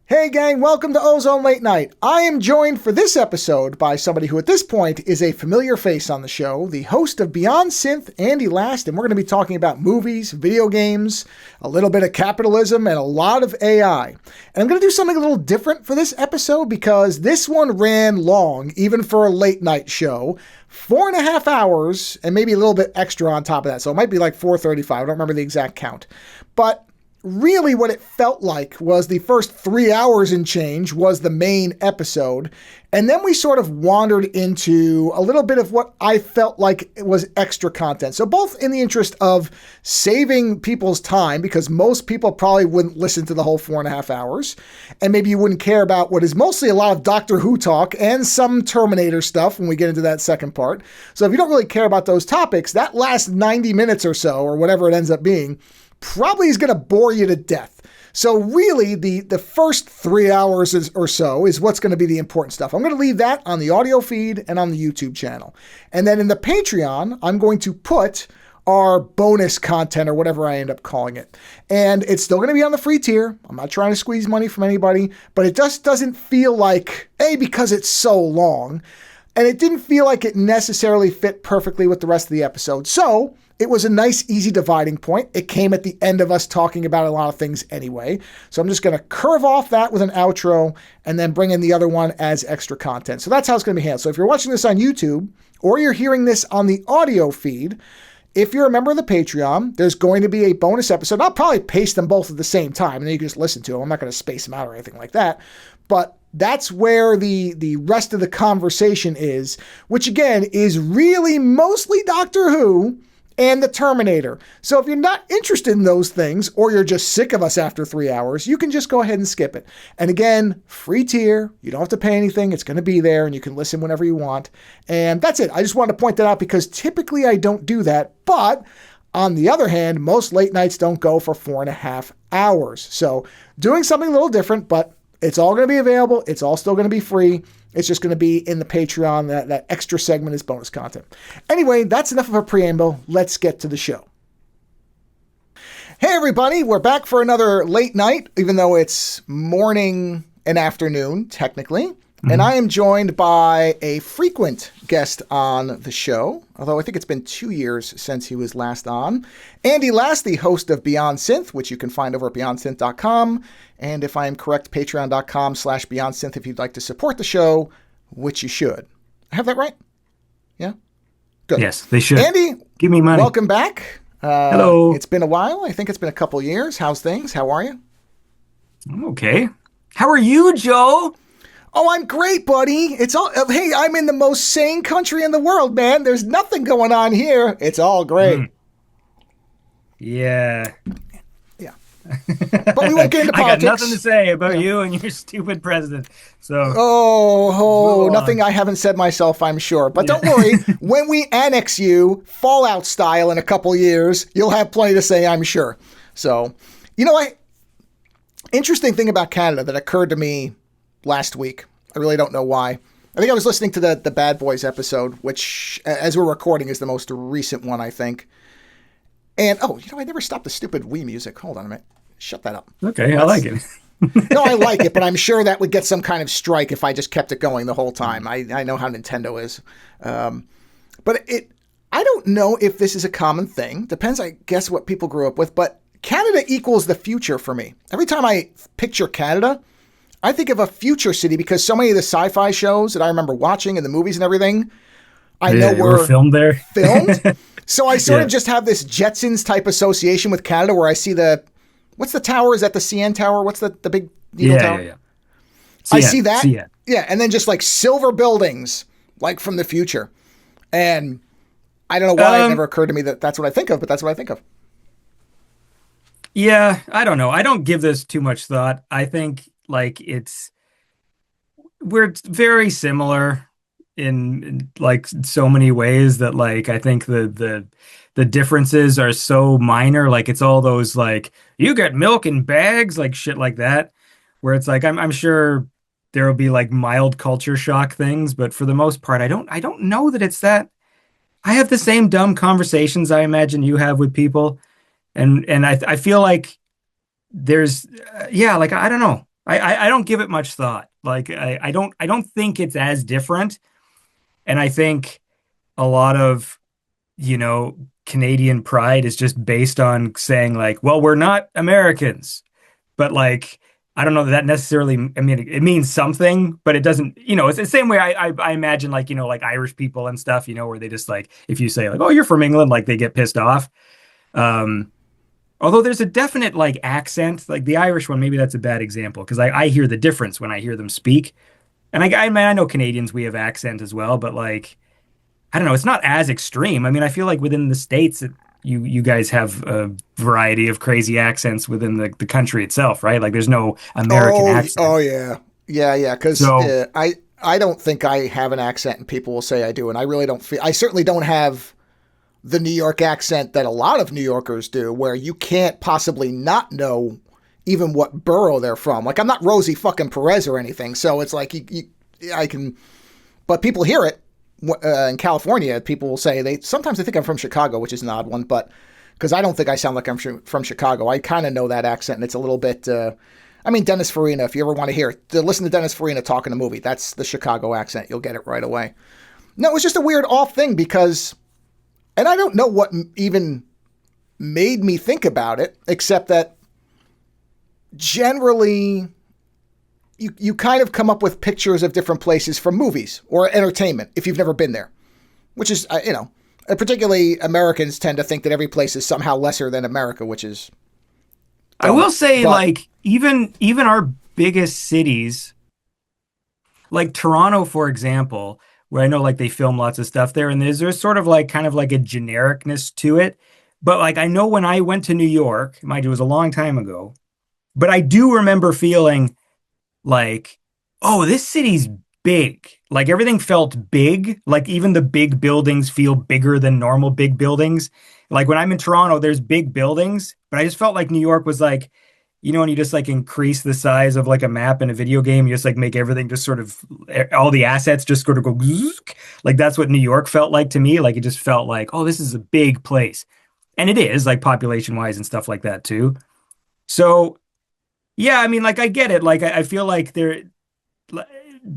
Hey gang, welcome to Ozone Late Night. I am joined for this episode by somebody who at this point is a familiar face on the show, the host of Beyond Synth, Andy Last, and we're going to be talking about movies, video games, a little bit of capitalism, and a lot of AI. And I'm going to do something a little different for this episode because this one ran long, even for a late night show. 4.5 hours, and maybe a little bit extra on top of that. So it might be like 4:35. I don't remember the exact count. But really what it felt like was the first 3 hours and change was the main episode. And then we sort of wandered into a little bit of what I felt like it was extra content. So both in the interest of saving people's time, because most people probably wouldn't listen to the whole 4.5 hours. And maybe you wouldn't care about what is mostly a lot of Doctor Who talk and some Terminator stuff when we get into that second part. So if you don't really care about those topics, that last 90 minutes or so, or whatever it ends up being, probably is going to bore you to death. So really, the first 3 hours or so is what's going to be the important stuff. I'm going to leave that on the audio feed and on the YouTube channel. And then in the Patreon, I'm going to put our bonus content or whatever I end up calling it. And it's still going to be on the free tier. I'm not trying to squeeze money from anybody, but it just doesn't feel like, because it's so long, and it didn't feel like it necessarily fit perfectly with the rest of the episode. So it was a nice, easy dividing point. It came at the end of us talking about a lot of things anyway. So I'm just going to curve off that with an outro and then bring in the other one as extra content. So that's how it's going to be handled. So if you're watching this on YouTube or you're hearing this on the audio feed, if you're a member of the Patreon, there's going to be a bonus episode. I'll probably paste them both at the same time, and then you can just listen to them. I'm not going to space them out or anything like that. But that's where the rest of the conversation is, which again is really mostly Doctor Who and the Terminator. So if you're not interested in those things, or you're just sick of us after 3 hours, you can just go ahead and skip it. And again, free tier. You don't have to pay anything. It's going to be there, and you can listen whenever you want. And that's it. I just wanted to point that out because typically I don't do that. But on the other hand, most late nights don't go for 4.5 hours. So doing something a little different, but it's all going to be available. It's all still going to be free. It's just going to be in the Patreon. That extra segment is bonus content. Anyway, that's enough of a preamble. Let's get to the show. Hey, everybody. We're back for another late night, even though it's morning and afternoon, technically. And I am joined by a frequent guest on the show, although I think it's been 2 years since he was last on. Andy Last, the host of Beyond Synth, which you can find over at beyondsynth.com. And if I am correct, patreon.com/BeyondSynth if you'd like to support the show, which you should. I have that right? Yeah? Good. Yes, they should. Andy, give me money. Welcome back. Hello. It's been a while. I think it's been a couple years. How's things? How are you? I'm okay. How are you, Joe? Oh, I'm great, buddy. It's all. Hey, I'm in the most sane country in the world, man. There's nothing going on here. It's all great. Yeah. Yeah. But we won't get into politics. I got nothing to say about you and your stupid president. So. Nothing I haven't said myself, I'm sure. But don't worry. When we annex you, Fallout style, in a couple years, you'll have plenty to say, I'm sure. So, interesting thing about Canada that occurred to me last week. I really don't know why. I think I was listening to the Bad Boys episode, which, as we're recording, is the most recent one, I think. And, I never stopped the stupid Wii music. Hold on a minute. Shut that up. Okay, I like it. No, I like it, but I'm sure that would get some kind of strike if I just kept it going the whole time. I know how Nintendo is. But I don't know if this is a common thing. Depends, I guess, what people grew up with. But Canada equals the future for me. Every time I picture Canada, I think of a future city because so many of the sci-fi shows that I remember watching and the movies and everything, I know were filmed there. Filmed. So I sort of just have this Jetsons type association with Canada where I see what's the tower? Is that the CN Tower? What's the big needle tower? Yeah. I see that. CN. Yeah. And then just like silver buildings, like from the future. And I don't know why it never occurred to me that that's what I think of, but that's what I think of. Yeah. I don't know. I don't give this too much thought. I think we're very similar in like so many ways that like I think the differences are so minor. Like it's all those like you get milk in bags, like shit like that, where it's like I'm sure there will be like mild culture shock things, but for the most part I don't know that it's that. I have the same dumb conversations I imagine you have with people, and I feel like there's like I don't know. I don't give it much thought. Like I don't think it's as different. And I think a lot of, you know, Canadian pride is just based on saying like, well, we're not Americans. But like, I don't know that that necessarily, I mean, it means something, but it doesn't, you know, it's the same way I imagine like, you know, like Irish people and stuff, you know, where they just like, if you say like, oh, you're from England, like they get pissed off. Um, Although there's a definite like accent, like the Irish one, maybe that's a bad example because I hear the difference when I hear them speak. And I mean, I know Canadians, we have accent as well, but like, I don't know, it's not as extreme. I mean, I feel like within the States, you guys have a variety of crazy accents within the country itself, right? Like there's no American Oh accent. yeah, yeah. Because So I don't think I have an accent, and people will say I do, and I really don't feel. I certainly don't have the New York accent that a lot of New Yorkers do, where you can't possibly not know even what borough they're from. Like I'm not Rosie fucking Perez or anything, so it's like I can, but people hear it in California. People will say they sometimes they think I'm from Chicago, which is an odd one, but because I don't think I sound like I'm from Chicago, I kind of know that accent, and it's a little bit. I mean, Dennis Farina. If you ever want to hear it, listen to Dennis Farina talk in a movie. That's the Chicago accent. You'll get it right away. No, it was just a weird off thing because, and I don't know what even made me think about it, except that generally you kind of come up with pictures of different places from movies or entertainment if you've never been there, which is, particularly Americans tend to think that every place is somehow lesser than America, which is I will dumb. say But, like even our biggest cities, like Toronto, for example, where I know like they film lots of stuff there, and there's sort of like kind of like a genericness to it. But like I know when I went to New York, mind you, it was a long time ago, but I do remember feeling like, oh, this city's big. Like everything felt big. Like even the big buildings feel bigger than normal big buildings. Like when I'm in Toronto, there's big buildings, but I just felt like New York was like, you know, when you just like increase the size of like a map in a video game, you just like make everything just sort of all the assets just sort of go like that's what New York felt like to me. Like it just felt like, oh, this is a big place. And it is like population wise and stuff like that too. So yeah, I mean, like I get it. Like I feel like there,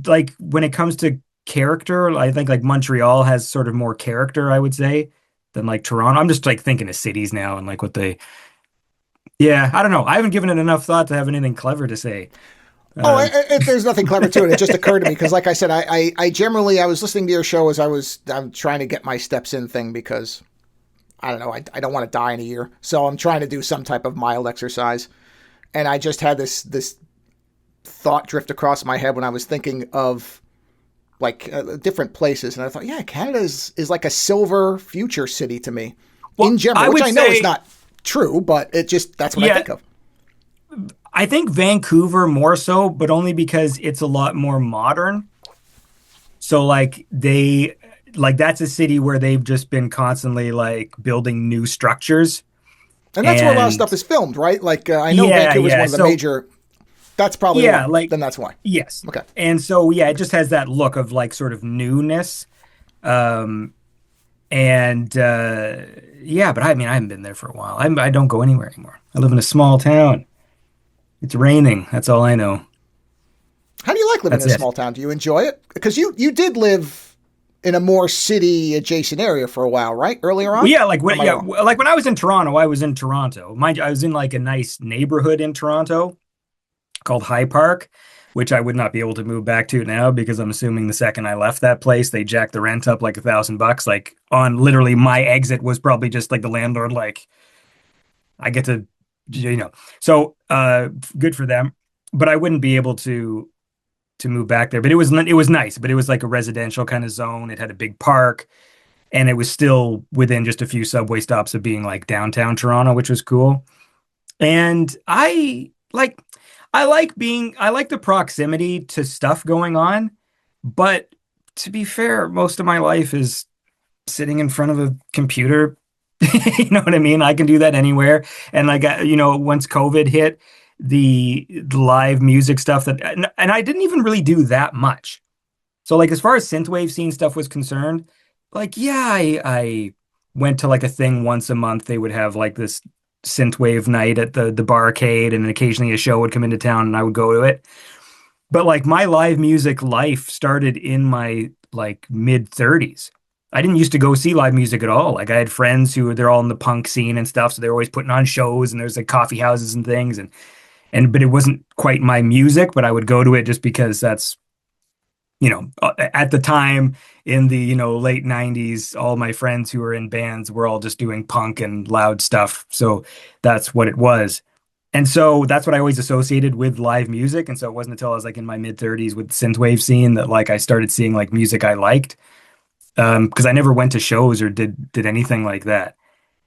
like when it comes to character, I think like Montreal has sort of more character, I would say, than like Toronto. I'm just like thinking of cities now and like what they, yeah, I don't know. I haven't given it enough thought to have anything clever to say. Um, there's nothing clever to it. It just occurred to me because, like I said, I generally I was listening to your show as I'm trying to get my steps in thing because I don't know I don't want to die in a year, so I'm trying to do some type of mild exercise, and I just had this thought drift across my head when I was thinking of like different places, and I thought, yeah, Canada is like a silver future city to me in well, I general, which would I know is say, not true, but it just that's what I yeah, think of. I think Vancouver more so, but only because it's a lot more modern. So like like that's a city where they've just been constantly like building new structures. And that's where a lot of And stuff is filmed, right? Like I know yeah, Vancouver is yeah. one of the So major. That's probably yeah, why. like Then that's why. yes. Okay. And so yeah, it just has that look of like sort of newness. Um and yeah, but I mean I haven't been there for a while. I don't go anywhere anymore. I live in a small town. It's raining. That's all I know. How do you like living in That's a it. small town? Do you enjoy it? Because you did live in a more city adjacent area for a while, right? Earlier Well, on, yeah, like or when am I wrong? like when I was in Toronto, I was in Toronto. Mind you, I was in like a nice neighborhood in Toronto called High Park, which I would not be able to move back to now because I'm assuming the second I left that place, they jacked the rent up like $1,000. Like on literally my exit was probably just like the landlord, like I get to, you know, so good for them. But I wouldn't be able to move back there. But it was nice, but it was like a residential kind of zone. It had a big park, and it was still within just a few subway stops of being like downtown Toronto, which was cool. And I like the proximity to stuff going on, but to be fair, most of my life is sitting in front of a computer. You know what I mean? I can do that anywhere. And like you know, once COVID hit, the live music stuff and I didn't even really do that much. So like as far as synthwave scene stuff was concerned, like yeah, I went to like a thing once a month. They would have like this. synthwave night at the barcade, and occasionally a show would come into town and I would go to it. But like my live music life started in my like mid 30s. I didn't used to go see live music at all. Like I had friends who they're all in the punk scene and stuff, so they're always putting on shows and there's like coffee houses and things and but it wasn't quite my music, but I would go to it just because that's at the time in the, late 90s, all my friends who were in bands were all just doing punk and loud stuff. So that's what it was. And so that's what I always associated with live music. And so it wasn't until I was like in my mid 30s with the synthwave scene that like I started seeing like music I liked. Because I never went to shows or did anything like that.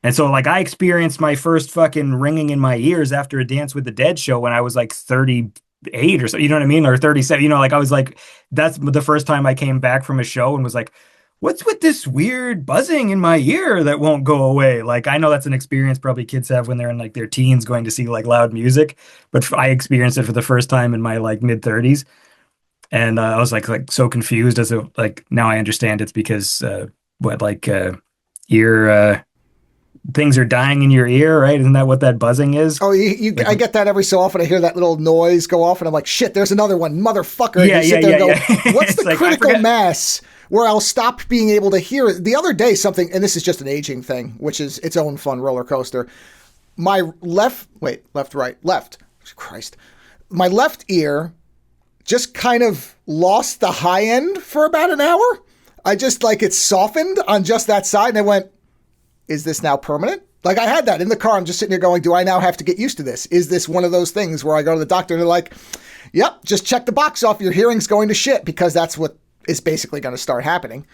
And so like I experienced my first fucking ringing in my ears after a Dance with the Dead show when I was like 38 or so, you know what I mean? Or 37, like I was like, that's the first time I came back from a show and was like, what's with this weird buzzing in my ear that won't go away? Like, I know that's an experience probably kids have when they're in like their teens going to see like loud music, but I experienced it for the first time in my like mid 30s. And I was like so confused as a, like, now I understand it's because, ear, things are dying in your ear, right? Isn't that what that buzzing is? Oh, Like, I get that every so often. I hear that little noise go off, and I'm like, shit, there's another one, motherfucker. Yeah, and you sit there and go, yeah. what's the Like, critical mass where I'll stop being able to hear it? The other day, something, and this is just an aging thing, which is its own fun roller coaster. My left, Christ. My left ear just kind of lost the high end for about an hour. I just like it softened on just that side, and I went, is this now permanent? Like I had that in the car. I'm just sitting here going, do I now have to get used to this? Is this one of those things where I go to the doctor and they're like, yep, just check the box off. Your hearing's going to shit, because that's what is basically going to start happening.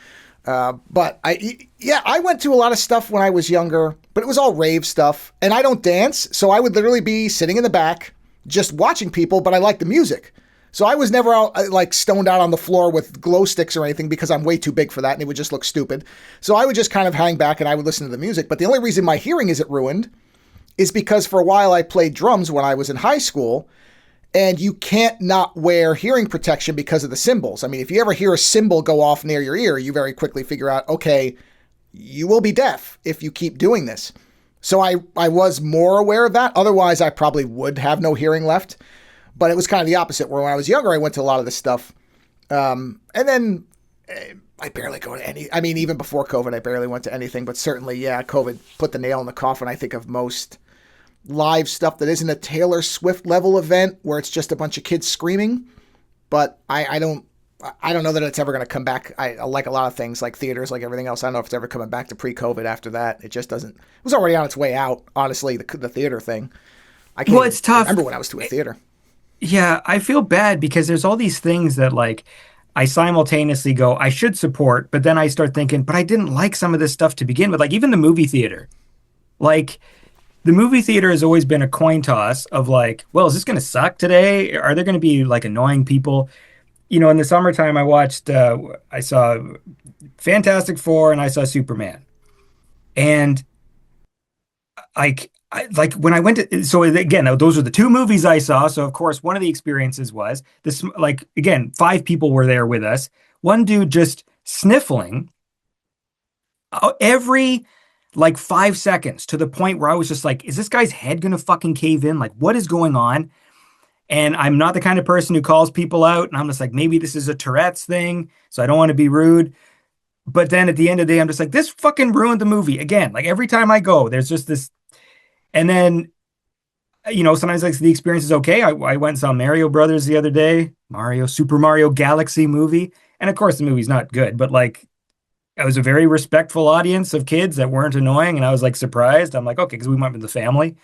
But I went to a lot of stuff when I was younger, but it was all rave stuff, and I don't dance. So I would literally be sitting in the back just watching people, but I like the music. So I was never out, like stoned out on the floor with glow sticks or anything, because I'm way too big for that and it would just look stupid. So I would just kind of hang back and I would listen to the music. But the only reason my hearing isn't ruined is because for a while I played drums when I was in high school, and you can't not wear hearing protection because of the cymbals. I mean, if you ever hear a cymbal go off near your ear, you very quickly figure out, okay, you will be deaf if you keep doing this. So I was more aware of that. Otherwise, I probably would have no hearing left. But it was kind of the opposite, where when I was younger, I went to a lot of this stuff. And then I barely go to any, I mean, even before COVID, I barely went to anything. But certainly, yeah, COVID put the nail in the coffin, I think, of most live stuff that isn't a Taylor Swift level event where it's just a bunch of kids screaming. But I don't know that it's ever going to come back. I like a lot of things, like theaters, like everything else. I don't know if it's ever coming back to pre-COVID after that. It just doesn't. It was already on its way out, honestly, the theater thing. I can't it's tough. remember when I was to a theater. Yeah, I feel bad because there's all these things that like I simultaneously go, I should support, but then I start thinking, but I didn't like some of this stuff to begin with. Like even the movie theater. Like the movie theater has always been a coin toss of like, well, is this going to suck today? Are there going to be like annoying people? In the summertime, I saw Fantastic Four and I saw Superman. And like when I went to, so again, those are the two movies I saw. So of course, one of the experiences was this, like, again, 5 people were there with us. One dude just sniffling every like 5 seconds, to the point where I was just like, is this guy's head going to fucking cave in? Like, what is going on? And I'm not the kind of person who calls people out. And I'm just like, maybe this is a Tourette's thing, so I don't want to be rude. But then at the end of the day, I'm just like, this fucking ruined the movie again. Like every time I go, there's just this. And then, sometimes like the experience is okay. I went and saw Mario Brothers the other day, Super Mario Galaxy movie. And of course the movie's not good, but like it was a very respectful audience of kids that weren't annoying. And I was like surprised. I'm like, okay, because we went with the family.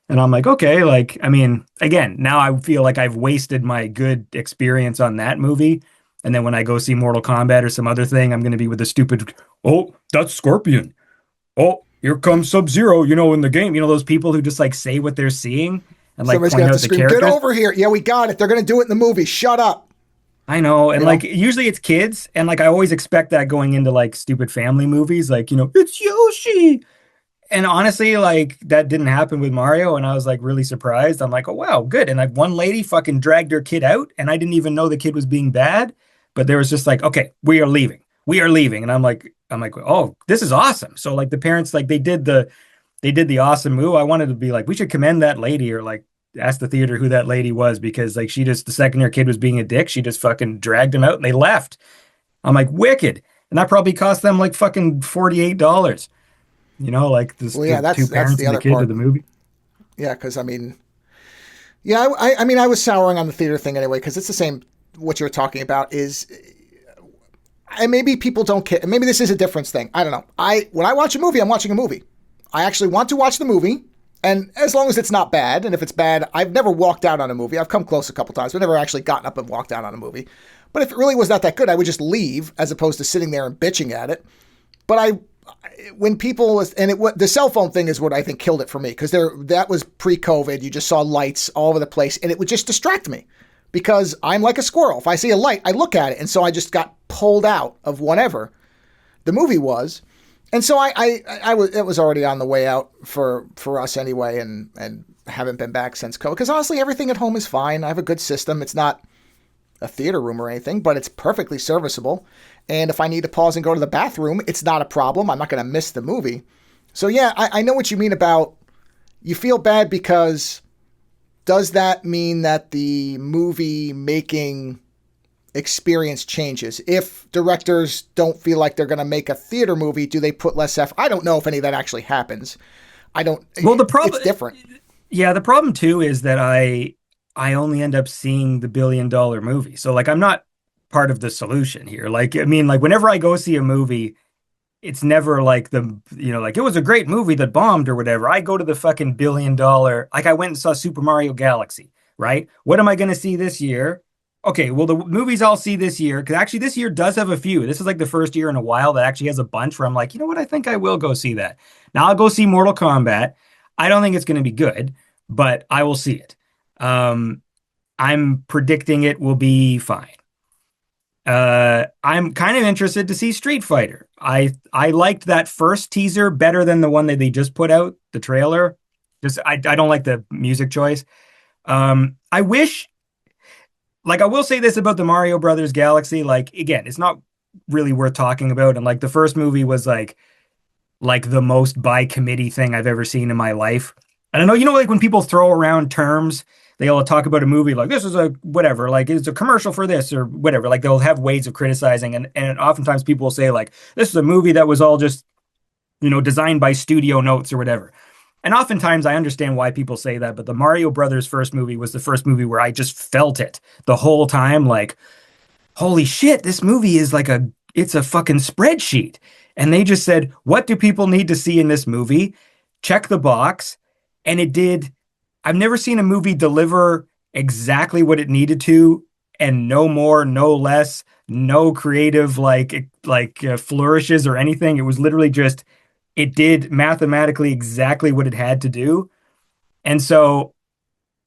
And I'm like, okay, like, I mean, again, now I feel like I've wasted my good experience on that movie. And then when I go see Mortal Kombat or some other thing, I'm going to be with the stupid, oh, that's Scorpion. Oh, here comes Sub-Zero, in the game. Those people who just like say what they're seeing and like Somebody's point gonna out have to the scream, characters. get over here. Yeah, we got it. They're going to do it in the movie. Shut up. I know. And like, usually it's kids. And like, I always expect that going into like stupid family movies, like, it's Yoshi. And honestly, like that didn't happen with Mario. And I was like really surprised. I'm like, oh, wow, good. And like one lady fucking dragged her kid out and I didn't even know the kid was being bad. But there was just like, okay, we are leaving. We are leaving. And I'm like, oh, this is awesome. So like the parents, like they did they did the awesome move, I wanted to be like, we should commend that lady, or like ask the theater who that lady was, because like she just, the second her kid was being a dick, she just fucking dragged him out and they left. I'm like, wicked. And that probably cost them like fucking $48. Like this, Well, the yeah, two that's parents the and the other kid to part. the movie. Yeah, because I mean, yeah, I mean, I was souring on the theater thing anyway because it's the same. What you're talking about is, and maybe people don't care. Maybe this is a difference thing. I don't know. When I watch a movie, I'm watching a movie. I actually want to watch the movie, and as long as it's not bad, and if it's bad, I've never walked out on a movie. I've come close a couple times, but never actually gotten up and walked out on a movie. But if it really was not that good, I would just leave as opposed to sitting there and bitching at it. But when people was, and the cell phone thing is what I think killed it for me, because that was pre-COVID. You just saw lights all over the place, and it would just distract me because I'm like a squirrel. If I see a light, I look at it, and so I just got pulled out of whatever the movie was, and so I was, it was already on the way out for us anyway, and haven't been back since COVID. Because honestly, everything at home is fine. I have a good system. It's not a theater room or anything, but it's perfectly serviceable. And if I need to pause and go to the bathroom, it's not a problem. I'm not going to miss the movie. So yeah, I know what you mean about you feel bad because does that mean that the movie making experience changes? If directors don't feel like they're going to make a theater movie, do they put less effort? I don't know if any of that actually happens. I don't. Well, the problem, it's different. yeah, the problem too is that I only end up seeing the $1 billion movie. So like I'm not part of the solution here. Like I mean, like whenever I go see a movie, it's never like like it was a great movie that bombed or whatever. I go to the fucking $1 billion. Like I went and saw Super Mario Galaxy, right? What am I going to see this year? Okay, well the movies I'll see this year, because actually this year does have a few. This is like the first year in a while that actually has a bunch where I'm like, you know what? I think I will go see that. Now I'll go see Mortal Kombat. I don't think it's going to be good, but I will see it. Um, I'm predicting it will be fine. I'm kind of interested to see Street Fighter. I liked that first teaser better than the one that they just put out, the trailer. Just I don't like the music choice. I wish, like I will say this about the Mario Brothers Galaxy, like again, it's not really worth talking about. And like the first movie was like the most by committee thing I've ever seen in my life. I don't know, like when people throw around terms, they all talk about a movie like this is a whatever, like it's a commercial for this or whatever. Like they'll have ways of criticizing, and oftentimes people will say like this is a movie that was all just designed by studio notes or whatever. And oftentimes I understand why people say that, but the Mario Brothers first movie was the first movie where I just felt it the whole time, like holy shit, this movie is like it's a fucking spreadsheet. And they just said, what do people need to see in this movie? Check the box. And it did. I've never seen a movie deliver exactly what it needed to, and no more, no less, no creative flourishes or anything. It was literally just, it did mathematically exactly what it had to do. And so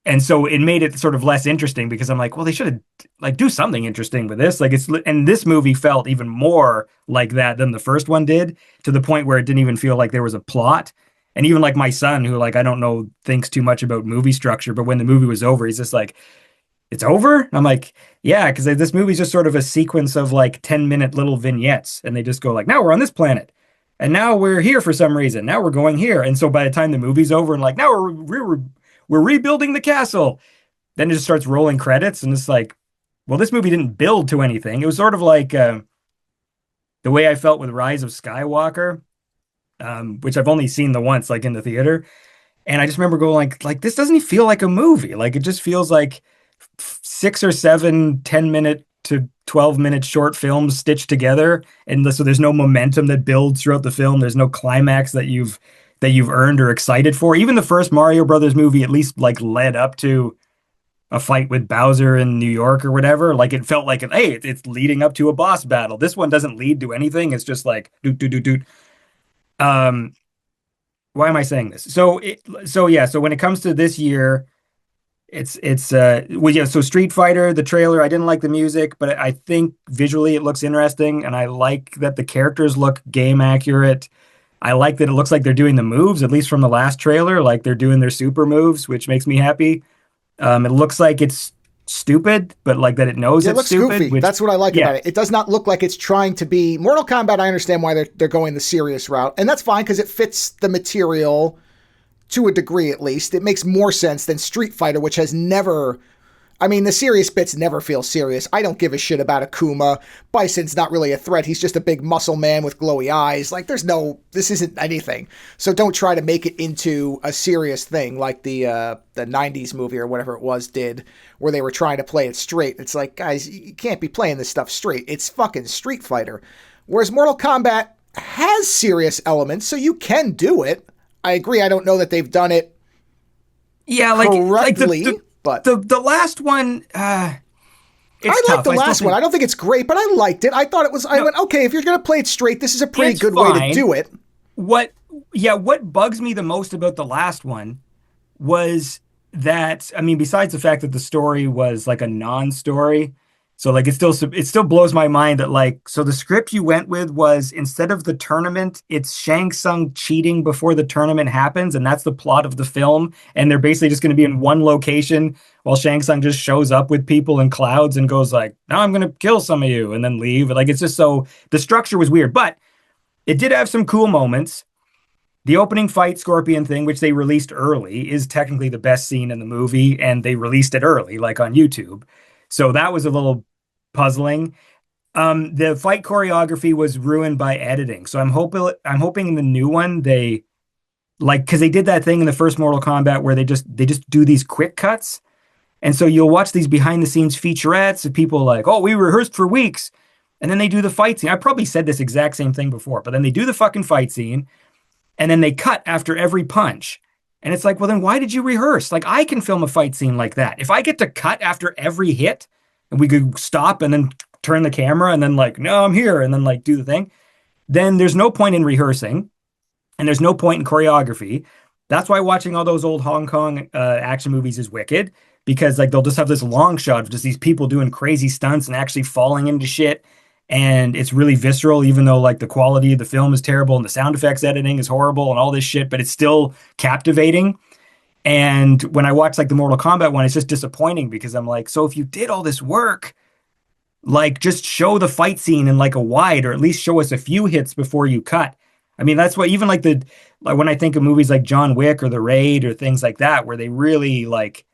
it made it sort of less interesting because I'm like, well, they should have like do something interesting with this. Like and this movie felt even more like that than the first one did, to the point where it didn't even feel like there was a plot. And even like my son, who like I don't know thinks too much about movie structure, but when the movie was over, he's just like, it's over? And I'm like, yeah, because this movie's just sort of a sequence of like 10-minute little vignettes, and they just go like, now we're on this planet. And now we're here for some reason. Now we're going here. And so by the time the movie's over and like, now we're rebuilding the castle. Then it just starts rolling credits, and it's like, well, this movie didn't build to anything. It was sort of like the way I felt with Rise of Skywalker, which I've only seen the once, like in the theater. And I just remember going like this doesn't feel like a movie. Like it just feels like 6 or 7 10-minute to 12-minute short films stitched together. And so there's no momentum that builds throughout the film. There's no climax that you've earned or excited for. Even the first Mario Brothers movie at least like led up to a fight with Bowser in New York or whatever. Like it felt like, hey, it's leading up to a boss battle. This one doesn't lead to anything. It's just like doot doot doot doot. Why am I saying this? So when it comes to this year, so Street Fighter, the trailer, I didn't like the music, but I think visually it looks interesting, and I like that the characters look game accurate. I like that it looks like they're doing the moves, at least from the last trailer, like they're doing their super moves, which makes me happy. It looks like it's stupid, but like that it knows Yeah, it it's looks stupid, goofy. which, That's what I like yeah. about it. It does not look like it's trying to be Mortal Kombat. I understand why they're going the serious route, and that's fine because it fits the material to a degree at least. It makes more sense than Street Fighter, which has never. I mean, the serious bits never feel serious. I don't give a shit about Akuma. Bison's not really a threat. He's just a big muscle man with glowy eyes. Like, this isn't anything. So don't try to make it into a serious thing like the 90s movie or whatever it was did, where they were trying to play it straight. It's like, guys, you can't be playing this stuff straight. It's fucking Street Fighter. Whereas Mortal Kombat has serious elements, so you can do it. I agree. I don't know that they've done it Yeah, correctly. But the last one, it's I tough. like the last one. I don't think it's great, but I liked it. I thought it was. I went, okay, if you're going to play it straight, this is a pretty good way to do it. What bugs me the most about the last one was that, I mean, besides the fact that the story was like a non-story, so like it still blows my mind that like, so the script you went with was, instead of the tournament, it's Shang Tsung cheating before the tournament happens, and that's the plot of the film, and they're basically just going to be in one location while Shang Tsung just shows up with people in clouds and goes like, now I'm going to kill some of you, and then leave. Like, it's just so, the structure was weird, but it did have some cool moments. The opening fight Scorpion thing, which they released early, is technically the best scene in the movie, and they released it early, like on YouTube. So that was a little puzzling. The fight choreography was ruined by editing. So I'm hoping in the new one they, like, because they did that thing in the first Mortal Kombat where they just do these quick cuts. And so you'll watch these behind the scenes featurettes of people like, oh, we rehearsed for weeks. And then they do the fight scene. I probably said this exact same thing before, but then they do the fucking fight scene. And then they cut after every punch. And it's like, well, then why did you rehearse? Like, I can film a fight scene like that. If I get to cut after every hit and we could stop and then turn the camera and then like, no, I'm here, and then like do the thing, then there's no point in rehearsing and there's no point in choreography. That's why watching all those old Hong Kong action movies is wicked, because like they'll just have this long shot of just these people doing crazy stunts and actually falling into shit. And it's really visceral, even though like the quality of the film is terrible and the sound effects editing is horrible and all this shit, but it's still captivating. And when I watch like the Mortal Kombat one, it's just disappointing because I'm like, so if you did all this work, like just show the fight scene in like a wide, or at least show us a few hits before you cut. I mean, that's what even like when I think of movies like John Wick or The Raid or things like that, where they really like,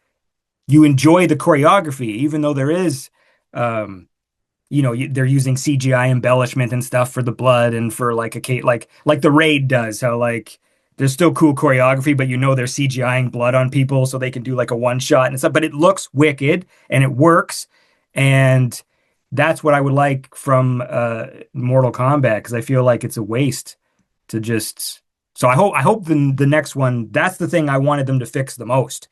you enjoy the choreography, even though there is, they're using CGI embellishment and stuff for the blood and for like like The Raid does, how like there's still cool choreography, but they're CGIing blood on people so they can do like a one shot and stuff, but it looks wicked and it works. And that's what I would like from Mortal Kombat, because I feel like it's a waste to just, so I hope the next one, that's the thing I wanted them to fix the most.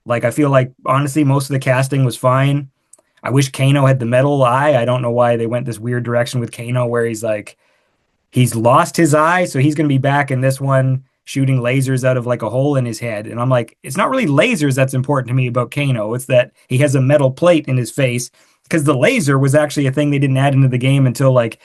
Like, I feel like honestly most of the casting was fine. I wish Kano had the metal eye. I don't know why they went this weird direction with Kano where he's lost his eye, so he's going to be back in this one shooting lasers out of like a hole in his head. And I'm like, it's not really lasers that's important to me about Kano. It's that he has a metal plate in his face, because the laser was actually a thing they didn't add into the game until like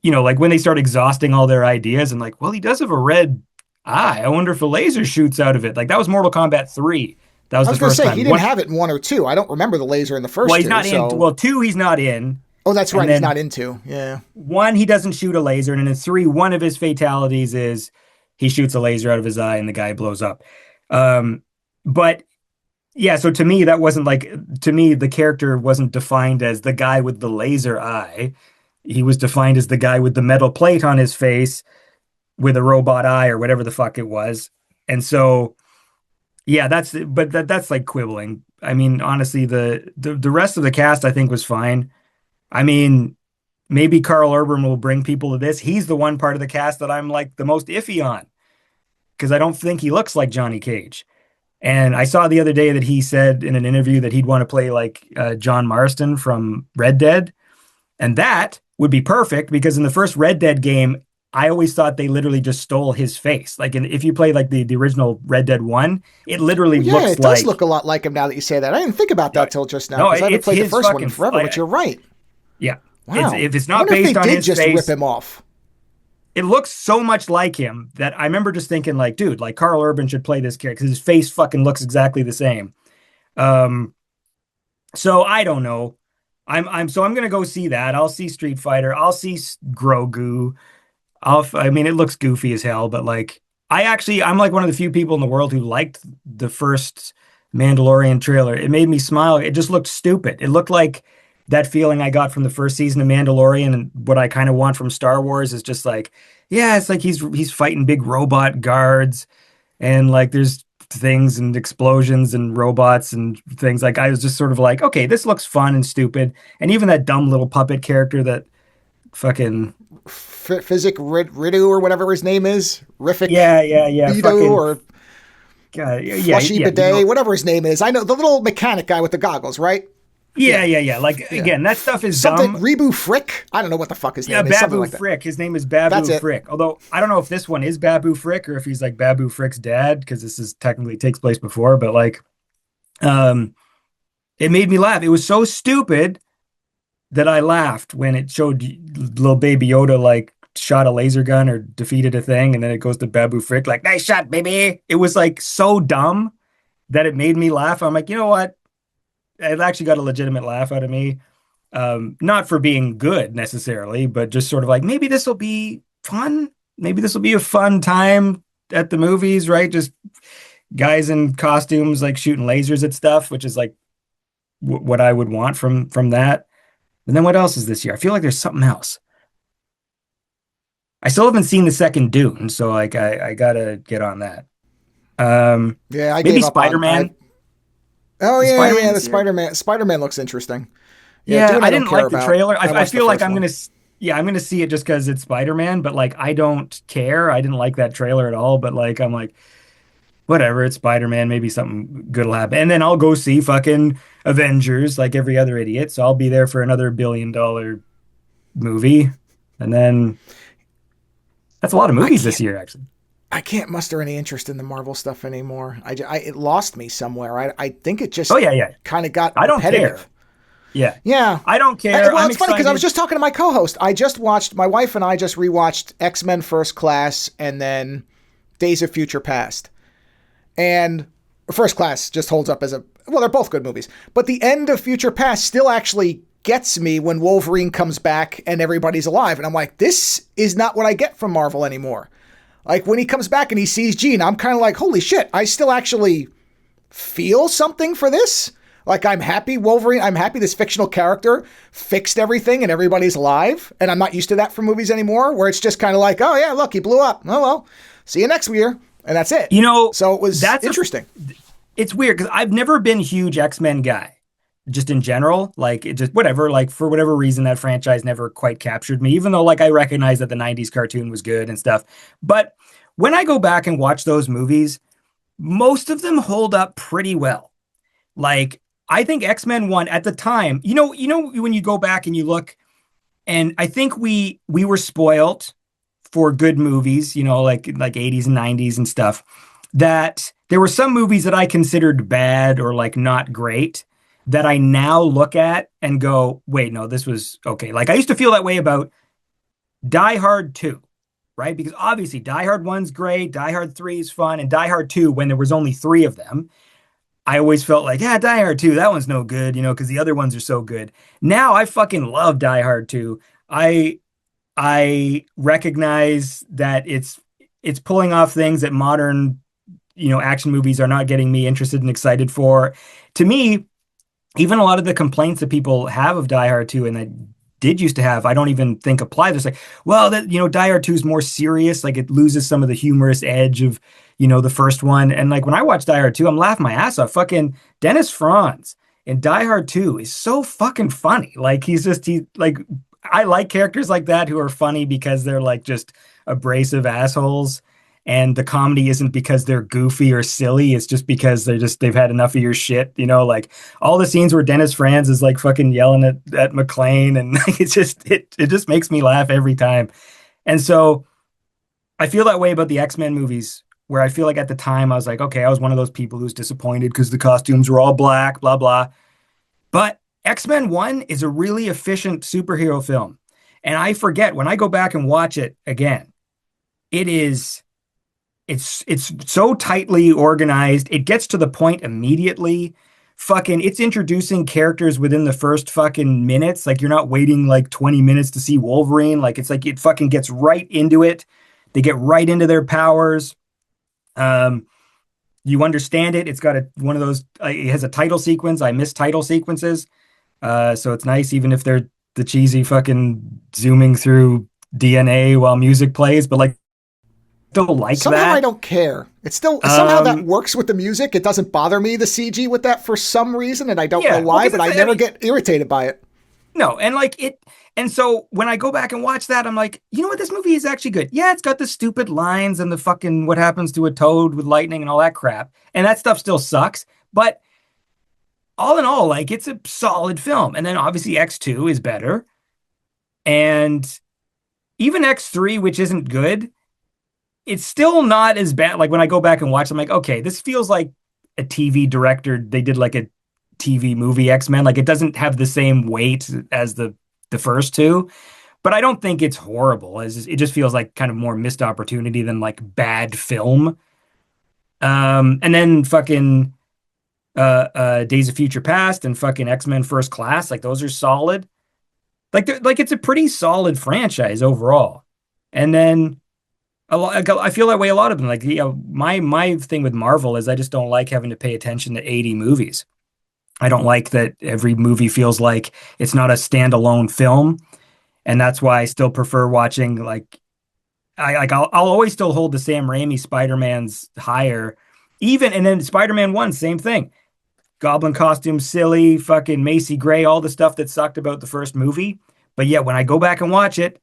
when they start exhausting all their ideas and like, well, he does have a red eye. I wonder if a laser shoots out of it. Like, that was Mortal Kombat 3. That was I the was going to first say, time. he didn't have it in 1 or 2. I don't remember the laser in the first Well, he's two. not in. Well, 2, he's not in. Oh, that's right. He's not in 2. Yeah. 1, he doesn't shoot a laser. And in 3, one of his fatalities is he shoots a laser out of his eye and the guy blows up. But yeah, so to me, the character wasn't defined as the guy with the laser eye. He was defined as the guy with the metal plate on his face with a robot eye or whatever the fuck it was. And so, yeah, that's like quibbling. I mean, honestly, the rest of the cast I think was fine. I mean, maybe Carl Urban will bring people to this. He's the one part of the cast that I'm like the most iffy on, because I don't think he looks like Johnny Cage. And I saw the other day that he said in an interview that he'd want to play like John Marston from Red Dead. And that would be perfect, because in the first Red Dead game, I always thought they literally just stole his face. Like, if you play like the original Red Dead 1, it literally looks like... Yeah, it does look a lot like him now that you say that. I didn't think about that till just now, because I haven't played the first one in forever, but you're right. Yeah. Wow. If it's not based on his just face, rip him off. It looks so much like him that I remember just thinking like, dude, like Carl Urban should play this character because his face fucking looks exactly the same. So I don't know. I'm gonna go see that. I'll see Street Fighter. I'll see Grogu. I mean, it looks goofy as hell, but like, I'm like one of the few people in the world who liked the first Mandalorian trailer. It made me smile. It just looked stupid. It looked like that feeling I got from the first season of Mandalorian, and what I kind of want from Star Wars is just like, yeah, it's like he's fighting big robot guards, and like there's things and explosions and robots and things. Like I was just sort of like, okay, this looks fun and stupid. And even that dumb little puppet character that fucking Physic Ridu or whatever his name is, Riffic yeah, Bidu fucking or Flushy yeah, Bidet, whatever his name is. I know the little mechanic guy with the goggles, right? Yeah, yeah. Like yeah. again, that stuff is Something dumb. Rebu Frick. I don't know what the fuck his Yeah, name is. Something Babu like that. Frick. His name is That's Babu it. Frick. Although I don't know if this one is Babu Frick or if he's like Babu Frick's dad, because this is technically takes place before, but like um it made me laugh. It was so stupid that I laughed when it showed little baby Yoda like shot a laser gun or defeated a thing, and then it goes to Babu Frick like nice shot, baby. It was like so dumb that it made me laugh. I'm like, you know what? It actually got a legitimate laugh out of me. Not for being good necessarily, but just sort of like maybe this will be fun. Maybe this will be a fun time at the movies, right? Just guys in costumes like shooting lasers at stuff, which is like what I would want from that. And then what else is this year? I feel like there's something else. I still haven't seen the second Dune, so like I gotta get on that. Yeah, I Maybe gave up on. I Spider-Man. Oh Is yeah. Spider-Man The this year? Spider-Man. Spider-Man looks interesting. Yeah, Yeah, Dune I I don't didn't care like the about. trailer. I I watched the feel like first one. I'm gonna see it just because it's Spider-Man, but like I don't care. I didn't like that trailer at all, but like I'm like, whatever, it's Spider-Man, maybe something good will happen. And then I'll go see fucking Avengers like every other idiot. So I'll be there for another $1 billion movie. And then that's a lot of I movies this can't. year, actually. I can't muster any interest in the Marvel stuff anymore. It lost me somewhere. I think it Oh just yeah, yeah. kind of got I don't repetitive. care. Yeah. Yeah. I don't care. Well, I'm it's funny because I was excited. just talking to my co-host. My wife and I just rewatched X-Men First Class and then Days of Future Past. And First Class just holds up as well, they're both good movies. But the end of Future Past still actually gets me when Wolverine comes back and everybody's alive. And I'm like, this is not what I get from Marvel anymore. Like when he comes back and he sees Jean, I'm kind of like, holy shit, I still actually feel something for this. Like I'm happy Wolverine, I'm happy this fictional character fixed everything and everybody's alive. And I'm not used to that from movies anymore, where it's just kind of like, oh yeah, look, he blew up. Oh well, see you next year. And that's it. You know, So it was that's a interesting. it's weird because I've never been a huge X-Men guy. Just in general, like it just whatever, like for whatever reason, that franchise never quite captured me, even though like I recognize that the 90s cartoon was good and stuff. But when I go back and watch those movies, most of them hold up pretty well. Like I think X-Men 1 at the time, when you go back and you look, and I think we were spoiled for good movies, like 80s and 90s and stuff, that there were some movies that I considered bad or like not great that I now look at and go, wait, no, this was okay. Like I used to feel that way about Die Hard 2, right? Because obviously Die Hard 1's great, Die Hard 3 is fun, and Die Hard 2, when there was only three of them, I always felt like, yeah, Die Hard 2, that one's no good, because the other ones are so good. Now I fucking love Die Hard 2. I recognize that it's pulling off things that modern, action movies are not getting me interested and excited for. To me, even a lot of the complaints that people have of Die Hard 2 and that did used to have, I don't even think apply. There's like, well, that Die Hard 2 is more serious, like it loses some of the humorous edge of, the first one. And like when I watch Die Hard 2, I'm laughing my ass off. Fucking Dennis Franz in Die Hard 2 is so fucking funny. Like I like characters like that who are funny because they're like just abrasive assholes. And the comedy isn't because they're goofy or silly. It's just because they've had enough of your shit. Like all the scenes where Dennis Franz is like fucking yelling at McClane, and like, it just makes me laugh every time. And so I feel that way about the X-Men movies, where I feel like at the time I was like, okay, I was one of those people who's disappointed because the costumes were all black, blah, blah. But X-Men 1 is a really efficient superhero film. And I forget when I go back and watch it again, it's so tightly organized. It gets to the point immediately. fucking it's introducing characters within the first fucking minutes. Like you're not waiting like 20 minutes to see Wolverine. Like it's like it fucking gets right into it. They get right into their powers. Um, you understand it. It's got one of those. It has a title sequence. I miss title sequences, so it's nice, even if they're the cheesy fucking zooming through DNA while music plays. But like, still like Somehow I that. don't care. It's still somehow that works with the music. It doesn't bother me, the CG with that for some reason, and I don't know Yeah, well, why, but I never get irritated by it. no, and like it, and so when I go back and watch that, I'm like, you know what, this movie is actually good. Yeah, it's got the stupid lines and the fucking what happens to a toad with lightning and all that crap, and that stuff still sucks. But all in all, like it's a solid film. And then obviously X2 is better, and even X3, which isn't good, it's still not as bad. Like when I go back and watch, I'm like, okay, this feels like a TV director. They did like a TV movie X-Men. Like it doesn't have the same weight as the first two, but I don't think it's horrible. It just feels like kind of more missed opportunity than like bad film. And then fucking Days of Future Past and fucking X-Men First Class, like those are solid. Like it's a pretty solid franchise overall. And then I feel that way a lot of them. Like, my thing with Marvel is I just don't like having to pay attention to 80 movies. I don't like that every movie feels like it's not a standalone film, and that's why I still prefer watching like I'll always still hold the Sam Raimi Spider-Man's higher. Even and then Spider-Man 1, same thing. Goblin costume, silly, fucking Macy Gray, all the stuff that sucked about the first movie. But yet when I go back and watch it,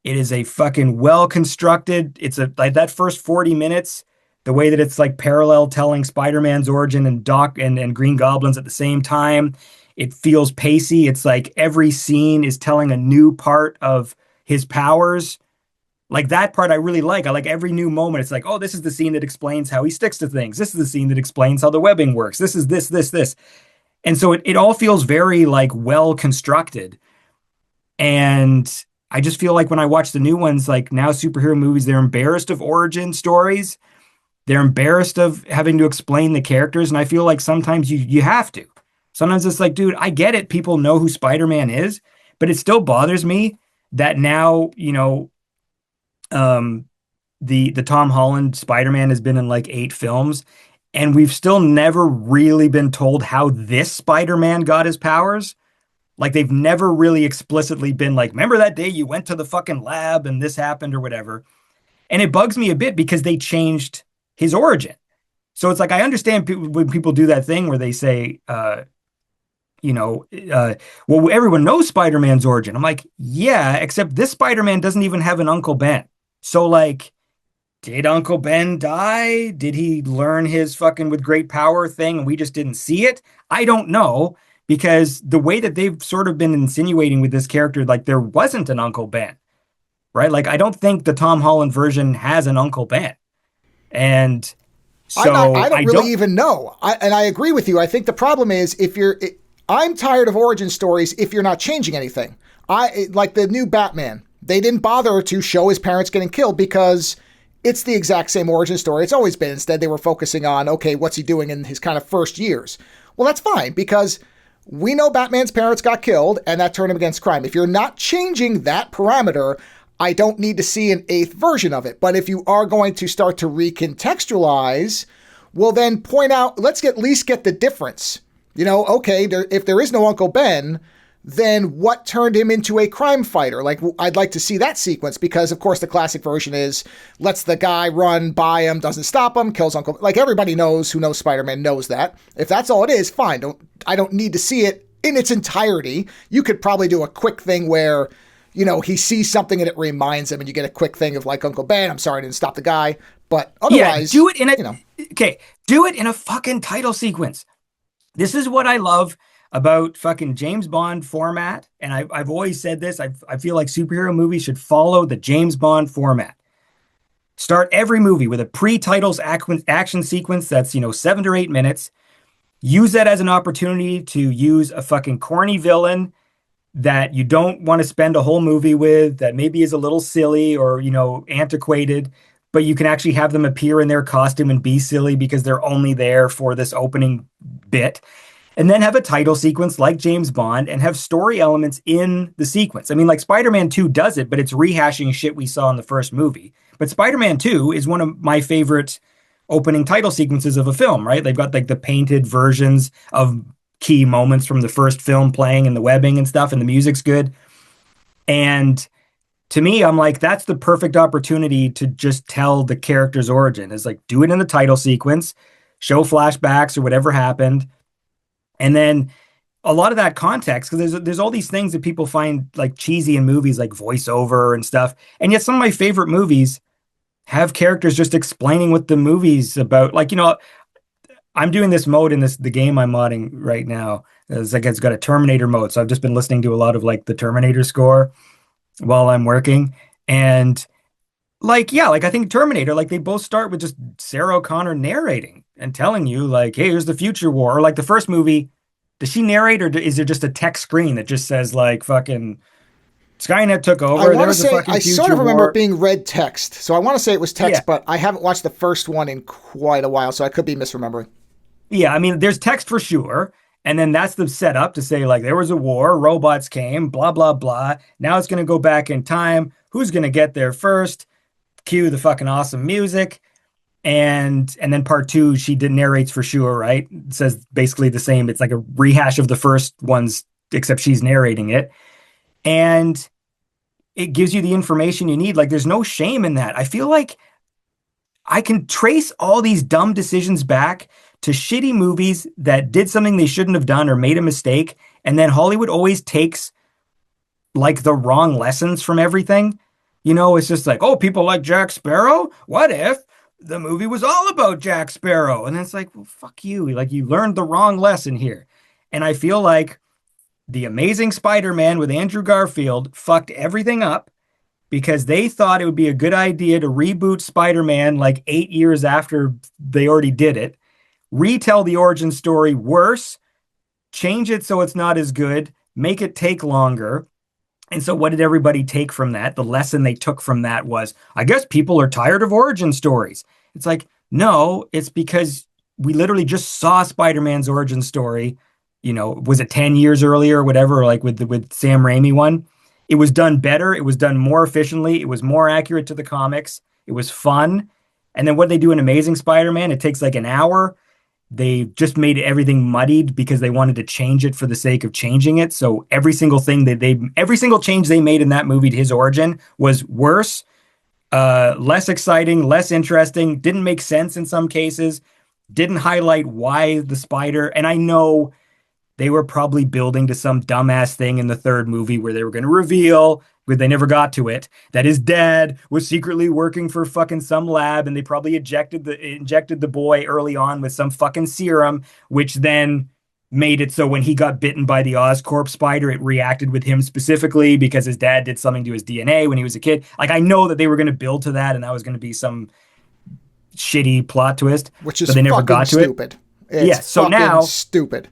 it is a fucking well constructed. It's a like that first 40 minutes, the way that it's like parallel telling Spider-Man's origin and Doc and Green Goblins at the same time. It feels pacey. It's like every scene is telling a new part of his powers. Like that part I really like. I like every new moment. It's like, oh, this is the scene that explains how he sticks to things. This is the scene that explains how the webbing works. This is this. And so it all feels very like well constructed. And I just feel like when I watch the new ones, like now superhero movies, they're embarrassed of origin stories. They're embarrassed of having to explain the characters. And I feel like sometimes you have to. Sometimes it's like, dude, I get it. People know who Spider-Man is, but it still bothers me that now, the Tom Holland Spider-Man has been in like 8 films, and we've still never really been told how this Spider-Man got his powers. Like they've never really explicitly been like, remember that day you went to the fucking lab and this happened or whatever. And it bugs me a bit because they changed his origin. So it's like I understand when people do that thing where they say, well, everyone knows Spider-Man's origin. I'm like, yeah, except this Spider-Man doesn't even have an Uncle Ben. So like, did Uncle Ben die? Did he learn his fucking with great power thing and we just didn't see it? I don't know, because the way that they've sort of been insinuating with this character, like there wasn't an Uncle Ben, right? Like I don't think the Tom Holland version has an Uncle Ben. And so I don't really even know. And I agree with you. I think the problem is I'm tired of origin stories if you're not changing anything. Like the new Batman. They didn't bother to show his parents getting killed because it's the exact same origin story it's always been. Instead, they were focusing on, okay, what's he doing in his kind of first years? Well, that's fine because we know Batman's parents got killed and that turned him against crime. If you're not changing that parameter, I don't need to see an 8th version of it. But if you are going to start to recontextualize, well, then point out, let's at least get the difference. Okay, if there is no Uncle Ben, then what turned him into a crime fighter? Like, I'd like to see that sequence because, of course, the classic version is lets the guy run by him, doesn't stop him, kills Uncle. Like, everybody knows who knows Spider-Man knows that. If that's all it is, fine. I don't need to see it in its entirety. You could probably do a quick thing where, he sees something and it reminds him, and you get a quick thing of like, Uncle Ben, I'm sorry I didn't stop the guy. But otherwise, do it in do it in a fucking title sequence. This is what I love about fucking James Bond format. And I've always said this. I feel like superhero movies should follow the James Bond format. Start every movie with a pre-titles action sequence that's, 7 to 8 minutes. Use that as an opportunity to use a fucking corny villain that you don't want to spend a whole movie with, that maybe is a little silly or, antiquated, but you can actually have them appear in their costume and be silly because they're only there for this opening bit. and then have a title sequence like James Bond and have story elements in the sequence. I mean, like Spider-Man 2 does it, but it's rehashing shit we saw in the first movie. But Spider-Man 2 is one of my favorite opening title sequences of a film, right? They've got like the painted versions of key moments from the first film playing and the webbing and stuff, and the music's good. And to me, I'm like, that's the perfect opportunity to just tell the character's origin. Is like, do it in the title sequence, show flashbacks or whatever happened. And then a lot of that context, because there's all these things that people find like cheesy in movies, like voiceover and stuff. And yet some of my favorite movies have characters just explaining what the movie's about. Like, I'm doing this mode in the game I'm modding right now. It's got a Terminator mode. So I've just been listening to a lot of like the Terminator score while I'm working. And like, yeah, like I think Terminator, like they both start with just Sarah O'Connor narrating and telling you like, hey, here's the future war. Or like the first movie, does she narrate or is there just a text screen that just says like fucking Skynet took I over? There want to was a say, fucking I sort future of remember war. it being red text. So I want to say it was text, Yeah. but I haven't watched the first one in quite a while, so I could be misremembering. Yeah. I mean, there's text for sure. And then that's the setup to say like there was a war, robots came, blah, blah, blah. Now it's going to go back in time. Who's going to get there first? Cue the fucking awesome music. And then part two, she did narrates for sure, right? It says basically the same. It's like a rehash of the first ones, except she's narrating it. And it gives you the information you need. Like there's no shame in that. I feel like I can trace all these dumb decisions back to shitty movies that did something they shouldn't have done or made a mistake. And then Hollywood always takes like the wrong lessons from everything. It's just like, oh, people like Jack Sparrow. What if the movie was all about Jack Sparrow? And it's like, well, fuck you. Like you learned the wrong lesson here. And I feel like The Amazing Spider-Man with Andrew Garfield fucked everything up because they thought it would be a good idea to reboot Spider-Man like 8 years after they already did it, retell the origin story worse, change it so it's not as good, make it take longer. And so what did everybody take from that? The lesson they took from that was, I guess people are tired of origin stories. It's like, no, it's because we literally just saw Spider-Man's origin story. Was it 10 years earlier or whatever, like with Sam Raimi one? It was done better. It was done more efficiently. It was more accurate to the comics. It was fun. And then what they do in Amazing Spider-Man, it takes like an hour. They just made everything muddied because they wanted to change it for the sake of changing it. So every single thing every single change they made in that movie to his origin was worse, less exciting, less interesting, didn't make sense in some cases, didn't highlight why the spider. And I know they were probably building to some dumbass thing in the third movie where they were going to reveal, but they never got to it, that his dad was secretly working for fucking some lab, and they probably injected the boy early on with some fucking serum, which then made it so when he got bitten by the Oscorp spider, it reacted with him specifically because his dad did something to his DNA when he was a kid. Like, I know that they were going to build to that, and that was going to be some shitty plot twist, Which is but they never fucking got to stupid. it. It's Yeah, so fucking now stupid.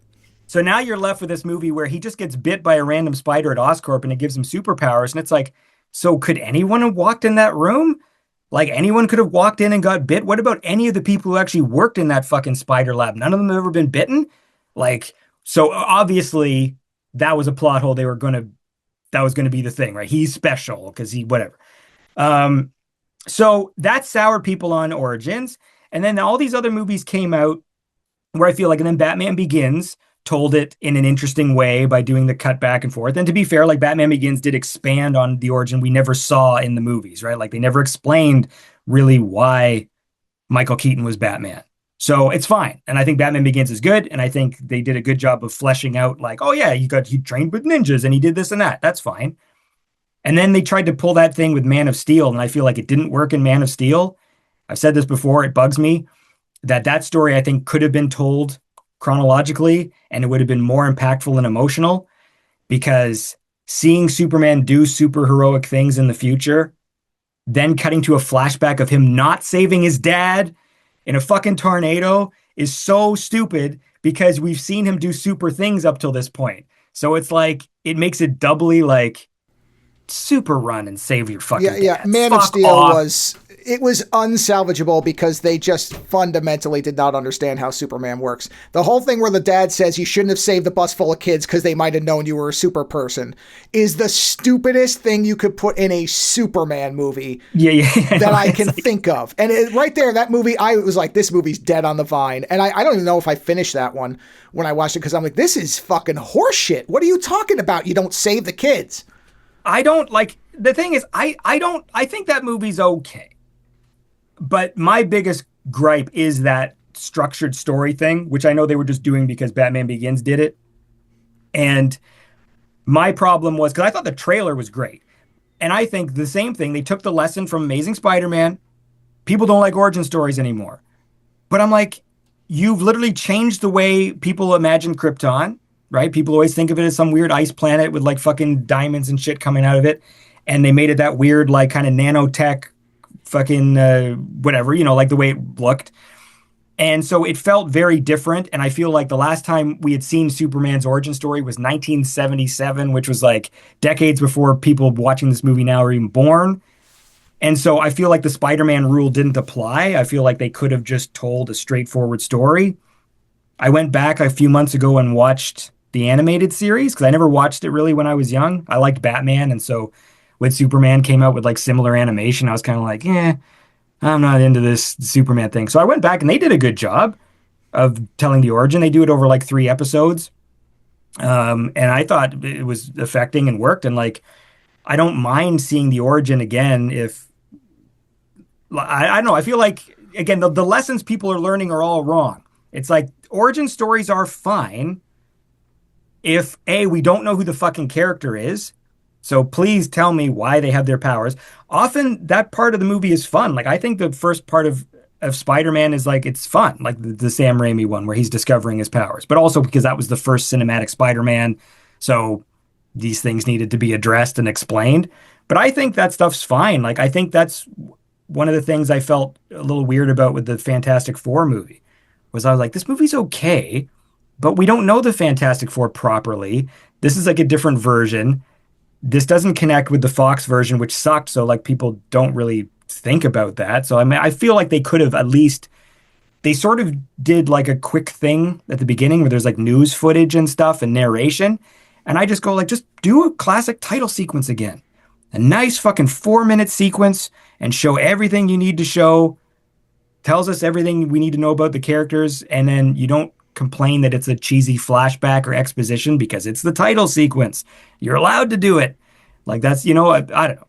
So now you're left with this movie where he just gets bit by a random spider at Oscorp and it gives him superpowers. And it's like, so could anyone have walked in that room? Like anyone could have walked in and got bit? What about any of the people who actually worked in that fucking spider lab? None of them have ever been bitten? Like, so obviously that was a plot hole that was going to be the thing, right? He's special because whatever. So that soured people on Origins. And then all these other movies came out where I feel like, and then Batman Begins told it in an interesting way by doing the cut back and forth. And to be fair, like Batman Begins did expand on the origin we never saw in the movies, right? Like they never explained really why Michael Keaton was Batman. So it's fine. And I think Batman Begins is good. And I think they did a good job of fleshing out like, oh yeah, he trained with ninjas and he did this and that. That's fine. And then they tried to pull that thing with Man of Steel. And I feel like it didn't work in Man of Steel. I've said this before. It bugs me that story I think could have been told chronologically and it would have been more impactful and emotional, because seeing Superman do super heroic things in the future, then cutting to a flashback of him not saving his dad in a fucking tornado is so stupid because we've seen him do super things up till this point. So it's like, it makes it doubly like super run and save your fucking dad. Man Fuck of Steel off. was it was unsalvageable because they just fundamentally did not understand how Superman works. The whole thing where the dad says you shouldn't have saved the bus full of kids because they might have known you were a super person is the stupidest thing you could put in a Superman movie that I can think of. And right there, that movie, I was like, this movie's dead on the vine. And I don't even know if I finished that one when I watched it because I'm like, this is fucking horseshit. What are you talking about? You don't save the kids. I don't like, the thing is, I think that movie's okay. But my biggest gripe is that structured story thing, which I know they were just doing because Batman Begins did it. And my problem was, because I thought the trailer was great. And I think the same thing, they took the lesson from Amazing Spider-Man. People don't like origin stories anymore. But I'm like, you've literally changed the way people imagine Krypton, right? People always think of it as some weird ice planet with like fucking diamonds and shit coming out of it. And they made it that weird, like kind of nanotech fucking whatever, like the way it looked. And so it felt very different. And I feel like the last time we had seen Superman's origin story was 1977, which was like decades before people watching this movie now are even born. And so I feel like the Spider-Man rule didn't apply. I feel like they could have just told a straightforward story. I went back a few months ago and watched the animated series because I never watched it really when I was young. I liked Batman. And so when Superman came out with like similar animation, I was kind of like, I'm not into this Superman thing. So I went back and they did a good job of telling the origin. They do it over like 3 episodes. And I thought it was affecting and worked. And like, I don't mind seeing the origin again if, I don't know, I feel like, again, the lessons people are learning are all wrong. It's like origin stories are fine if A, we don't know who the fucking character is. So please tell me why they have their powers. Often that part of the movie is fun. Like I think the first part of Spider-Man is like, it's fun. Like the Sam Raimi one where he's discovering his powers, but also because that was the first cinematic Spider-Man. So these things needed to be addressed and explained. But I think that stuff's fine. Like I think that's one of the things I felt a little weird about with the Fantastic Four movie was I was like, this movie's okay, but we don't know the Fantastic Four properly. This is like a different version. This doesn't connect with the Fox version, which sucked. So like people don't really think about that. So I mean, I feel like they could have at least, they sort of did like a quick thing at the beginning where there's like news footage and stuff and narration. And I just go like, just do a classic title sequence again. A nice fucking 4-minute sequence and show everything you need to show. Tells us everything we need to know about the characters. And then you don't complain that it's a cheesy flashback or exposition because it's the title sequence. You're allowed to do it. Like that's, I don't know.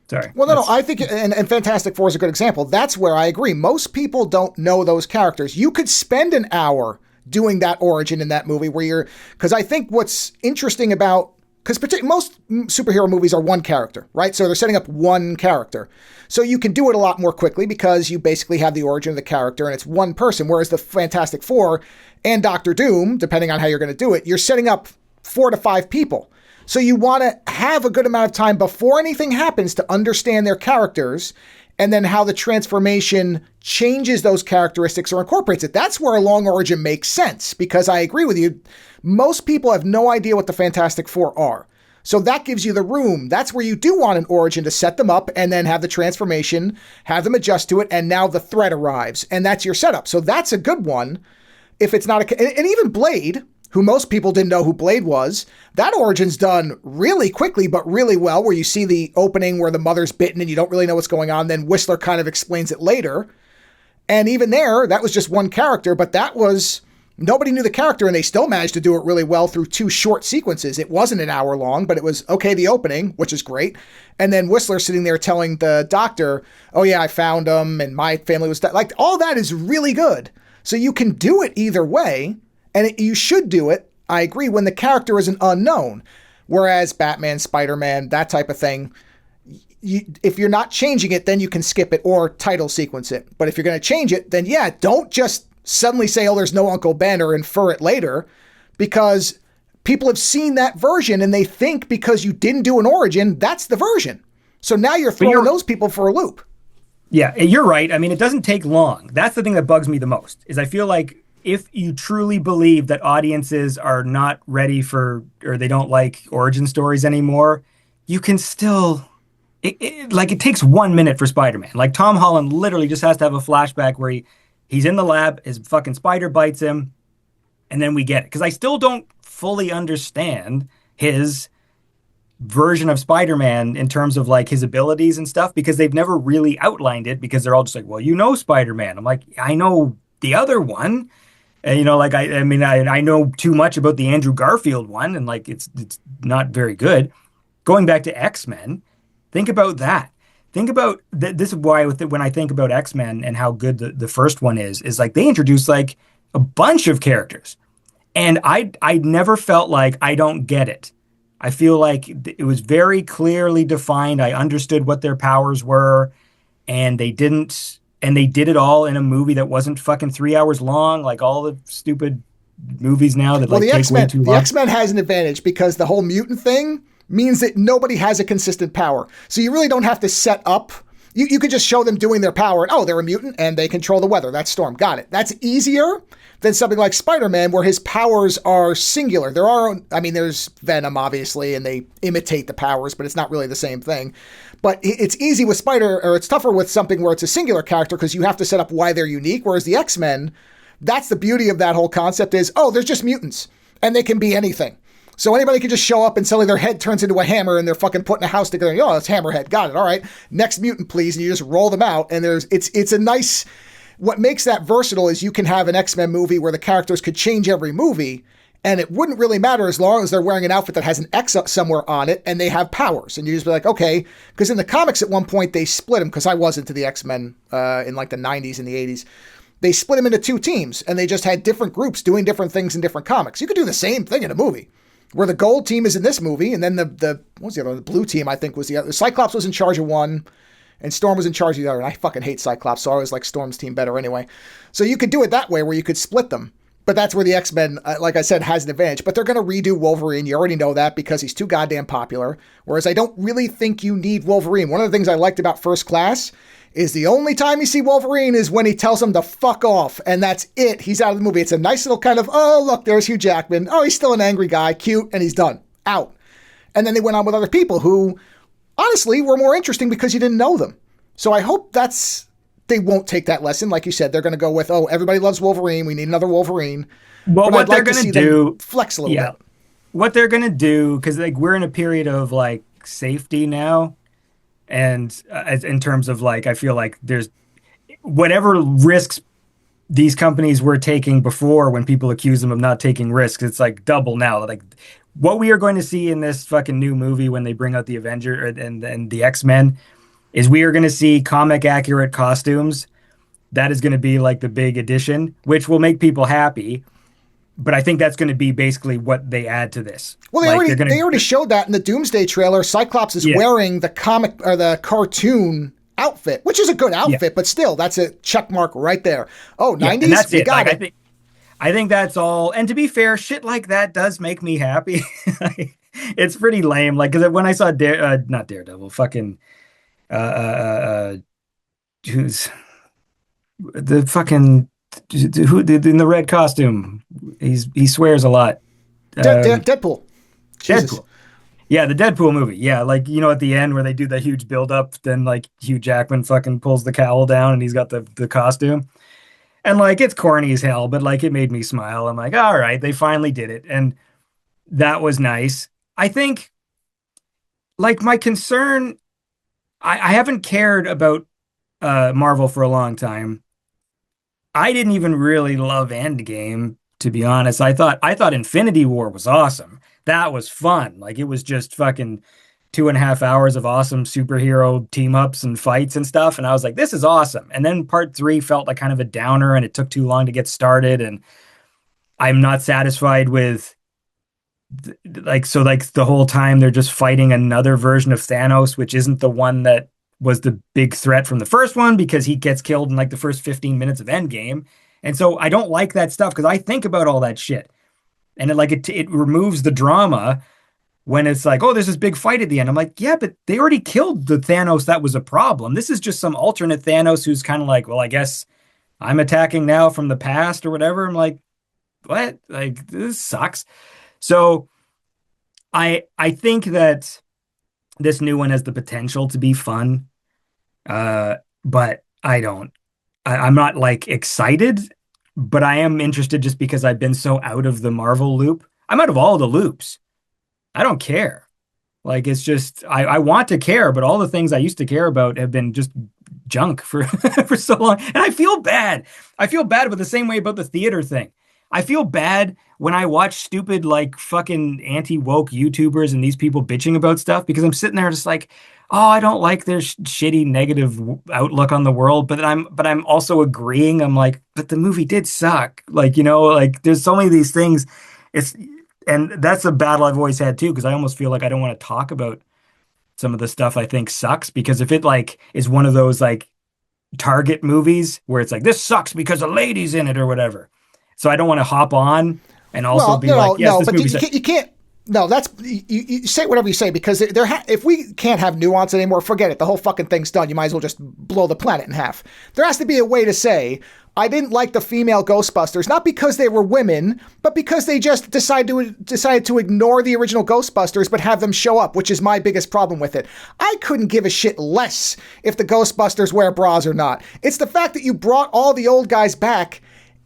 Sorry. Well, no, I think, and Fantastic Four is a good example. That's where I agree. Most people don't know those characters. You could spend an hour doing that origin in that movie because I think what's interesting about, because most superhero movies are one character, right? So they're setting up one character. So you can do it a lot more quickly because you basically have the origin of the character and it's one person. Whereas the Fantastic Four and Doctor Doom, depending on how you're going to do it, you're setting up 4 to 5 people. So you want to have a good amount of time before anything happens to understand their characters and then how the transformation changes those characteristics or incorporates it. That's where a long origin makes sense because I agree with you. Most people have no idea what the Fantastic Four are. So that gives you the room. That's where you do want an origin to set them up and then have the transformation, have them adjust to it, and now the threat arrives. And that's your setup. So that's a good one. If it's not and even Blade, who most people didn't know who Blade was, that origin's done really quickly, but really well, where you see the opening where the mother's bitten and you don't really know what's going on. Then Whistler kind of explains it later. And even there, that was just one character, but that was, nobody knew the character and they still managed to do it really well through 2 short sequences. It wasn't an hour long, but it was, okay, the opening, which is great. And then Whistler sitting there telling the doctor, oh yeah, I found him and my family was dead. Like all that is really good. So you can do it either way. And you should do it, I agree, when the character is an unknown. Whereas Batman, Spider-Man, that type of thing, if you're not changing it, then you can skip it or title sequence it. But if you're going to change it, then yeah, don't just suddenly say, oh, there's no Uncle Ben or infer it later. Because people have seen that version and they think because you didn't do an origin, that's the version. So now you're throwing those people for a loop. Yeah, you're right. I mean, it doesn't take long. That's the thing that bugs me the most, is I feel like if you truly believe that audiences are not ready for, or they don't like origin stories anymore, you can still like it takes 1 minute for Spider-Man. Like Tom Holland literally just has to have a flashback where he's in the lab, his fucking spider bites him, and then we get it. Because I still don't fully understand his version of Spider-Man in terms of like his abilities and stuff because they've never really outlined it because they're all just like, well, Spider-Man. I'm like, I know the other one. And, like I mean, I know too much about the Andrew Garfield one, and like it's not very good. Going back to X-Men, think about that. Think about this is why when I think about X-Men and how good the first one is like they introduced like a bunch of characters. And I never felt like I don't get it. I feel like it was very clearly defined. I understood what their powers were, and they did it all in a movie that wasn't fucking 3 hours long, like all the stupid movies now that Well, like take way too the long. X-Men has an advantage because the whole mutant thing means that nobody has a consistent power. So you really don't have to set up. You could just show them doing their power and, oh, they're a mutant and they control the weather. That's Storm. Got it. That's easier than something like Spider-Man where his powers are singular. There's Venom, obviously, and they imitate the powers, but it's not really the same thing. But it's easy with it's tougher with something where it's a singular character because you have to set up why they're unique. Whereas the X-Men, that's the beauty of that whole concept is, oh, they're just mutants and they can be anything. So anybody can just show up and suddenly their head turns into a hammer and they're fucking putting a house together. And, oh, it's Hammerhead. Got it. All right. Next mutant, please. And you just roll them out. And it's a nice, what makes that versatile is you can have an X-Men movie where the characters could change every movie and it wouldn't really matter as long as they're wearing an outfit that has an X somewhere on it and they have powers. And you just be like, okay, because in the comics at one point they split them because I was into the X-Men in like the 90s and the 80s. They split them into two teams and they just had different groups doing different things in different comics. You could do the same thing in a movie. Where the gold team is in this movie, and then what was the other one? The blue team, I think, was the other. Cyclops was in charge of one, and Storm was in charge of the other. And I fucking hate Cyclops, so I always like Storm's team better anyway. So you could do it that way, where you could split them. But that's where the X-Men, like I said, has an advantage. But they're going to redo Wolverine. You already know that because he's too goddamn popular. Whereas I don't really think you need Wolverine. One of the things I liked about First Class is the only time you see Wolverine is when he tells him to fuck off, and that's it. He's out of the movie. It's a nice little kind of, oh, look, there's Hugh Jackman. Oh, he's still an angry guy, cute, and he's done. Out. And then they went on with other people who, honestly, were more interesting because you didn't know them. So I hope they won't take that lesson. Like you said, they're going to go with, oh, everybody loves Wolverine. We need another Wolverine. Well, but what I'd they're like to going see to do, them flex a little bit. what they're going to do, because like we're in a period of like safety now. And in terms of like, I feel like there's whatever risks these companies were taking before when people accuse them of not taking risks, it's like double now. Like what we are going to see in this fucking new movie when they bring out the Avenger and the X-Men is we are going to see comic accurate costumes. That is going to be like the big addition, which will make people happy. But I think that's going to be basically what they add to this. Well, they already showed that in the Doomsday trailer. Cyclops is wearing the comic or the cartoon outfit, which is a good outfit, but still, that's a check mark right there. Oh, 90s, and that's we it. got Like, it. I think that's all. And to be fair, shit like that does make me happy. It's pretty lame. Like, because when I saw not Daredevil, fucking who's the fucking who in the red costume? He swears a lot. Deadpool. Jesus. Deadpool. Yeah, the Deadpool movie. Yeah, like at the end where they do the huge build up, then like Hugh Jackman fucking pulls the cowl down and he's got the costume. And like it's corny as hell, but like it made me smile. I'm like, all right, they finally did it. And that was nice. I think like my concern, I haven't cared about Marvel for a long time. I didn't even really love Endgame, to be honest. I thought Infinity War was awesome. That was fun. Like it was just fucking 2.5 hours of awesome superhero team ups and fights and stuff. And I was like, this is awesome. And then part 3 felt like kind of a downer and it took too long to get started. And I'm not satisfied with like the whole time they're just fighting another version of Thanos, which isn't the one that was the big threat from the first one because he gets killed in like the first 15 minutes of Endgame. And so I don't like that stuff because I think about all that shit. And it removes the drama when it's like, oh, there's this big fight at the end. I'm like, yeah, but they already killed the Thanos that was a problem. This is just some alternate Thanos who's kind of like, well, I guess I'm attacking now from the past or whatever. I'm like, what? Like, this sucks. So I think that This new one has the potential to be fun, but I'm not like excited, but I am interested just because I've been so out of the Marvel loop. I'm out of all the loops. I don't care. Like it's just I want to care, but all the things I used to care about have been just junk for for so long. And I feel bad. I feel bad, but the same way about the theater thing. I feel bad when I watch stupid like fucking anti-woke YouTubers and these people bitching about stuff because I'm sitting there just like, oh, I don't like their shitty negative outlook on the world, but I'm also agreeing. I'm like, but the movie did suck. Like, like there's so many of these things. It's and that's a battle I've always had too, because I almost feel like I don't want to talk about some of the stuff I think sucks because if it like is one of those like Target movies where it's like this sucks because a lady's in it or whatever. So I don't want to hop on and also Well, be like, yes, no, this but movie sucks. you can't. No, that's you say whatever you say because if we can't have nuance anymore, forget it. The whole fucking thing's done. You might as well just blow the planet in half. There has to be a way to say I didn't like the female Ghostbusters, not because they were women, but because they just decided to ignore the original Ghostbusters, but have them show up, which is my biggest problem with it. I couldn't give a shit less if the Ghostbusters wear bras or not. It's the fact that you brought all the old guys back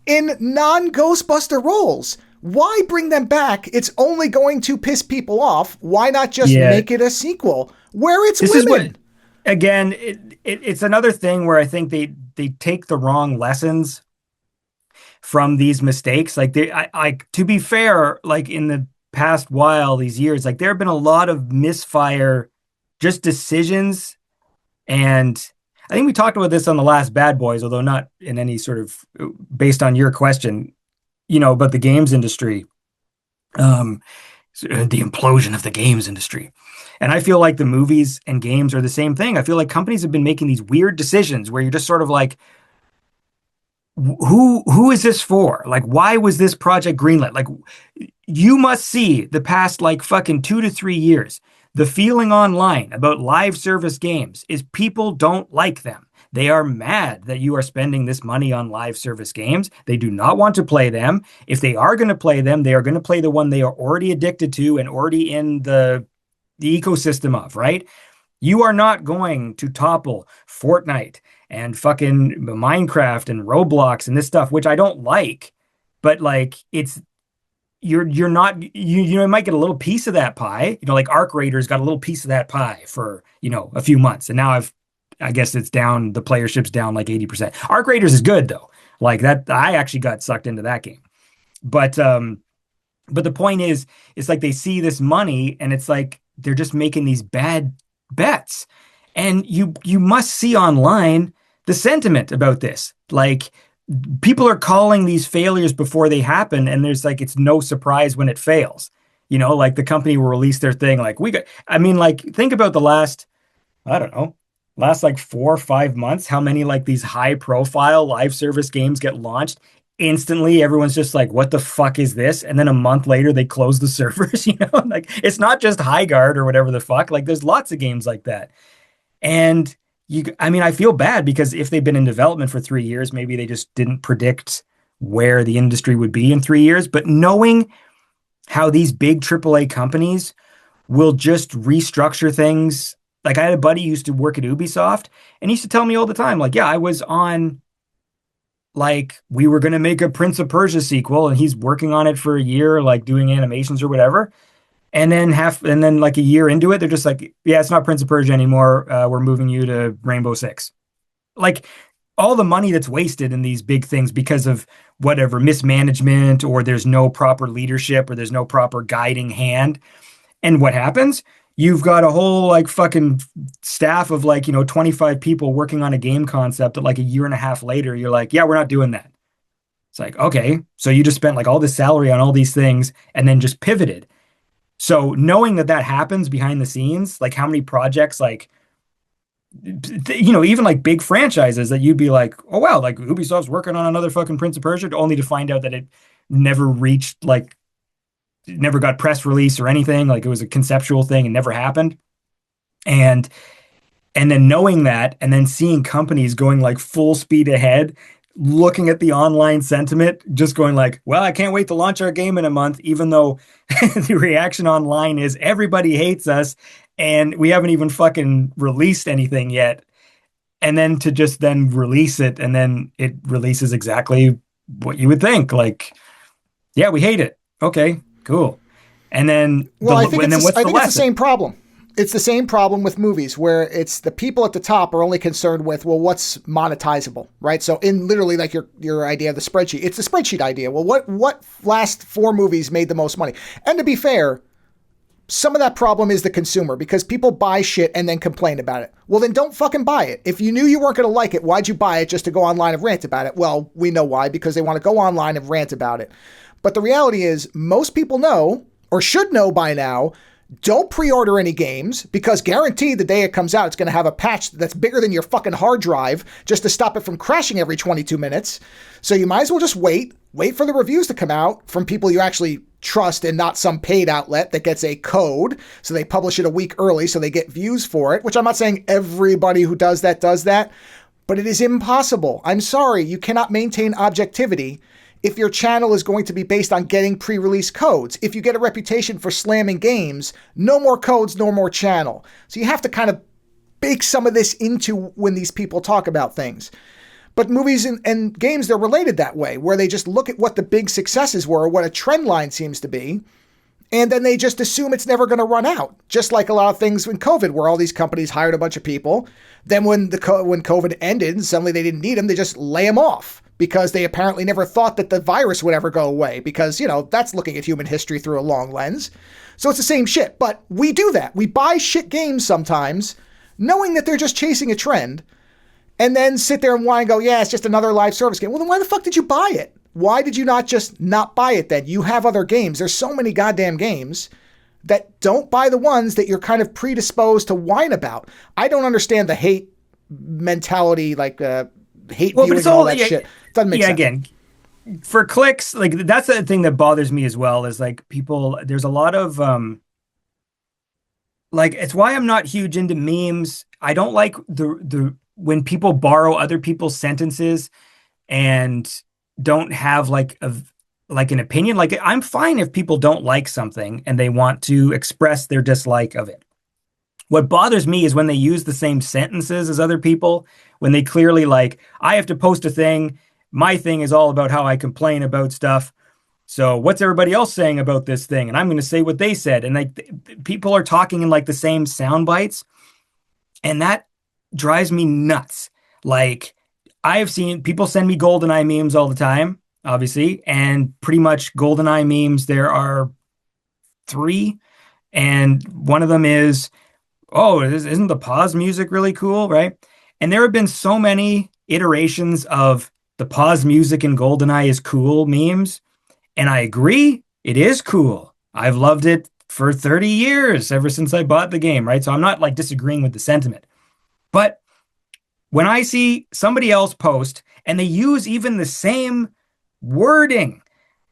in non-Ghostbuster roles. Why bring them back? It's only going to piss people off. Why not just Yeah, make it a sequel where it's this is what women? again, it's another thing where I think they take the wrong lessons from these mistakes. Like I to be fair, like in the past while these years, like there have been a lot of misfire, just decisions, and I think we talked about this on the last Bad Boys, although not in any sort of based on your question, about the games industry, um, the implosion of the games industry. And I feel like the movies and games are the same thing. I feel like companies have been making these weird decisions where you're just sort of like, who is this for? Like, why was this project greenlit? Like, you must see the past like fucking 2 to 3 years. The feeling online about live service games is people don't like them. They are mad that you are spending this money on live service games. They do not want to play them. If they are going to play them, they are going to play the one they are already addicted to and already in the ecosystem of, right? You are not going to topple Fortnite and fucking Minecraft and Roblox and this stuff, which I don't like, but like it's you're not you might get a little piece of that pie. Like Arc Raiders got a little piece of that pie for, a few months. And now I guess it's down, the playership's down like 80%. Arc Raiders is good though. Like that I actually got sucked into that game. But the point is, it's like they see this money and it's like they're just making these bad bets. And you must see online the sentiment about this. Like people are calling these failures before they happen, and there's like it's no surprise when it fails. Like the company will release their thing. Like I mean, like think about the last, I don't know, last like 4 or 5 months, how many like these high profile live service games get launched instantly. Everyone's just like, what the fuck is this? And then a month later they close the servers. Like it's not just High Guard or whatever the fuck. Like there's lots of games like that. And I mean, I feel bad because if they've been in development for 3 years, maybe they just didn't predict where the industry would be in 3 years. But knowing how these big AAA companies will just restructure things. Like I had a buddy who used to work at Ubisoft and he used to tell me all the time, like, yeah, I was on, like, we were going to make a Prince of Persia sequel and he's working on it for a year, like doing animations or whatever. And then like a year into it, they're just like, yeah, it's not Prince of Persia anymore. We're moving you to Rainbow Six. Like all the money that's wasted in these big things because of whatever mismanagement or there's no proper leadership or there's no proper guiding hand. And what happens? You've got a whole like fucking staff of like, 25 people working on a game concept that like a year and a half later, you're like, yeah, we're not doing that. It's like, okay, so you just spent like all this salary on all these things and then just pivoted. So knowing that happens behind the scenes, like how many projects, like, even like big franchises that you'd be like, oh, wow, like Ubisoft's working on another fucking Prince of Persia, only to find out that it never reached, like, it never got press release or anything. Like it was a conceptual thing and never happened. And then knowing that and then seeing companies going like full speed ahead, looking at the online sentiment, just going like, well, I can't wait to launch our game in a month, even though the reaction online is everybody hates us and we haven't even fucking released anything yet. And then to just then release it, and then it releases exactly what you would think. Like, yeah, we hate it. Okay, cool. And then Well, what's I the think it's the lesson? same problem. It's the same problem with movies where it's the people at the top are only concerned with, well, what's monetizable, right? So in literally like your idea of the spreadsheet, it's the spreadsheet idea. Well, what last 4 movies made the most money? And to be fair, some of that problem is the consumer because people buy shit and then complain about it. Well, then don't fucking buy it. If you knew you weren't going to like it, why'd you buy it just to go online and rant about it? Well, we know why, because they want to go online and rant about it. But the reality is, most people know, or should know by now, don't pre-order any games because guaranteed the day it comes out, it's going to have a patch that's bigger than your fucking hard drive just to stop it from crashing every 22 minutes. So you might as well just wait for the reviews to come out from people you actually trust and not some paid outlet that gets a code. So they publish it a week early so they get views for it, which I'm not saying everybody who does that, but it is impossible. I'm sorry, you cannot maintain objectivity if your channel is going to be based on getting pre-release codes. If you get a reputation for slamming games, no more codes, no more channel. So you have to kind of bake some of this into when these people talk about things. But movies and games, they're related that way, where they just look at what the big successes were, what a trend line seems to be, and then they just assume it's never going to run out. Just like a lot of things in COVID, where all these companies hired a bunch of people. Then when COVID ended and suddenly they didn't need them, they just lay them off because they apparently never thought that the virus would ever go away because, that's looking at human history through a long lens. So it's the same shit. But we do that. We buy shit games sometimes knowing that they're just chasing a trend and then sit there and whine and go, yeah, it's just another live service game. Well, then why the fuck did you buy it? Why did you not just not buy it then? You have other games. There's so many goddamn games that don't buy the ones that you're kind of predisposed to whine about. I don't understand the hate mentality, like hate viewing and all that shit. Doesn't make sense. Again, for clicks, like that's the thing that bothers me as well is like people, there's a lot of like it's why I'm not huge into memes. I don't like the when people borrow other people's sentences and don't have like an opinion. Like I'm fine if people don't like something and they want to express their dislike of it. What bothers me is when they use the same sentences as other people, when they clearly like, I have to post a thing. My thing is all about how I complain about stuff. So what's everybody else saying about this thing? And I'm going to say what they said. And like people are talking in like the same sound bites. And that drives me nuts. Like I have seen people send me GoldenEye memes all the time, obviously. And pretty much GoldenEye memes, there are 3. And one of them is, oh, isn't the pause music really cool, right? And there have been so many iterations of the pause music in GoldenEye is cool memes. And I agree, it is cool. I've loved it for 30 years, ever since I bought the game, right? So I'm not like disagreeing with the sentiment. But when I see somebody else post and they use even the same wording,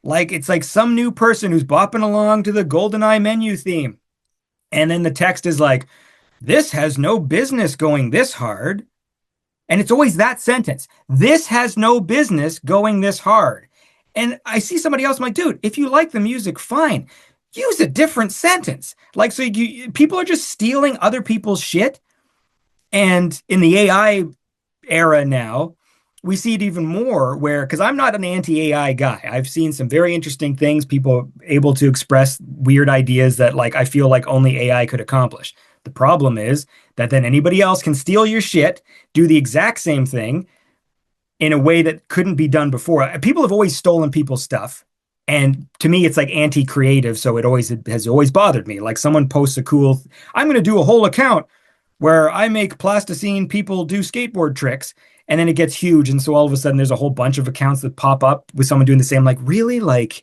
like it's like some new person who's bopping along to the GoldenEye menu theme. And then the text is like, this has no business going this hard. And it's always that sentence. This has no business going this hard. And I see somebody else, I'm like, dude, if you like the music, fine. Use a different sentence. Like, so people are just stealing other people's shit. And in the AI era now, we see it even more where, because I'm not an anti-AI guy. I've seen some very interesting things, people able to express weird ideas that like I feel like only AI could accomplish. The problem is that then anybody else can steal your shit, do the exact same thing in a way that couldn't be done before. People have always stolen people's stuff. And to me, it's like anti-creative. So it has always bothered me. Like someone posts a cool, I'm going to do a whole account where I make plasticine people do skateboard tricks. And then it gets huge. And so all of a sudden there's a whole bunch of accounts that pop up with someone doing the same. Like, really? Like,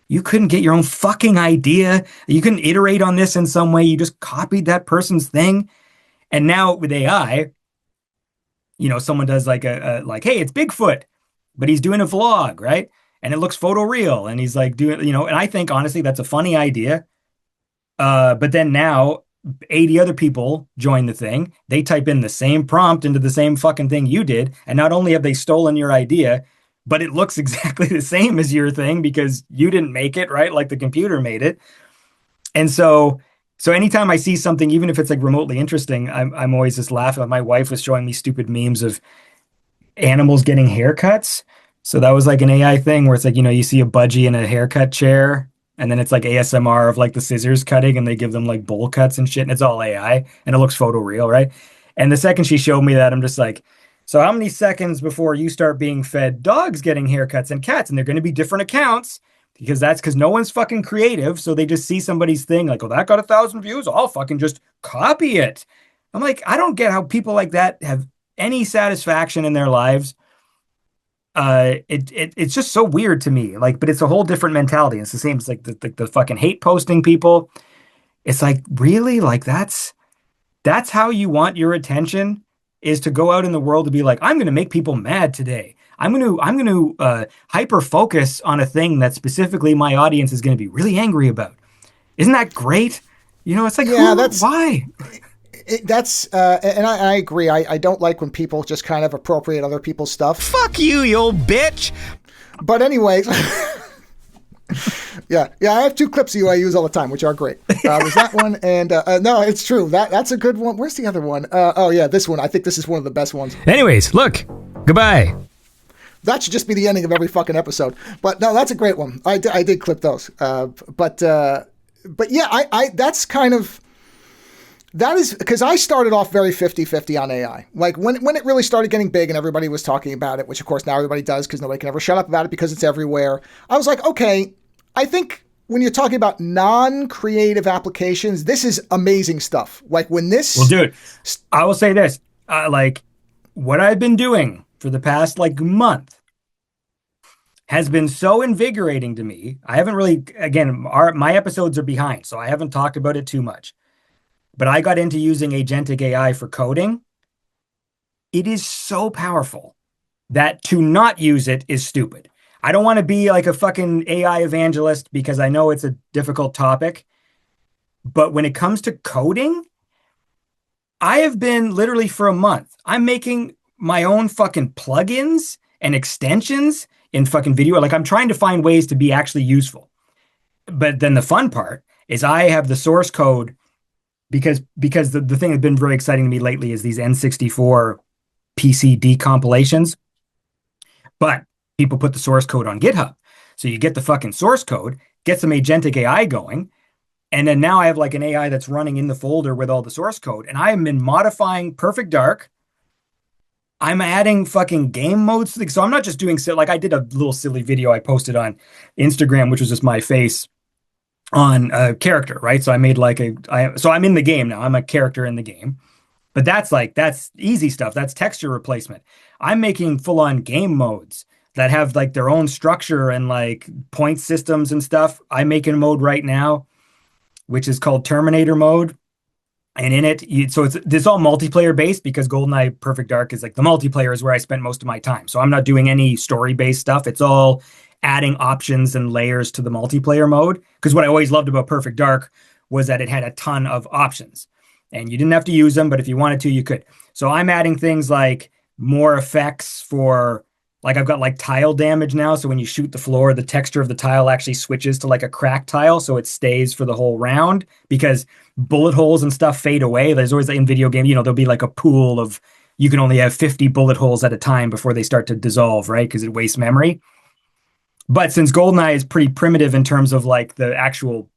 you couldn't get your own fucking idea? You couldn't iterate on this in some way? You just copied that person's thing? And now with AI, someone does like like, hey, it's Bigfoot, but he's doing a vlog, right? And it looks photoreal. And he's like doing, and I think honestly, that's a funny idea. But then now 80 other people join the thing. They type in the same prompt into the same fucking thing you did. And not only have they stolen your idea, but it looks exactly the same as your thing because you didn't make it, right? Like the computer made it. And so So anytime I see something, even if it's like remotely interesting, I'm always just laughing. My wife was showing me stupid memes of animals getting haircuts. So that was like an AI thing where it's like, you see a budgie in a haircut chair, and then it's like ASMR of like the scissors cutting, and they give them like bowl cuts and shit, and it's all AI, and it looks photoreal, right? And the second she showed me that, I'm just like, so how many seconds before you start being fed dogs getting haircuts and cats? And they're going to be different accounts because no one's fucking creative. So they just see somebody's thing like, oh, that got 1,000 views. I'll fucking just copy it. I'm like, I don't get how people like that have any satisfaction in their lives. It's just so weird to me. Like, but it's a whole different mentality. It's the same. It's like the fucking hate posting people. It's like, really? Like that's how you want your attention, is to go out in the world to be like, I'm going to make people mad today. I'm going to hyper focus on a thing that specifically my audience is going to be really angry about. Isn't that great? It's like, Yeah, that's why? that's and I agree. I don't like when people just kind of appropriate other people's stuff. Fuck you, you old bitch. But anyways, yeah, I have two clips of you I use all the time, which are great. There's that one, and no, it's true. That's a good one. Where's the other one? Oh yeah, this one. I think this is one of the best ones. Anyways, look. Goodbye. That should just be the ending of every fucking episode. But no, that's a great one. I did clip those. But yeah, I that's kind of. That is because I started off very 50-50 on AI. Like when it really started getting big and everybody was talking about it, which of course now everybody does because nobody can ever shut up about it because it's everywhere. I was like, okay, I think when you're talking about non-creative applications, this is amazing stuff. Like when this... Well, dude, I will say this. Like what I've been doing for the past like month has been so invigorating to me. I haven't really, again, my episodes are behind, so I haven't talked about it too much. But I got into using agentic AI for coding. It is so powerful that to not use it is stupid. I don't want to be like a fucking AI evangelist because I know it's a difficult topic. But when it comes to coding, I have been literally for a month, I'm making my own fucking plugins and extensions in fucking video. Like I'm trying to find ways to be actually useful. But then the fun part is I have the source code because the thing that's been very exciting to me lately is these N64 PC decompilations. But people put the source code on GitHub. So you get the fucking source code, get some agentic AI going, and then now I have like an AI that's running in the folder with all the source code. And I have been modifying Perfect Dark. I'm adding fucking game modes. So I'm not just doing, like I did a little silly video I posted on Instagram, which was just my face on a character, right? So I made like so I'm in the game now. I'm a character in the game. But that's easy stuff. That's texture replacement. I'm making full-on game modes that have like their own structure and like point systems and stuff. I'm making a mode right now, which is called Terminator mode. And in it, it's all multiplayer based because GoldenEye Perfect Dark is like the multiplayer is where I spent most of my time. So I'm not doing any story based stuff. It's all adding options and layers to the multiplayer mode. Because what I always loved about Perfect Dark was that it had a ton of options and you didn't have to use them, but if you wanted to, you could. So I'm adding things like more effects for, like I've got like tile damage now. So when you shoot the floor, the texture of the tile actually switches to like a cracked tile. So it stays for the whole round because bullet holes and stuff fade away. There's always in video game, there'll be like a pool of, you can only have 50 bullet holes at a time before they start to dissolve, right? Because it wastes memory. But since GoldenEye is pretty primitive in terms of like the actual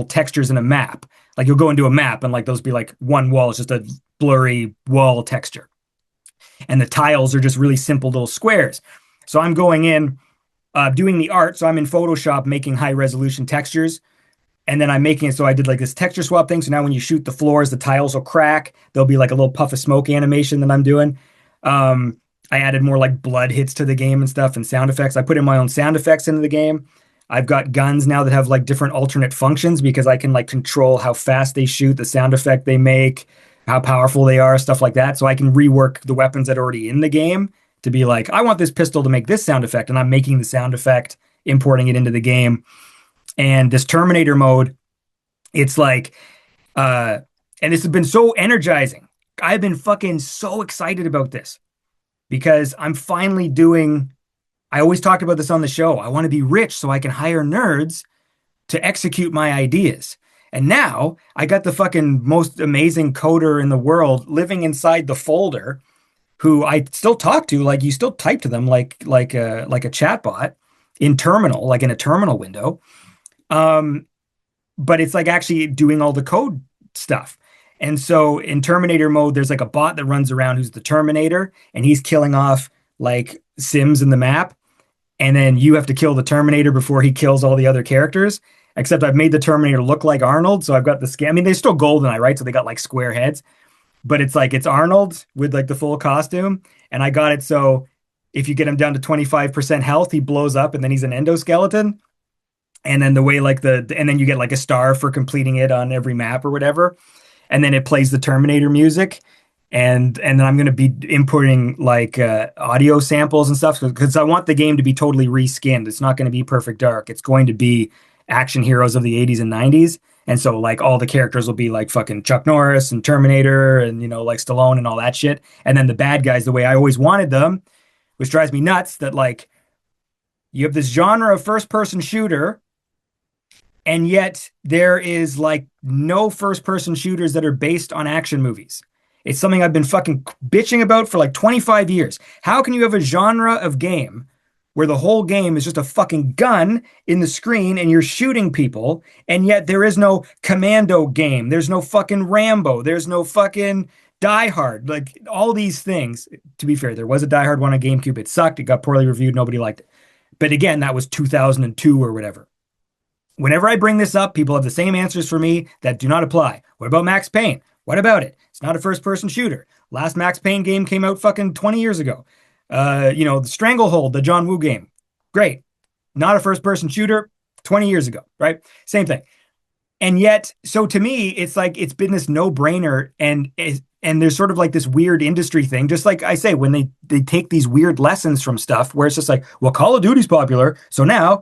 textures in a map, like you'll go into a map and like those be like one wall is just a blurry wall texture. And the tiles are just really simple little squares. So I'm going in, doing the art. So I'm in Photoshop making high resolution textures. And then I'm making it so I did like this texture swap thing. So now when you shoot the floors, the tiles will crack. There'll be like a little puff of smoke animation that I'm doing. I added more like blood hits to the game and stuff and sound effects. I put in my own sound effects into the game. I've got guns now that have like different alternate functions because I can like control how fast they shoot, the sound effect they make, how powerful they are, stuff like that. So I can rework the weapons that are already in the game to be like, I want this pistol to make this sound effect. And I'm making the sound effect, importing it into the game. And this Terminator mode, it's like, and this has been so energizing. I've been fucking so excited about this because I'm finally I always talk about this on the show. I want to be rich so I can hire nerds to execute my ideas. And now I got the fucking most amazing coder in the world living inside the folder, who I still talk to. Like, you still type to them like a chatbot in terminal, like in a terminal window. But it's like actually doing all the code stuff. And so in Terminator mode, there's like a bot that runs around who's the Terminator, and he's killing off like Sims in the map. And then you have to kill the Terminator before he kills all the other characters. Except I've made the Terminator look like Arnold, so I've got the skin. I mean, they're still GoldenEye, right? So they got like square heads, but it's like it's Arnold with like the full costume. And I got it so if you get him down to 25% health, he blows up, and then he's an endoskeleton. And then the way like and then you get like a star for completing it on every map or whatever. And then it plays the Terminator music. And then I'm going to be importing like audio samples and stuff because I want the game to be totally reskinned. It's not going to be Perfect Dark. It's going to be action heroes of the 80s and 90s. And so like all the characters will be like fucking Chuck Norris and Terminator and, you know, like Stallone and all that shit. And then the bad guys, the way I always wanted them, which drives me nuts, that like you have this genre of first person shooter, and yet there is like no first person shooters that are based on action movies. It's something I've been fucking bitching about for like 25 years. How can you have a genre of game where the whole game is just a fucking gun in the screen and you're shooting people, and yet there is no Commando game, there's no fucking Rambo, there's no fucking Die Hard, like all these things. To be fair, there was a Die Hard one on GameCube. It sucked. It got poorly reviewed. Nobody liked it. But again, that was 2002 or whatever. Whenever I bring this up, people have the same answers for me that do not apply. What about Max Payne? What about it? It's not a first-person shooter. Last Max Payne game came out fucking 20 years ago. The Stranglehold, the John Woo game. Great. Not a first-person shooter 20 years ago, right? Same thing. And yet, so to me, it's like it's been this no-brainer, and there's sort of like this weird industry thing. Just like I say, when they take these weird lessons from stuff where it's just like, well, Call of Duty's popular, so now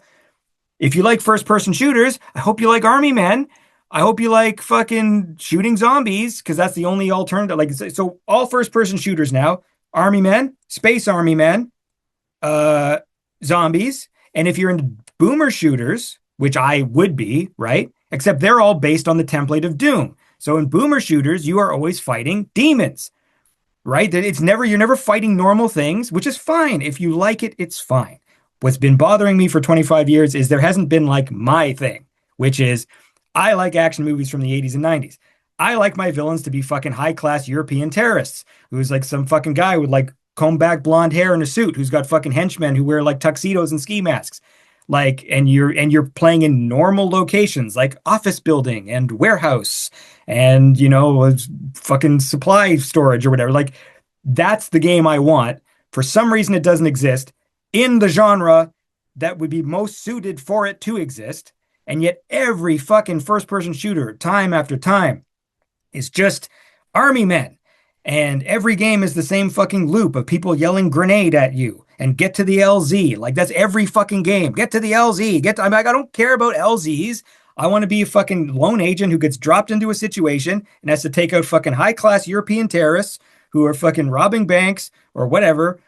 if you like first-person shooters, I hope you like Army Men. I hope you like fucking shooting zombies, because that's the only alternative. Like, so all first-person shooters now, Army Men, Space Army Men, zombies. And if you're into boomer shooters, which I would be, right? Except they're all based on the template of Doom. So in boomer shooters, you are always fighting demons, right? You're never fighting normal things, which is fine. If you like it, it's fine. What's been bothering me for 25 years is there hasn't been like my thing, which is I like action movies from the 80s and 90s. I like my villains to be fucking high-class European terrorists who's like some fucking guy with like comb back blonde hair and a suit who's got fucking henchmen who wear like tuxedos and ski masks. Like, and you're playing in normal locations like office building and warehouse and, you know, fucking supply storage or whatever. Like, that's the game I want. For some reason, it doesn't exist in the genre that would be most suited for it to exist. And yet every fucking first-person shooter, time after time, is just Army Men. And every game is the same fucking loop of people yelling grenade at you and get to the LZ. Like, that's every fucking game. Get to the LZ. I'm like, I don't care about LZs. I want to be a fucking lone agent who gets dropped into a situation and has to take out fucking high-class European terrorists who are fucking robbing banks or whatever.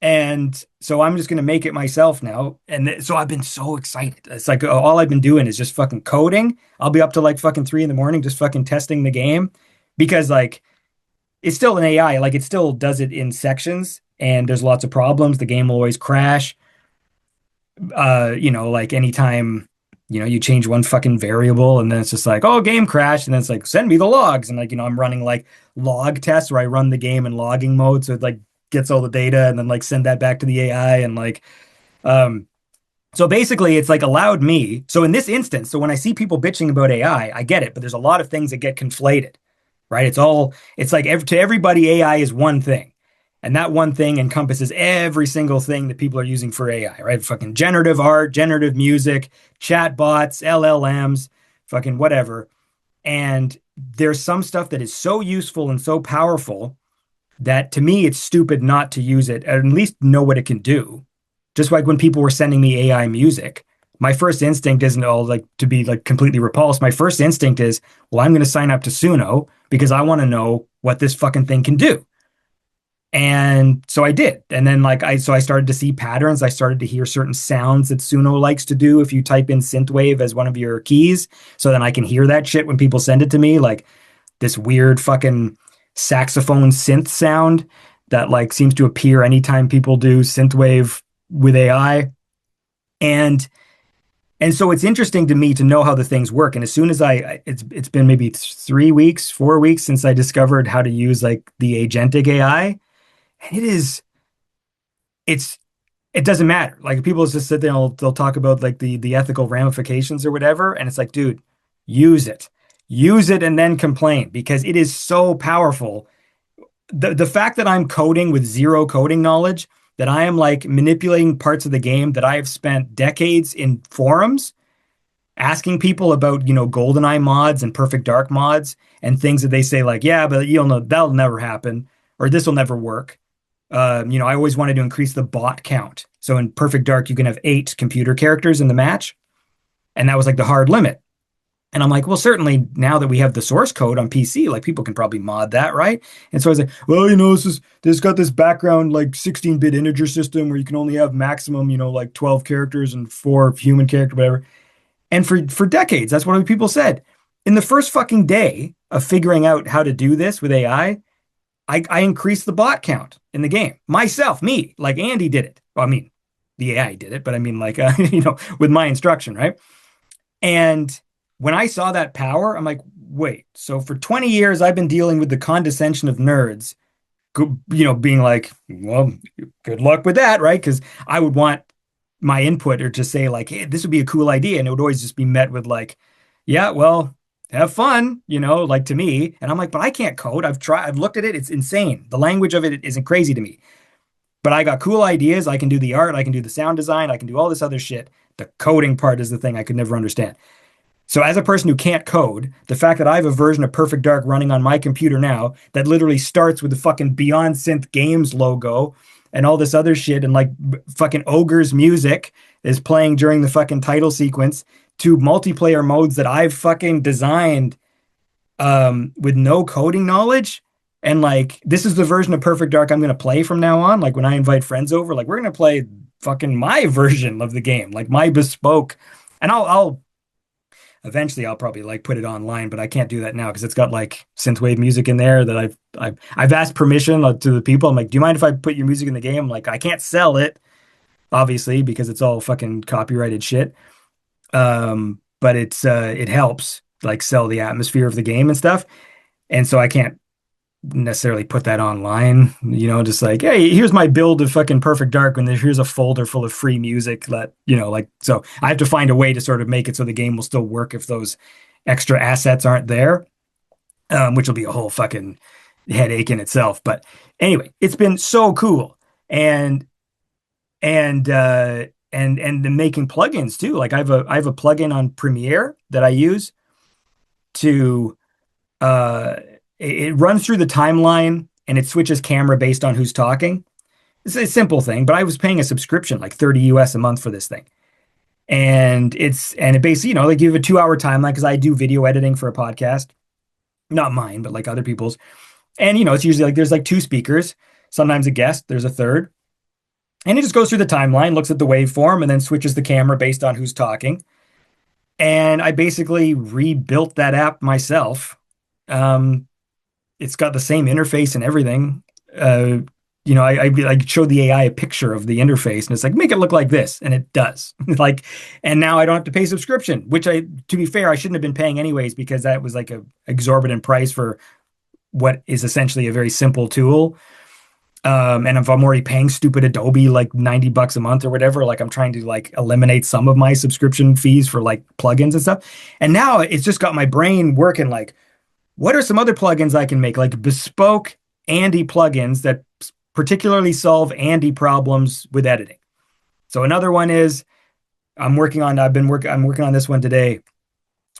And so I'm just going to make it myself now. And so I've been so excited. It's like all I've been doing is just fucking coding. I'll be up to like fucking 3 a.m. just fucking testing the game, because like it's still an AI. Like, it still does it in sections and there's lots of problems. The game will always crash. Like anytime, you change one fucking variable and then it's just like, oh, game crashed. And then it's like, send me the logs. And like, I'm running like log tests where I run the game in logging mode. So it like gets all the data and then like send that back to the AI. And like, so basically it's like allowed me. So in this instance, so when I see people bitching about AI, I get it, but there's a lot of things that get conflated, right? It's like to everybody, AI is one thing. And that one thing encompasses every single thing that people are using for AI, right? Fucking generative art, generative music, chatbots, LLMs, fucking whatever. And there's some stuff that is so useful and so powerful that to me, it's stupid not to use it, at least know what it can do. Just like when people were sending me AI music, my first instinct isn't all like to be like completely repulsed. My first instinct is, well, I'm going to sign up to Suno because I want to know what this fucking thing can do. And so I did. And then I started to see patterns. I started to hear certain sounds that Suno likes to do if you type in synthwave as one of your keys. So then I can hear that shit when people send it to me, like this weird fucking saxophone synth sound that like seems to appear anytime people do synthwave with AI. And so it's interesting to me to know how the things work. And as soon as it's been maybe 3 weeks, 4 weeks since I discovered how to use like the agentic AI, and it doesn't matter. Like people just sit there and they'll talk about like the ethical ramifications or whatever. And it's like, dude, use it. Use it and then complain because it is so powerful. The fact that I'm coding with zero coding knowledge, that I am like manipulating parts of the game that I have spent decades in forums asking people about, GoldenEye mods and Perfect Dark mods and things that they say like, yeah, but you'll know that'll never happen or this will never work. I always wanted to increase the bot count. So in Perfect Dark, you can have 8 computer characters in the match. And that was like the hard limit. And I'm like, well, certainly now that we have the source code on PC, like people can probably mod that, right? And so I was like, well, this got this background like 16-bit integer system where you can only have maximum, like 12 characters and 4 human character, whatever. And for decades, that's what people said. In the first fucking day of figuring out how to do this with AI, I increased the bot count in the game myself, me, like Andy did it. Well, I mean, the AI did it, but I mean, like, with my instruction, right? And when I saw that power, I'm like, wait, so for 20 years, I've been dealing with the condescension of nerds, being like, well, good luck with that, right? Because I would want my input or to say like, hey, this would be a cool idea. And it would always just be met with like, yeah, well, have fun, like to me. And I'm like, but I can't code. I've looked at it. It's insane. The language of it isn't crazy to me. But I got cool ideas. I can do the art. I can do the sound design. I can do all this other shit. The coding part is the thing I could never understand. So as a person who can't code, the fact that I have a version of Perfect Dark running on my computer now that literally starts with the fucking Beyond Synth Games logo and all this other shit and like fucking Ogre's music is playing during the fucking title sequence to multiplayer modes that I've fucking designed with no coding knowledge. And like, this is the version of Perfect Dark I'm going to play from now on. Like when I invite friends over, like we're going to play fucking my version of the game, like my bespoke. And I'll eventually I'll probably like put it online, but I can't do that now because it's got like synthwave music in there that I've asked permission to the people. I'm like, do you mind if I put your music in the game? Like, I can't sell it, obviously, because it's all fucking copyrighted shit. But it helps like sell the atmosphere of the game and stuff. And so I can't necessarily put that online, just like, hey, here's my build of fucking Perfect Dark and here's a folder full of free music that, like, so I have to find a way to sort of make it so the game will still work if those extra assets aren't there, which will be a whole fucking headache in itself. But anyway, it's been so cool. And the making plugins too. Like I have a plugin on Premiere that I use to it runs through the timeline and it switches camera based on who's talking. It's a simple thing, but I was paying a subscription, like 30 US a month for this thing. And it basically, they give a 2-hour timeline because I do video editing for a podcast, not mine, but like other people's. And, it's usually like, there's like 2 speakers, sometimes a guest, there's a third. And it just goes through the timeline, looks at the waveform, and then switches the camera based on who's talking. And I basically rebuilt that app myself. It's got the same interface and everything. I showed the AI a picture of the interface, and it's like, make it look like this, and it does. Like, and now I don't have to pay subscription, which to be fair, I shouldn't have been paying anyways because that was like a exorbitant price for what is essentially a very simple tool. And if I'm already paying stupid Adobe like $90 a month or whatever, like I'm trying to like eliminate some of my subscription fees for like plugins and stuff. And now it's just got my brain working like, what are some other plugins I can make, like bespoke Andy plugins that particularly solve Andy problems with editing? So another one is I'm working on this one today,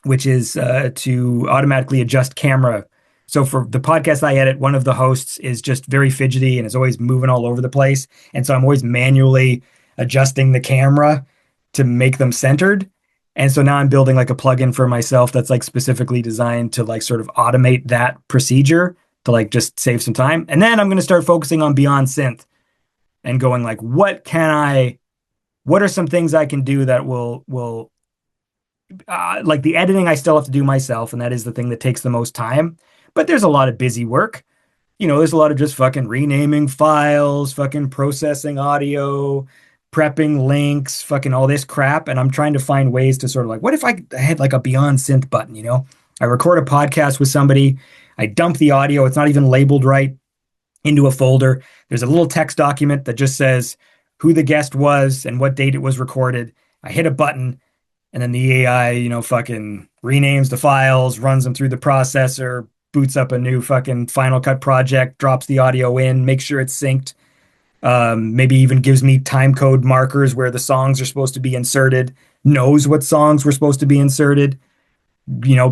which is to automatically adjust camera. So for the podcast I edit, one of the hosts is just very fidgety and is always moving all over the place. And so I'm always manually adjusting the camera to make them centered. And so now I'm building like a plugin for myself that's like specifically designed to like sort of automate that procedure to like just save some time. And then I'm going to start focusing on Beyond Synth and going like, what are some things I can do that will like the editing I still have to do myself, and that is the thing that takes the most time. But there's a lot of busy work. There's a lot of just fucking renaming files, fucking processing audio, prepping links, fucking all this crap. And I'm trying to find ways to sort of like, what if I had like a Beyond Synth button, I record a podcast with somebody, I dump the audio, it's not even labeled right, into a folder. There's a little text document that just says who the guest was and what date it was recorded. I hit a button, and then the AI, fucking renames the files, runs them through the processor, boots up a new fucking Final Cut project, drops the audio in, makes sure it's synced. Maybe even gives me time code markers where the songs are supposed to be inserted, knows what songs were supposed to be inserted,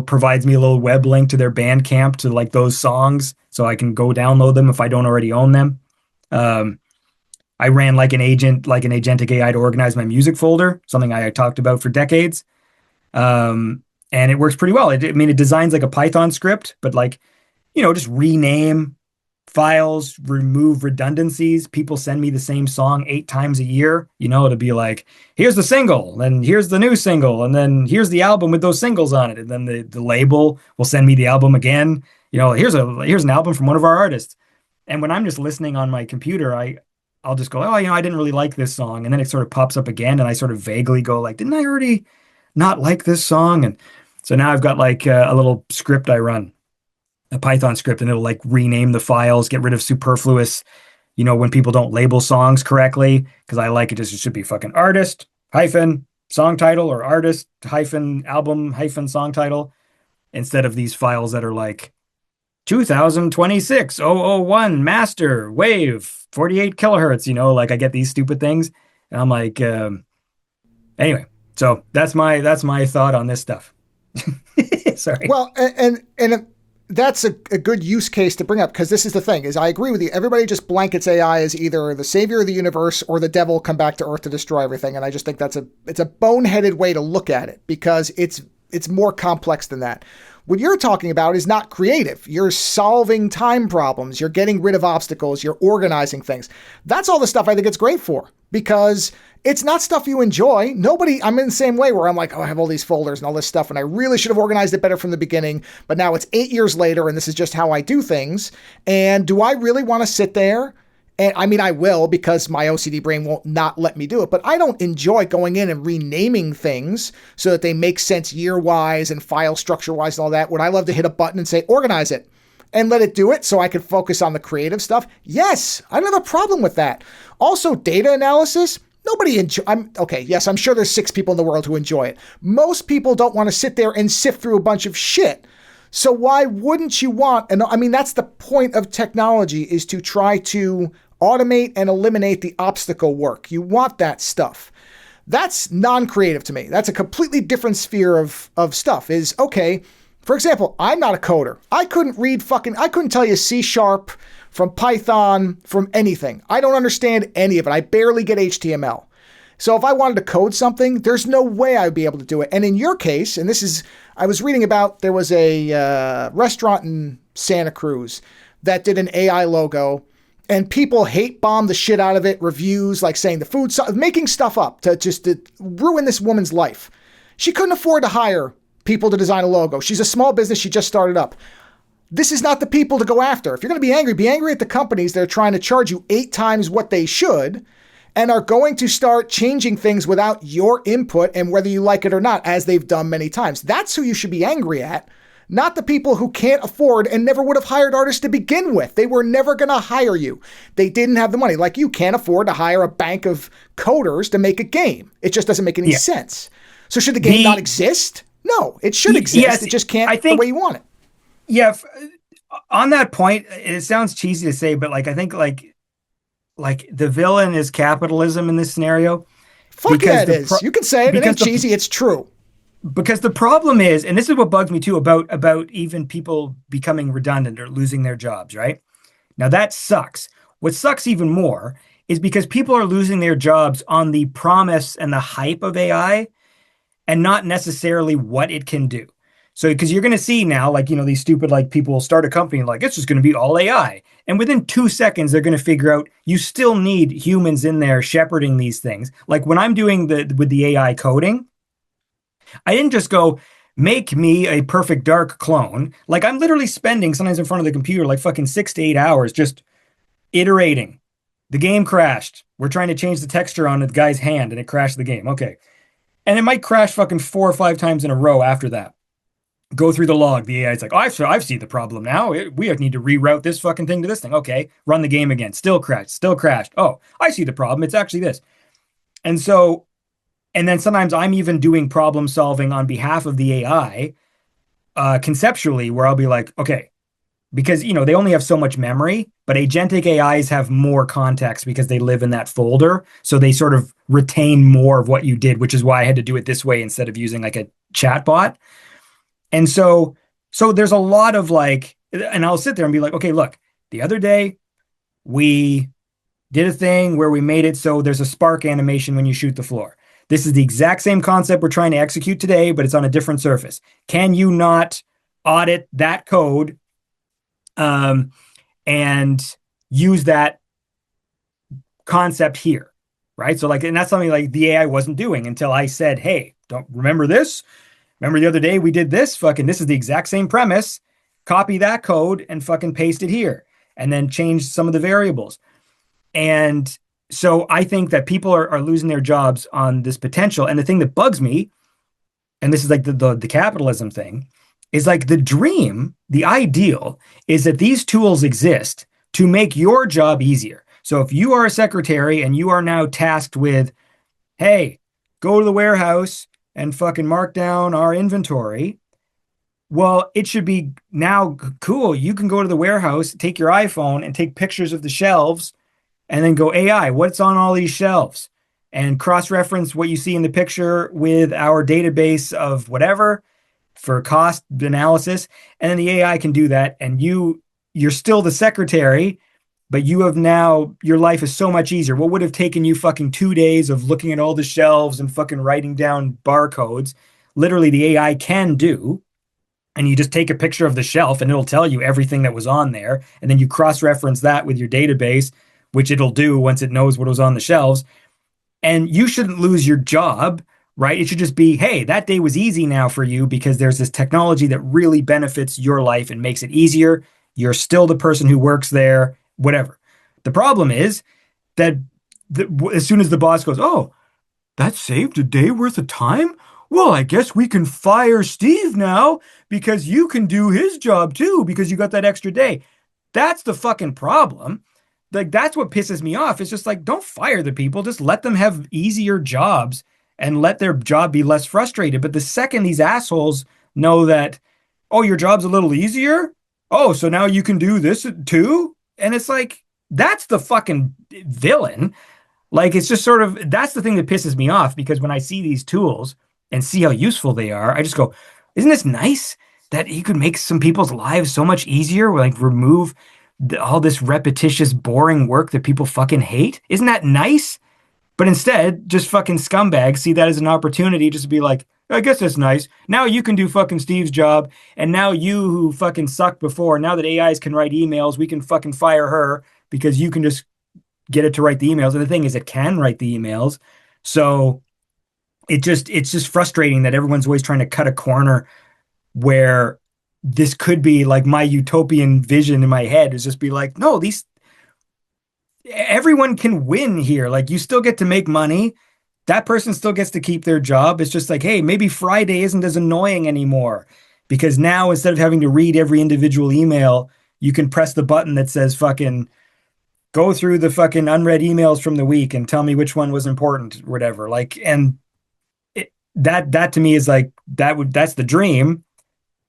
provides me a little web link to their Bandcamp to like those songs so I can go download them if I don't already own them. I ran like an agentic AI to organize my music folder, something I talked about for decades. And it works pretty well. It designs like a Python script, but like, just rename files, remove redundancies. People send me the same song 8 times a year, to be like, here's the single, then here's the new single, and then here's the album with those singles on it. And then the label will send me the album again. Here's an album from one of our artists. And when I'm just listening on my computer, I'll just go, I didn't really like this song. And then it sort of pops up again. And I sort of vaguely go like, didn't I already not like this song? And so now I've got like a little script I run, a Python script, and it'll like rename the files, get rid of superfluous, when people don't label songs correctly, because I like it should be fucking artist hyphen song title or artist hyphen album hyphen song title, instead of these files that are like 2026 001 master wave 48 kilohertz, like I get these stupid things and I'm like, anyway, so that's my thought on this stuff. Sorry. Well, and that's a good use case to bring up, because this is the thing, is I agree with you. Everybody just blankets AI as either the savior of the universe or the devil come back to Earth to destroy everything. And I just think it's a boneheaded way to look at it, because it's more complex than that. What you're talking about is not creative. You're solving time problems. You're getting rid of obstacles. You're organizing things. That's all the stuff I think it's great for, because it's not stuff you enjoy. I'm in the same way where I'm like, I have all these folders and all this stuff, and I really should have organized it better from the beginning. But now it's 8 years later, and this is just how I do things. And do I really want to sit there? And I will, because my OCD brain won't not let me do it. But I don't enjoy going in and renaming things so that they make sense year-wise and file structure-wise and all that. Would I love to hit a button and say, organize it, and let it do it so I can focus on the creative stuff? Yes, I don't have a problem with that. Also, data analysis, I'm sure there's 6 people in the world who enjoy it. Most people don't want to sit there and sift through a bunch of shit. So why wouldn't you want, and that's the point of technology, is to try to automate and eliminate the obstacle work. You want that stuff. That's non-creative to me. That's a completely different sphere of stuff. For example, I'm not a coder. I couldn't tell you C# from Python, from anything. I don't understand any of it. I barely get HTML. So if I wanted to code something, there's no way I'd be able to do it. And in your case, I was reading about, there was a restaurant in Santa Cruz that did an AI logo, and people hate bomb the shit out of it. Reviews like saying the food, making stuff up to ruin this woman's life. She couldn't afford to hire people to design a logo. She's a small business. She just started up. This is not the people to go after. If you're going to be angry at the companies that are trying to charge you 8 times what they should and are going to start changing things without your input and whether you like it or not, as they've done many times. That's who you should be angry at, not the people who can't afford and never would have hired artists to begin with. They were never going to hire you. They didn't have the money. Like, you can't afford to hire a bank of coders to make a game. It just doesn't make any sense. So should the game not exist? No, it should exist. Yes, it just can't the way you want it. Yeah, on that point, it sounds cheesy to say, but I think the villain is capitalism in this scenario. Fuck yeah, it is. You can say it. It ain't cheesy. It's true. Because the problem is, and this is what bugs me too about even people becoming redundant or losing their jobs, right? Now that sucks. What sucks even more is because people are losing their jobs on the promise and the hype of AI and not necessarily what it can do. So, because you're going to see now, like, these stupid, like, people will start a company like, it's just going to be all AI. And within 2 seconds, they're going to figure out you still need humans in there shepherding these things. Like when I'm doing with the AI coding, I didn't just go, make me a perfect dark clone. Like I'm literally spending sometimes in front of the computer, like fucking 6 to 8 hours just iterating. The game crashed. We're trying to change the texture on the guy's hand and it crashed the game. Okay. And it might crash fucking 4 or 5 times in a row after that. Go through the log. The AI is like, oh, I've seen the problem now. We need to reroute this fucking thing to this thing. Okay, run the game again. Still crashed. Oh, I see the problem. It's actually this. And so, and then sometimes I'm even doing problem solving on behalf of the AI conceptually, where I'll be like, okay, because, they only have so much memory, but agentic AIs have more context because they live in that folder. So they sort of retain more of what you did, which is why I had to do it this way instead of using like a chatbot. And so there's a lot of like, and I'll sit there and be like, okay, look, the other day we did a thing where we made it so there's a spark animation when you shoot the floor. This is the exact same concept we're trying to execute today, but it's on a different surface. Can you not audit that code and use that concept here, right? So like, and that's something like the AI wasn't doing until I said, hey, don't remember this? Remember the other day we did this? Fucking, this is the exact same premise. Copy that code and fucking paste it here. And then change some of the variables. And so I think that people are losing their jobs on this potential. And the thing that bugs me, and this is like the capitalism thing, is like the dream, the ideal is that these tools exist to make your job easier. So if you are a secretary and you are now tasked with, hey, go to the warehouse and fucking mark down our inventory. Well, it should be now cool. You can go to the warehouse, take your iPhone and take pictures of the shelves and then go AI, what's on all these shelves? And cross-reference what you see in the picture with our database of whatever for cost analysis. And then the AI can do that. And you're still the secretary, but you have now, your life is so much easier. What would have taken you fucking 2 days of looking at all the shelves and fucking writing down barcodes, literally the AI can do. And you just take a picture of the shelf and it'll tell you everything that was on there. And then you cross-reference that with your database, which it'll do once it knows what was on the shelves. And you shouldn't lose your job, right? It should just be, hey, that day was easy now for you because there's this technology that really benefits your life and makes it easier. You're still the person who works there, whatever. The problem is that as soon as the boss goes, oh, that saved a day worth of time? Well, I guess we can fire Steve now because you can do his job too because you got that extra day. That's the fucking problem. Like, that's what pisses me off. It's just like, don't fire the people. Just let them have easier jobs and let their job be less frustrated. But the second these assholes know that, oh, your job's a little easier. Oh, so now you can do this too. And it's like, that's the fucking villain. Like, it's just sort of, that's the thing that pisses me off because when I see these tools and see how useful they are, I just go, isn't this nice that you could make some people's lives so much easier? Like remove all this repetitious, boring work that people fucking hate. Isn't that nice? But instead, just fucking scumbags see that as an opportunity just to be like, I guess that's nice. Now you can do fucking Steve's job. And now you who fucking sucked before, now that AIs can write emails, we can fucking fire her because you can just get it to write the emails. And the thing is, it can write the emails. So it's just frustrating that everyone's always trying to cut a corner where this could be like my utopian vision in my head is just be like, no, everyone can win here. Like you still get to make money. That person still gets to keep their job. It's just like, hey, maybe Friday isn't as annoying anymore because now instead of having to read every individual email, you can press the button that says fucking go through the fucking unread emails from the week and tell me which one was important or whatever. Like, and that to me is like, that's the dream.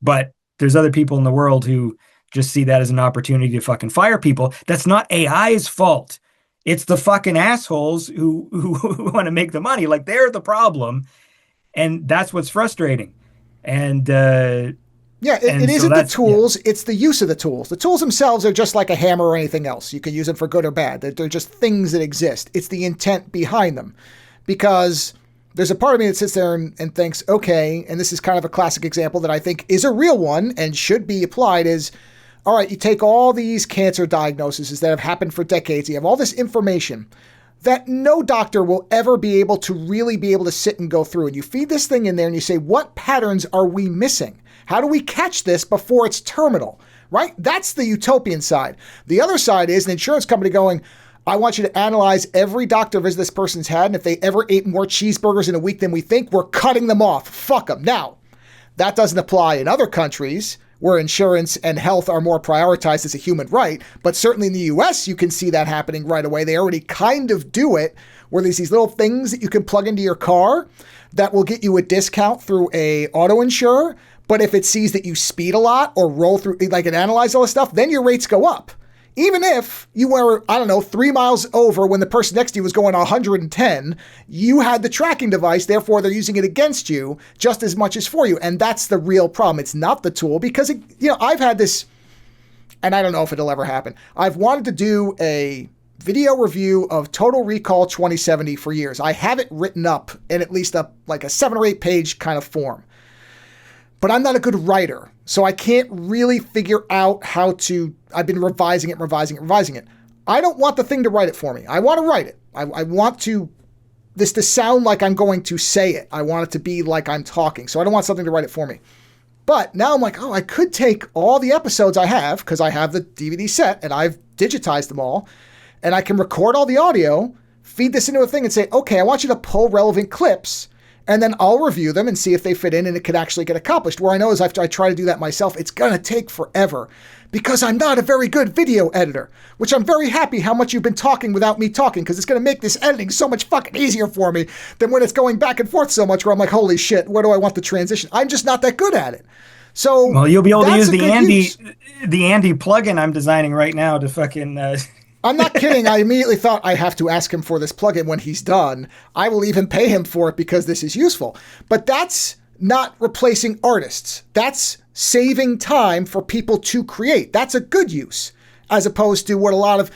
But there's other people in the world who just see that as an opportunity to fucking fire people. That's not AI's fault. It's the fucking assholes who want to make the money. Like they're the problem. And that's what's frustrating. And it isn't the tools. Yeah. It's the use of the tools. The tools themselves are just like a hammer or anything else. You can use them for good or bad. They're just things that exist. It's the intent behind them. Because there's a part of me that sits there and thinks, okay, and this is kind of a classic example that I think is a real one and should be applied is, all right, you take all these cancer diagnoses that have happened for decades. You have all this information that no doctor will ever be able to really be able to sit and go through. And you feed this thing in there and you say, what patterns are we missing? How do we catch this before it's terminal, right? That's the utopian side. The other side is an insurance company going, I want you to analyze every doctor visit this person's had, and if they ever ate more cheeseburgers in a week than we think, we're cutting them off. Fuck them. Now, that doesn't apply in other countries where insurance and health are more prioritized as a human right. But certainly in the US, you can see that happening right away. They already kind of do it, where there's these little things that you can plug into your car that will get you a discount through a auto insurer. But if it sees that you speed a lot or roll through, like it analyzes all this stuff, then your rates go up. Even if you were, 3 miles over when the person next to you was going 110, you had the tracking device, therefore they're using it against you just as much as for you. And that's the real problem. It's not the tool because, I've had this, and I don't know if it'll ever happen. I've wanted to do a video review of Total Recall 2070 for years. I have it written up in at least a 7 or 8 page kind of form. But I'm not a good writer, so I can't really figure out how to. I've been revising it. I don't want the thing to write it for me. I want to write it. I want this to sound like I'm going to say it. I want it to be like I'm talking, so I don't want something to write it for me. But now I'm like, I could take all the episodes I have, because I have the DVD set and I've digitized them all, and I can record all the audio, feed this into a thing and say, okay, I want you to pull relevant clips, and then I'll review them and see if they fit in and it could actually get accomplished. Where I know is after I try to do that myself, it's going to take forever because I'm not a very good video editor, which I'm very happy how much you've been talking without me talking, because it's going to make this editing so much fucking easier for me than when it's going back and forth so much where I'm like, holy shit, where do I want the transition? I'm just not that good at it. So well, you'll be able to use the Andy plugin I'm designing right now to fucking... I'm not kidding. I immediately thought I have to ask him for this plugin when he's done. I will even pay him for it because this is useful. But that's not replacing artists. That's saving time for people to create. That's a good use, as opposed to what a lot of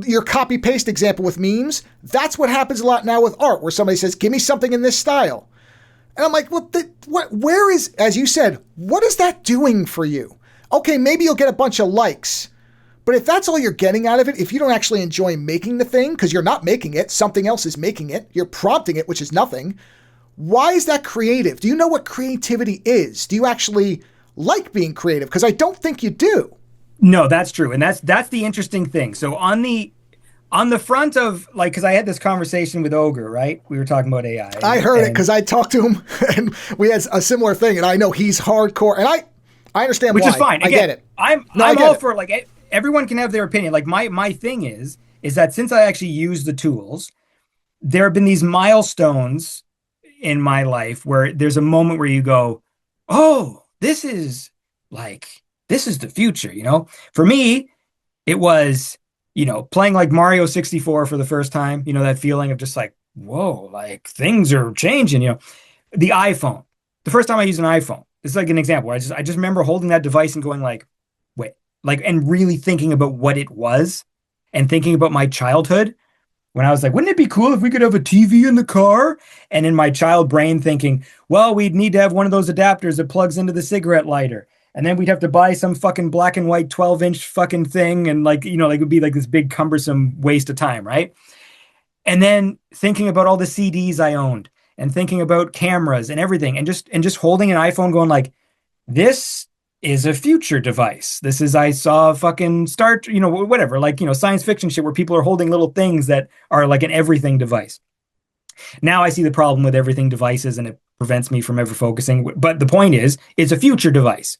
your copy paste example with memes. That's what happens a lot now with art, where somebody says, give me something in this style. And I'm like, where is, as you said, what is that doing for you? Okay, maybe you'll get a bunch of likes. But if that's all you're getting out of it, if you don't actually enjoy making the thing, because you're not making it, something else is making it, you're prompting it, which is nothing, why is that creative? Do you know what creativity is? Do you actually like being creative? Because I don't think you do. No, that's true. And that's the interesting thing. So on the front of, because I had this conversation with Ogre, right? We were talking about AI. I heard it because I talked to him and we had a similar thing, and I know he's hardcore, and I understand why. Which is fine. Again, I get it. I'm all for, everyone can have their opinion. My thing is that since I actually use the tools, there have been these milestones in my life where there's a moment where you go, oh, this is the future, For me, it was, playing Mario 64 for the first time, that feeling of just whoa, things are changing, The iPhone, the first time I used an iPhone, this is an example where I just remember holding that device and going wait, and really thinking about what it was and thinking about my childhood when I was wouldn't it be cool if we could have a TV in the car? And in my child brain thinking, well, we'd need to have one of those adapters that plugs into the cigarette lighter. And then we'd have to buy some fucking black and white 12-inch fucking thing. And it would be this big cumbersome waste of time, right? And then thinking about all the CDs I owned and thinking about cameras and everything and just holding an iPhone going this is a future device. This is, I saw fucking whatever, science fiction shit where people are holding little things that are an everything device. Now I see the problem with everything devices and it prevents me from ever focusing. But the point is, it's a future device.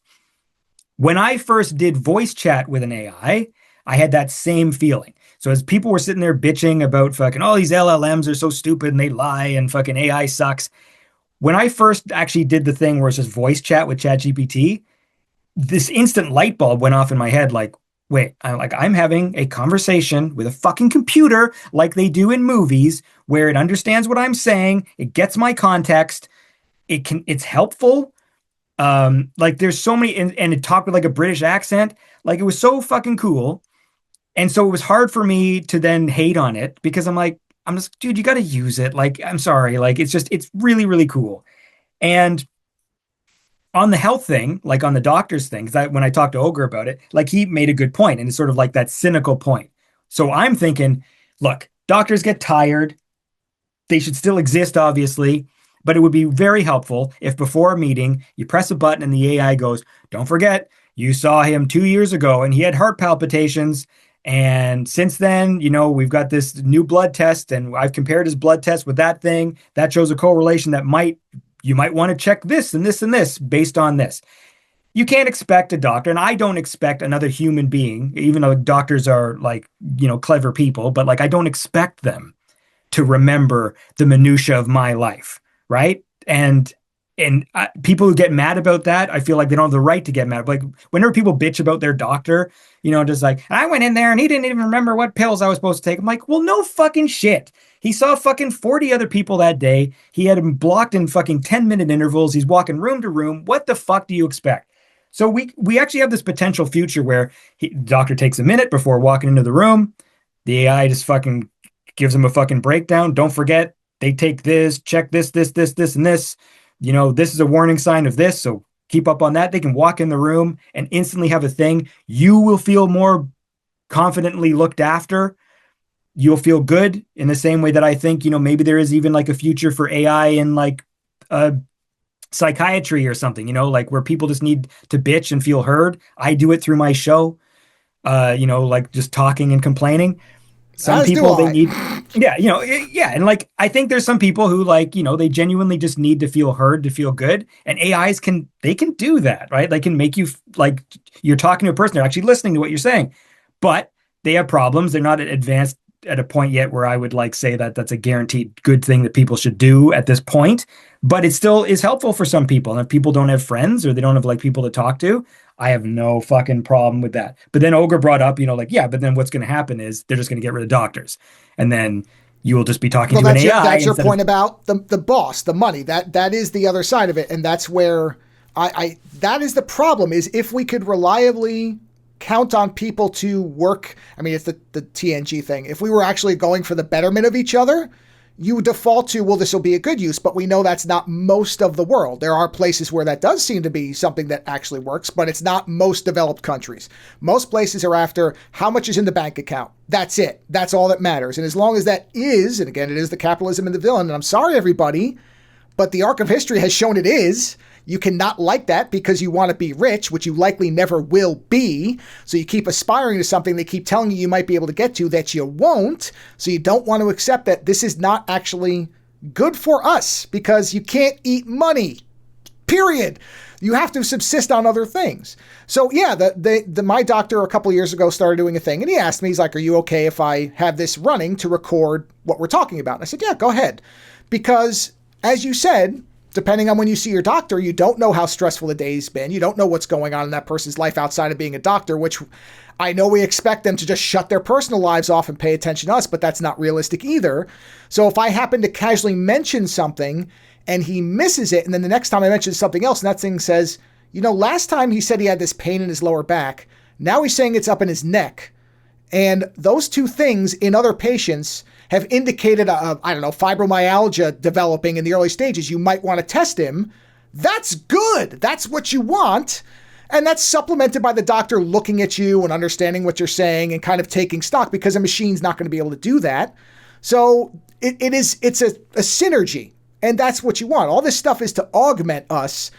When I first did voice chat with an AI, I had that same feeling. So as people were sitting there bitching about fucking, oh, these LLMs are so stupid and they lie and fucking AI sucks. When I first actually did the thing where it's just voice chat with ChatGPT, this instant light bulb went off in my head wait, I'm having a conversation with a fucking computer like they do in movies where it understands what I'm saying, it gets my context, it's helpful. There's so many, and it talked with a British accent, it was so fucking cool. And so it was hard for me to then hate on it because I'm I'm just, dude, you got to use it. Like, I'm sorry. Like, it's really, really cool. And on the health thing, like on the doctor's thing, because when I talked to Ogre about it, like he made a good point, and it's sort of like that cynical point. So I'm thinking, look, doctors get tired. They should still exist, obviously, but it would be very helpful if before a meeting, you press a button and the AI goes, don't forget, you saw him 2 years ago and he had heart palpitations. And since then, we've got this new blood test and I've compared his blood test with that thing. That shows a correlation that you might want to check this and this and this based on this. You can't expect a doctor, and I don't expect another human being, even though doctors are like, clever people, but like I don't expect them to remember the minutia of my life, right? And people who get mad about that, I feel like they don't have the right to get mad. Like whenever people bitch about their doctor, just like, I went in there and he didn't even remember what pills I was supposed to take. I'm like, well, no fucking shit. He saw fucking 40 other people that day. He had them blocked in fucking 10-minute intervals. He's walking room to room. What the fuck do you expect? So we actually have this potential future where the doctor takes a minute before walking into the room. The AI just fucking gives him a fucking breakdown. Don't forget, they take this, check this, and this. This is a warning sign of this. So keep up on that. They can walk in the room and instantly have a thing. You will feel more confidently looked after. You'll feel good in the same way that I think, maybe there is even like a future for AI in like psychiatry or something, like where people just need to bitch and feel heard. I do it through my show, like just talking and complaining. Some people they need, yeah. And like, I think there's some people who like, they genuinely just need to feel heard, to feel good. And AIs can do that, right? They can make you like you're talking to a person, they're actually listening to what you're saying, but they have problems. They're not advanced at a point yet where I would like say that that's a guaranteed good thing that people should do at this point, but it still is helpful for some people. And if people don't have friends or they don't have like people to talk to, I have no fucking problem with that. But then Ogre brought up, like, yeah, but then what's going to happen is they're just going to get rid of doctors. And then you will just be talking to an AI. That's your point about the boss, the money. That is the other side of it. And that's where that is the problem, is if we could reliably count on people to work. I mean, it's the TNG thing. If we were actually going for the betterment of each other, you default to, well, this will be a good use, but we know that's not most of the world. There are places where that does seem to be something that actually works, but it's not most developed countries. Most places are after how much is in the bank account. That's it. That's all that matters. And as long as that is, and again, it is the capitalism and the villain, and I'm sorry, everybody, but the arc of history has shown it is. You cannot like that because you want to be rich, which you likely never will be. So you keep aspiring to something they keep telling you might be able to get to that you won't. So you don't want to accept that this is not actually good for us because you can't eat money, period. You have to subsist on other things. So yeah, my doctor a couple of years ago started doing a thing, and he asked me, he's like, are you okay if I have this running to record what we're talking about? And I said, yeah, go ahead. Because as you said, depending on when you see your doctor, you don't know how stressful the day's been. You don't know what's going on in that person's life outside of being a doctor, which I know we expect them to just shut their personal lives off and pay attention to us, but that's not realistic either. So if I happen to casually mention something and he misses it, and then the next time I mention something else and that thing says, last time he said he had this pain in his lower back, now he's saying it's up in his neck. And those two things in other patients have indicated fibromyalgia developing in the early stages. You might want to test him. That's good. That's what you want. And that's supplemented by the doctor looking at you and understanding what you're saying and kind of taking stock, because a machine's not going to be able to do that. So it's a synergy, and that's what you want. All this stuff is to augment us.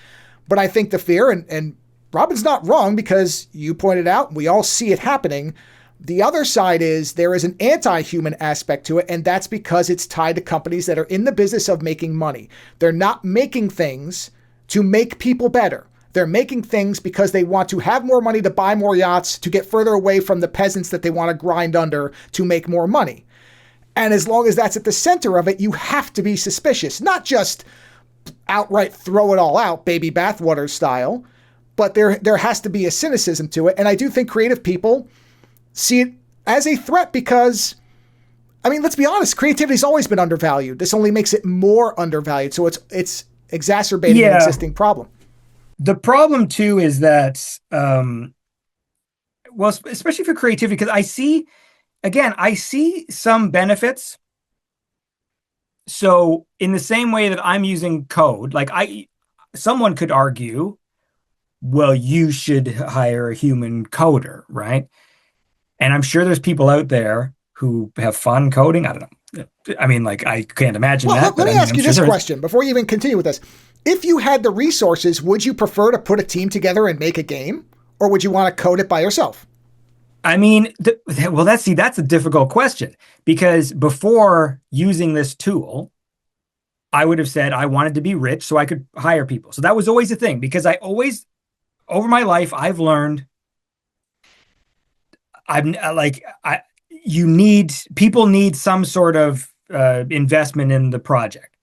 But I think the fear, and Robin's not wrong, because you pointed out, we all see it happening. The other side is there is an anti-human aspect to it, and that's because it's tied to companies that are in the business of making money. They're not making things to make people better. They're making things because they want to have more money to buy more yachts, to get further away from the peasants that they want to grind under to make more money. And as long as that's at the center of it, you have to be suspicious. Not just outright throw it all out, baby bathwater style, but there has to be a cynicism to it. And I do think creative people see it as a threat because, I mean, let's be honest, creativity's always been undervalued. This only makes it more undervalued. So it's exacerbating an existing problem. The problem too is that, especially for creativity, because I see some benefits So in the same way that I'm using code, someone could argue, well, you should hire a human coder, right? And I'm sure there's people out there who have fun coding. I don't know. I mean, like, I can't imagine Well, that, let but me I mean, ask I'm you sure this there is. question before you even continue with this. If you had the resources, would you prefer to put a team together and make a game? Or would you want to code it by yourself? I mean, well, that's a difficult question because before using this tool, I would have said I wanted to be rich so I could hire people. So that was always a thing because I always, over my life, I've learned I'm like I you need people need some sort of investment in the project.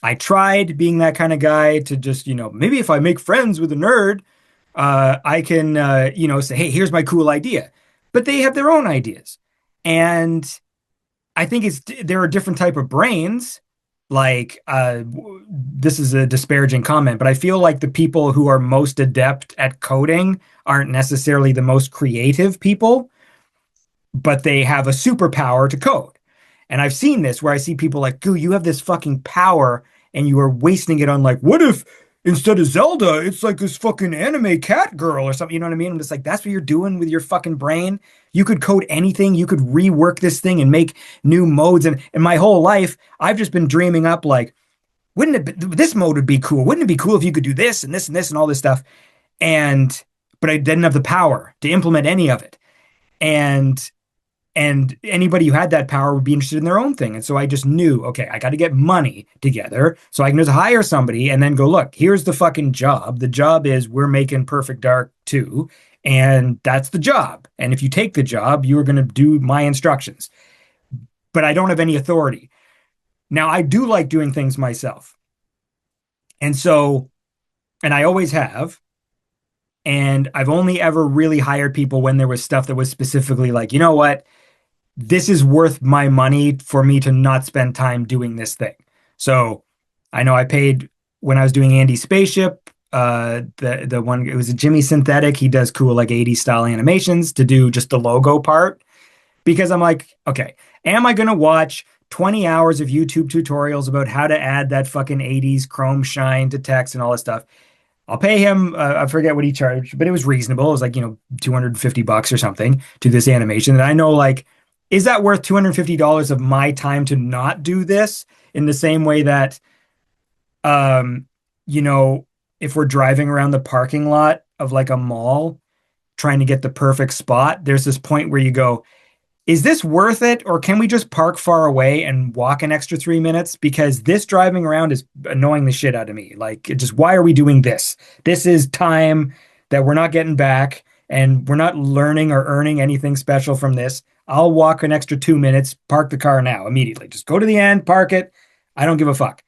I tried being that kind of guy to just, maybe if I make friends with a nerd, I can, say, hey, here's my cool idea. But they have their own ideas. And I think there are different type of brains. Like, this is a disparaging comment, but I feel like the people who are most adept at coding aren't necessarily the most creative people, but they have a superpower to code. And I've seen this where I see people like, "Goo, you have this fucking power and you are wasting it on like, what if instead of Zelda, it's like this fucking anime cat girl or something?" You know what I mean? I'm just like, that's what you're doing with your fucking brain. You could code anything. You could rework this thing and make new modes. And my whole life, I've just been dreaming up like, this mode would be cool. Wouldn't it be cool if you could do this and this and this and all this stuff? But I didn't have the power to implement any of it. And anybody who had that power would be interested in their own thing. And so I just knew, okay, I got to get money together so I can just hire somebody and then go, look, here's the fucking job. The job is we're making Perfect Dark 2, and that's the job. And if you take the job, you are going to do my instructions. But I don't have any authority. Now, I do like doing things myself. And so, and I always have. And I've only ever really hired people when there was stuff that was specifically like, you know what? This is worth my money for me to not spend time doing this thing. So I know I paid when I was doing Andy's spaceship, the one, it was a Jimmy Synthetic. He does cool like 80s style animations to do just the logo part because I'm like, okay, am I going to watch 20 hours of YouTube tutorials about how to add that fucking 80s chrome shine to text and all this stuff? I'll pay him, I forget what he charged, but it was reasonable. It was like, $250 or something to this animation. And I know, like, is that worth $250 of my time to not do this in the same way that, um, you know, if we're driving around the parking lot of like a mall trying to get the perfect spot, there's this point where you go, is this worth it? Or can we just park far away and walk an extra 3 minutes? Because this driving around is annoying the shit out of me. Like, why are we doing this? This is time that we're not getting back and we're not learning or earning anything special from this. I'll walk an extra 2 minutes, park the car now, immediately. Just go to the end, park it. I don't give a fuck.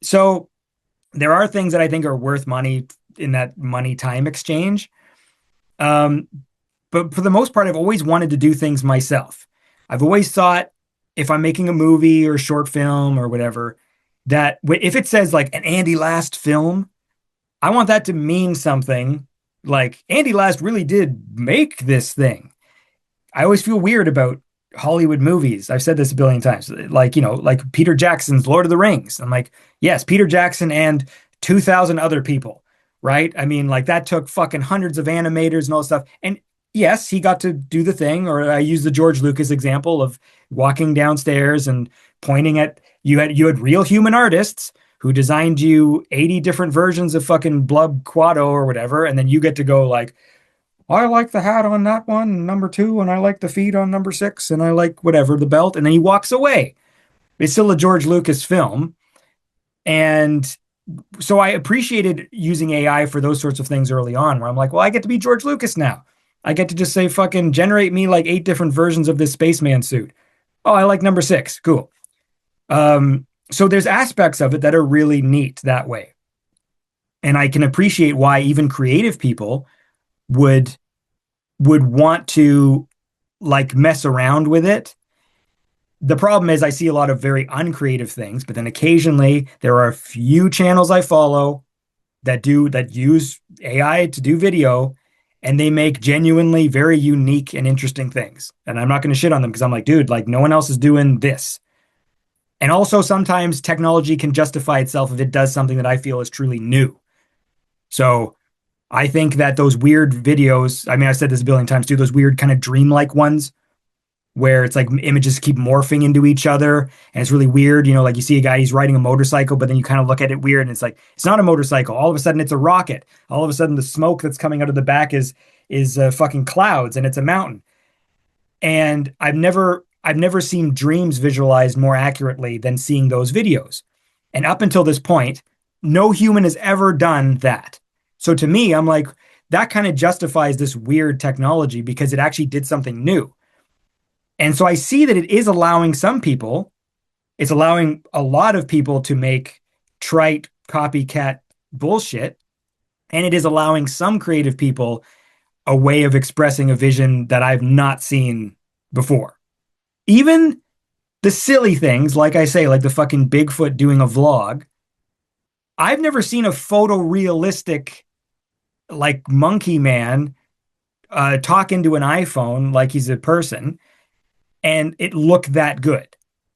So there are things that I think are worth money in that money time exchange. Um, but for the most part, I've always wanted to do things myself. I've always thought if I'm making a movie or a short film or whatever, that if it says like an Andy Last film, I want that to mean something like Andy Last really did make this thing. I always feel weird about Hollywood movies. I've said this a billion times. Like, like Peter Jackson's Lord of the Rings. I'm like, yes, Peter Jackson and 2,000 other people, right? I mean, like that took fucking hundreds of animators and all this stuff. And yes, he got to do the thing. Or I use the George Lucas example of walking downstairs and pointing at you had real human artists who designed you 80 different versions of fucking Blub Quado or whatever, and then you get to go like, I like the hat on that one, number 2, and I like the feet on number 6, and I like whatever, the belt, and then he walks away. It's still a George Lucas film. And so I appreciated using AI for those sorts of things early on, where I'm like, well, I get to be George Lucas now. I get to just say, fucking generate me like 8 different versions of this spaceman suit. Oh, I like number 6. Cool. So there's aspects of it that are really neat that way. And I can appreciate why even creative people would want to like mess around with it. The problem is I see a lot of very uncreative things, but then occasionally there are a few channels I follow that use AI to do video, and they make genuinely very unique and interesting things. And I'm not going to shit on them because I'm like, dude, like no one else is doing this. And also sometimes technology can justify itself if it does something that I feel is truly new. So I think that those weird videos, I mean, I've said this a billion times too, those weird kind of dreamlike ones where it's like images keep morphing into each other and it's really weird. You know, like you see a guy, he's riding a motorcycle, but then you kind of look at it weird and it's like, it's not a motorcycle. All of a sudden it's a rocket. All of a sudden the smoke that's coming out of the back is fucking clouds and it's a mountain. And I've never seen dreams visualized more accurately than seeing those videos. And up until this point, no human has ever done that. So to me, I'm like, that kind of justifies this weird technology because it actually did something new. And so I see that it is allowing some people, it's allowing a lot of people to make trite copycat bullshit. And it is allowing some creative people a way of expressing a vision that I've not seen before. Even the silly things, like I say, like the fucking Bigfoot doing a vlog, I've never seen a photorealistic, like monkey man talk into an iPhone like he's a person, and it looked that good.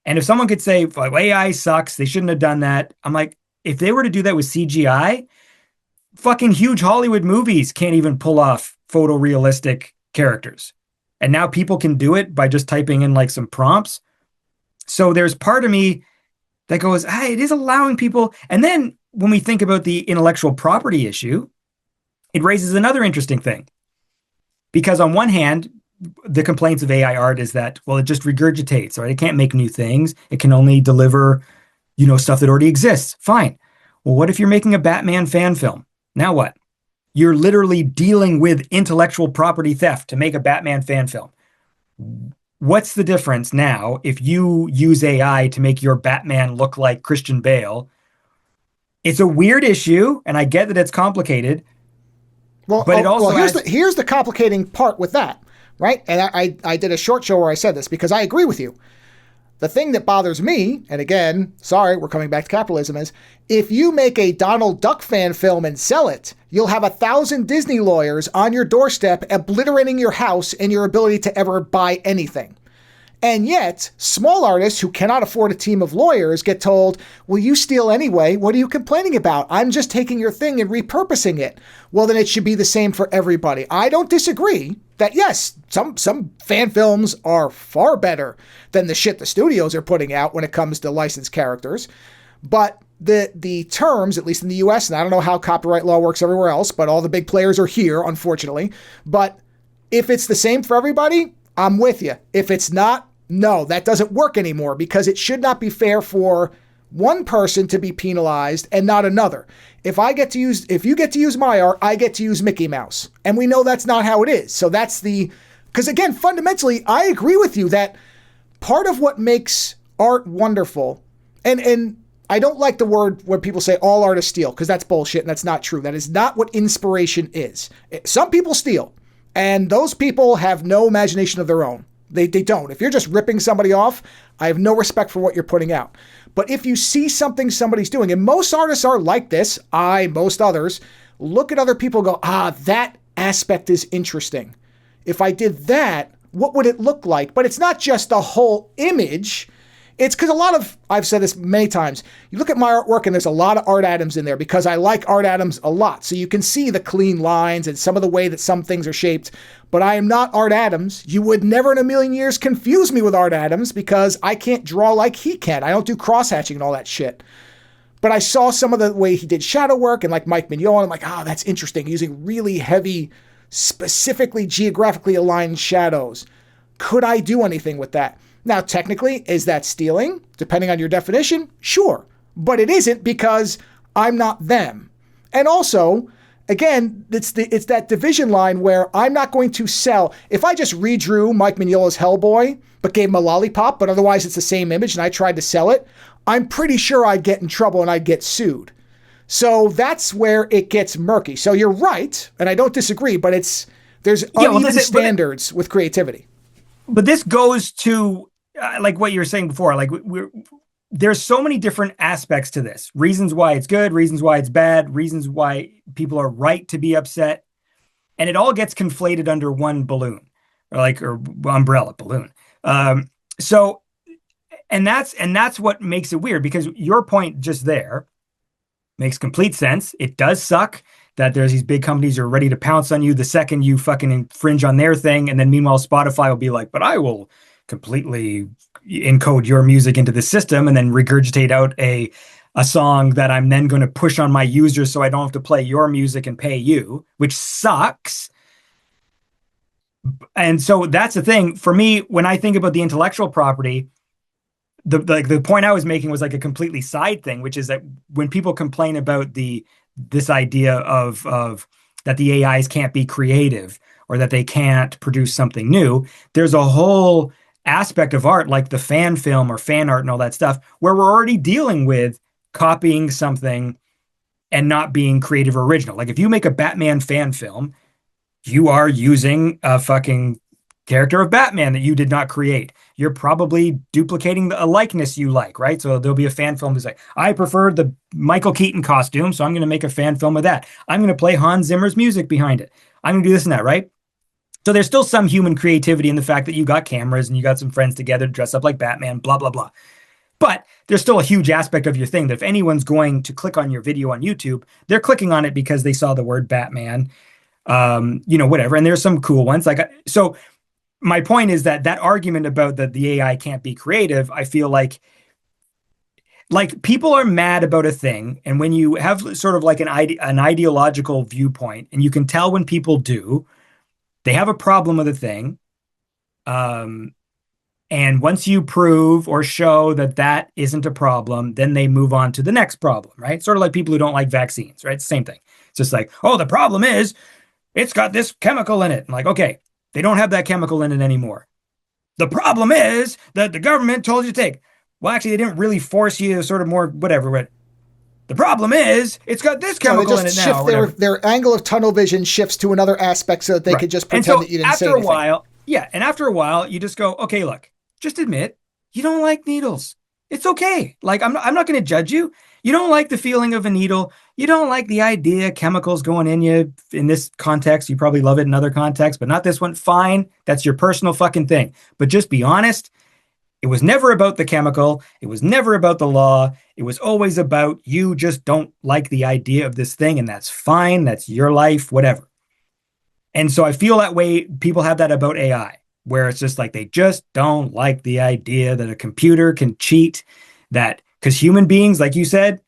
And if someone could say, like, AI sucks, they shouldn't have done that, I'm like, if they were to do that with CGI, fucking huge Hollywood movies can't even pull off photorealistic characters. And now people can do it by just typing in like some prompts. So there's part of me that goes, it is allowing people. And then when we think about the intellectual property issue, it raises another interesting thing. Because on one hand, the complaints of AI art is that, well, it just regurgitates, right? It can't make new things. It can only deliver, stuff that already exists. Fine. Well, what if you're making a Batman fan film? Now what? You're literally dealing with intellectual property theft to make a Batman fan film. What's the difference now if you use AI to make your Batman look like Christian Bale? It's a weird issue, and I get that it's complicated. Well, but it also here's the complicating part with that, right? And I did a short show where I said this because I agree with you. The thing that bothers me, and again, sorry, we're coming back to capitalism, is if you make a Donald Duck fan film and sell it, you'll have 1,000 Disney lawyers on your doorstep obliterating your house and your ability to ever buy anything. And yet, small artists who cannot afford a team of lawyers get told, well, you steal anyway. What are you complaining about? I'm just taking your thing and repurposing it. Well, then it should be the same for everybody. I don't disagree that, yes, some fan films are far better than the shit the studios are putting out when it comes to licensed characters. But the terms, at least in the US, and I don't know how copyright law works everywhere else, but all the big players are here, unfortunately. But if it's the same for everybody, I'm with you. If it's not, no, that doesn't work anymore because it should not be fair for one person to be penalized and not another. If you get to use my art, I get to use Mickey Mouse. And we know that's not how it is. So that's because again, fundamentally, I agree with you that part of what makes art wonderful, and I don't like the word when people say all artists steal, because that's bullshit and that's not true. That is not what inspiration is. Some people steal, and those people have no imagination of their own. They don't. If you're just ripping somebody off, I have no respect for what you're putting out. But if you see something somebody's doing, and most artists are like this, most others, look at other people and go, that aspect is interesting. If I did that, what would it look like? But it's not just the whole image. It's because I've said this many times, you look at my artwork and there's a lot of Art Adams in there because I like Art Adams a lot. So you can see the clean lines and some of the way that some things are shaped. But I am not Art Adams. You would never in a million years confuse me with Art Adams because I can't draw like he can. I don't do cross-hatching and all that shit. But I saw some of the way he did shadow work and like Mike Mignon. I'm like, that's interesting. Using really heavy, specifically geographically aligned shadows. Could I do anything with that? Now, technically, is that stealing? Depending on your definition, sure. But it isn't because I'm not them. And also, again, it's that division line where I'm not going to sell. If I just redrew Mike Mignola's Hellboy, but gave him a lollipop, but otherwise it's the same image and I tried to sell it, I'm pretty sure I'd get in trouble and I'd get sued. So that's where it gets murky. So you're right, and I don't disagree, but there's uneven standards with creativity. But this goes to like what you were saying before, like there's so many different aspects to this. Reasons why it's good, reasons why it's bad, reasons why people are right to be upset. And it all gets conflated under one balloon or umbrella balloon. So And that's what makes it weird, because your point just there makes complete sense. It does suck that there's these big companies who are ready to pounce on you the second you fucking infringe on their thing. And then meanwhile, Spotify will be like, but I will completely encode your music into the system and then regurgitate out a song that I'm then going to push on my users so I don't have to play your music and pay you, which sucks. And so that's the thing for me when I think about the intellectual property. The point I was making was like a completely side thing, which is that when people complain about this idea of that the AIs can't be creative or that they can't produce something new, there's a whole aspect of art like the fan film or fan art and all that stuff where we're already dealing with copying something and not being creative or original. Like if you make a Batman fan film, you are using a fucking character of Batman that you did not create. You're probably duplicating a likeness you like, right? So there'll be a fan film that's like, I prefer the Michael Keaton costume, so I'm going to make a fan film of that. I'm going to play Hans Zimmer's music behind it. I'm going to do this and that, right? So there's still some human creativity in the fact that you got cameras and you got some friends together to dress up like Batman, blah, blah, blah. But there's still a huge aspect of your thing that if anyone's going to click on your video on YouTube, they're clicking on it because they saw the word Batman, whatever. And there's some cool ones. So my point is that argument about that the AI can't be creative, I feel like people are mad about a thing. And when you have sort of like an ideological viewpoint, and you can tell when people do, they have a problem with a thing. And once you prove or show that isn't a problem, then they move on to the next problem, right? Sort of like people who don't like vaccines, right? It's the same thing. It's just like, oh, the problem is it's got this chemical in it. I'm like, okay, they don't have that chemical in it anymore. The problem is that the government told you to take. Well, actually, they didn't really force you to sort of more whatever. But the problem is it's got this chemical in it now. Their angle of tunnel vision shifts to another aspect so that they could just pretend that you didn't say anything. And after a while, you just go, okay, look, just admit you don't like needles. It's okay. Like, I'm not going to judge you. You don't like the feeling of a needle. You don't like the idea of chemicals going in you in this context. You probably love it in other contexts, but not this one. Fine. That's your personal fucking thing. But just be honest. It was never about the chemical. It was never about the law. It was always about you just don't like the idea of this thing, and that's fine. That's your life, whatever. And so I feel that way. People have that about AI, where it's just like they just don't like the idea that a computer can cheat, that because human beings, like you said,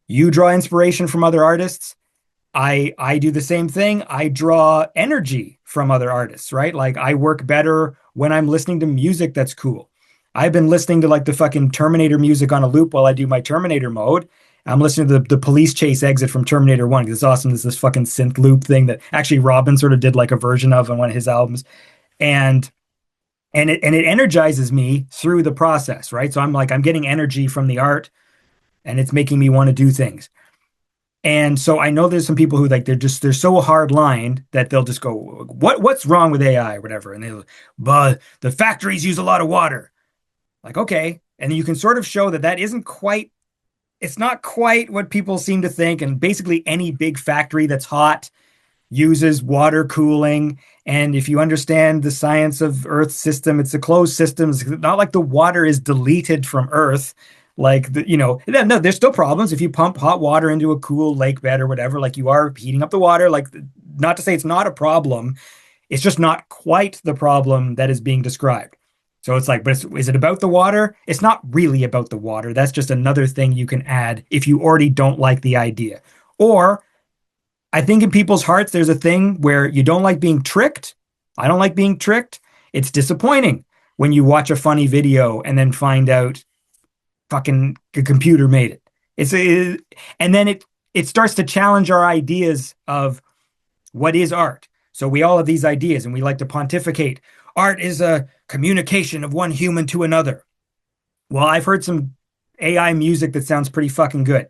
you draw inspiration from other artists. I do the same thing. I draw energy from other artists, right? Like I work better when I'm listening to music that's cool. I've been listening to like the fucking Terminator music on a loop while I do my Terminator mode. I'm listening to the police chase exit from Terminator 1 because it's awesome. There's this fucking synth loop thing that actually Robin sort of did like a version of on one of his albums. And it energizes me through the process, right? So I'm getting energy from the art and it's making me want to do things. And so I know there's some people who like, they're so hard lined that they'll just go, what's wrong with AI or whatever? And but the factories use a lot of water. Like, okay. And you can sort of show that it's not quite what people seem to think. And basically any big factory that's hot uses water cooling. And if you understand the science of Earth's system, it's a closed system. It's not like the water is deleted from Earth. Like, no, there's still problems. If you pump hot water into a cool lake bed or whatever, like you are heating up the water, like not to say it's not a problem. It's just not quite the problem that is being described. So it's like, but is it about the water? It's not really about the water. That's just another thing you can add if you already don't like the idea. Or I think in people's hearts, there's a thing where you don't like being tricked. I don't like being tricked. It's disappointing when you watch a funny video and then find out fucking the computer made it. And then it starts to challenge our ideas of what is art. So we all have these ideas and we like to pontificate. Art is a communication of one human to another. Well, I've heard some AI music that sounds pretty fucking good.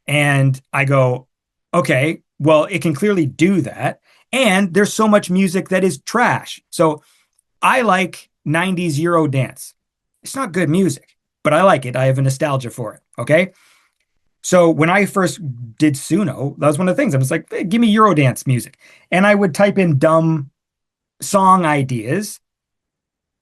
And I go, okay, well, it can clearly do that. And there's so much music that is trash. So I like 90s Euro dance. It's not good music, but I like it. I have a nostalgia for it. Okay. So when I first did Suno, that was one of the things. I was like, hey, give me Eurodance music. And I would type in dumb song ideas